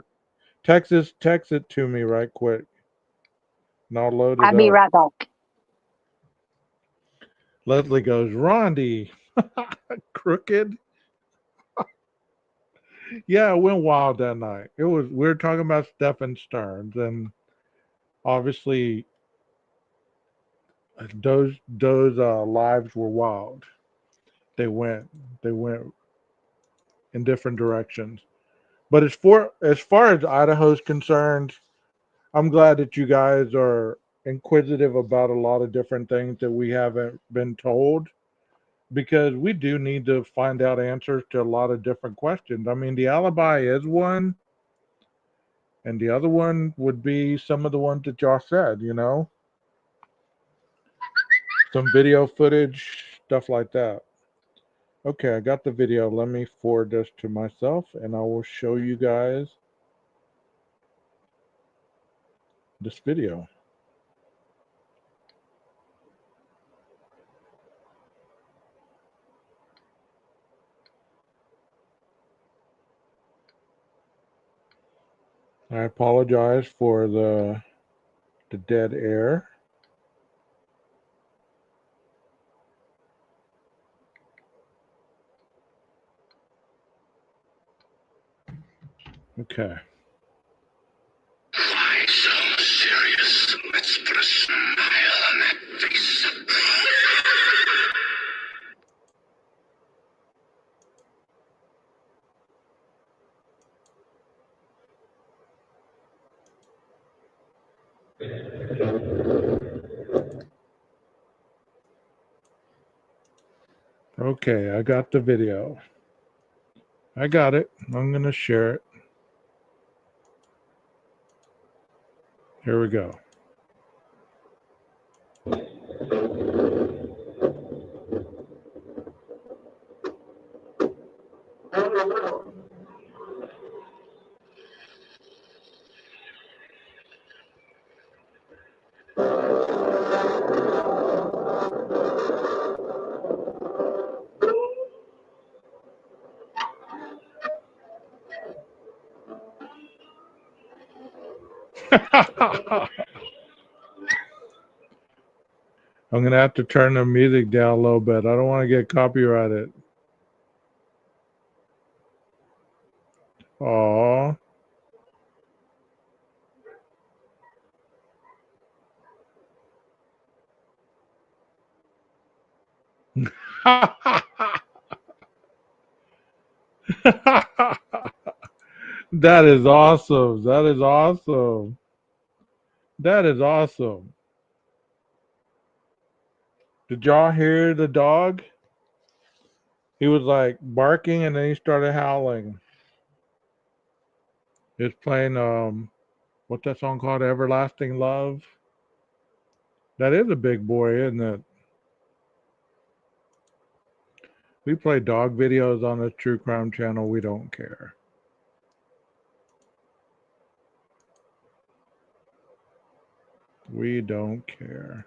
text it to me right quick, and I'll load I'll it be up. right back. Leslie goes, Rondi, crooked. Yeah, it went wild that night. We were talking about Stephen Stearns, and obviously those lives were wild. They went they went in different directions. But as far as Idaho's concerned, I'm glad that you guys are inquisitive about a lot of different things that we haven't been told because we do need to find out answers to a lot of different questions. I mean, the alibi is one, and the other one would be some of the ones that y'all said, some video footage, stuff like that. Okay, I got the video. Let me forward this to myself and I will show you guys this video. I apologize for the dead air. Okay. Why so serious? Let's put a smile on that face. Okay, I got the video. I got it. I'm going to share it. Here we go. I'm gonna have to turn the music down a little bit. I don't want to get copyrighted. Aw. That is awesome. That is awesome. That is awesome. Did y'all hear the dog? He was like barking and then he started howling. It's playing what's that song called? Everlasting Love. That is a big boy, isn't it? We play dog videos on this true crime channel. We don't care. We don't care.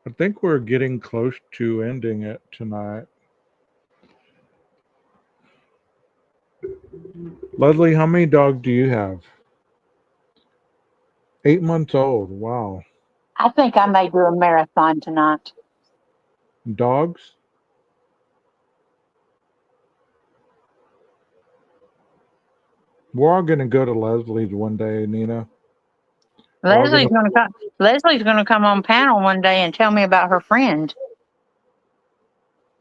I think we're getting close to ending it tonight. Leslie, how many dogs do you have? 8 months old. Wow. I think I may do a marathon tonight. Dogs? We're all going to go to Leslie's one day, Nina. We're all Leslie's gonna come. Leslie's gonna come on panel one day and tell me about her friend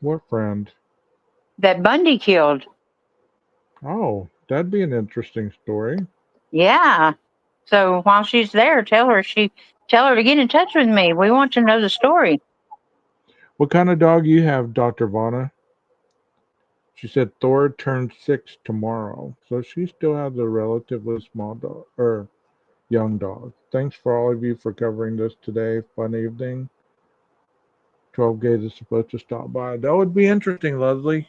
What friend? that Bundy killed. Oh, that'd be an interesting story. Yeah. So while she's there, tell her to get in touch with me. We want to know the story. What kind of dog you have, Dr. Vanna? She said Thor turned 6 tomorrow, so she still has a relatively small dog, or young dog. Thanks for all of you for covering this today. Fun evening. 12 Gays is supposed to stop by. That would be interesting, Leslie.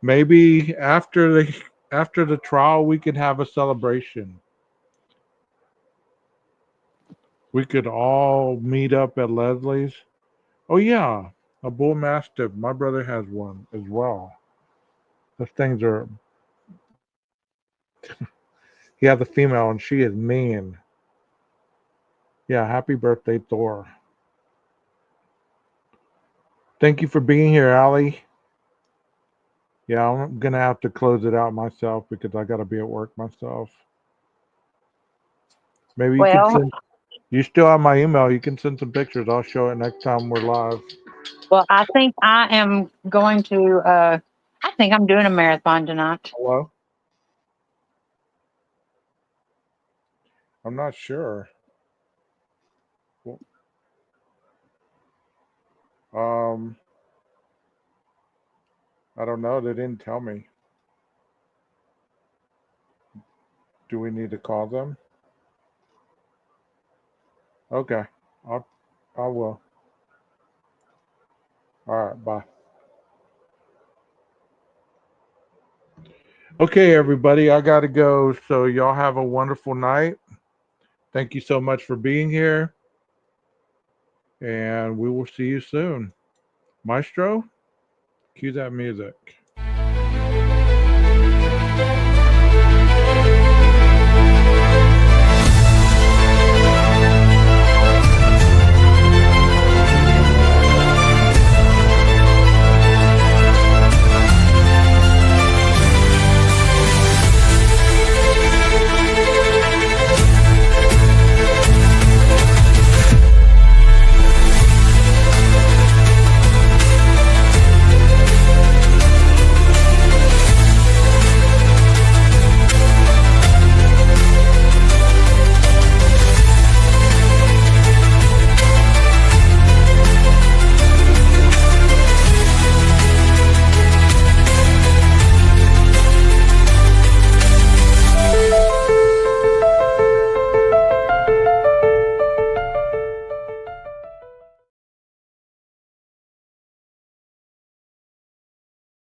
Maybe after the trial, we could have a celebration. We could all meet up at Leslie's. Oh yeah, a bull mastiff. My brother has one as well. Those things are. He has a female, and she is mean. Yeah, happy birthday, Thor. Thank you for being here, Allie. Yeah, I'm gonna have to close it out myself because I gotta be at work myself. Maybe you can Well, send. You still have my email. You can send some pictures. I'll show it next time we're live. I think I am going to. I think I'm doing a marathon tonight. Hello. I'm not sure. Well, I don't know. They didn't tell me. Do we need to call them? Okay. I will. All right. Bye. Okay, everybody. I gotta go. So y'all have a wonderful night. Thank you so much for being here. And we will see you soon. Maestro, cue that music.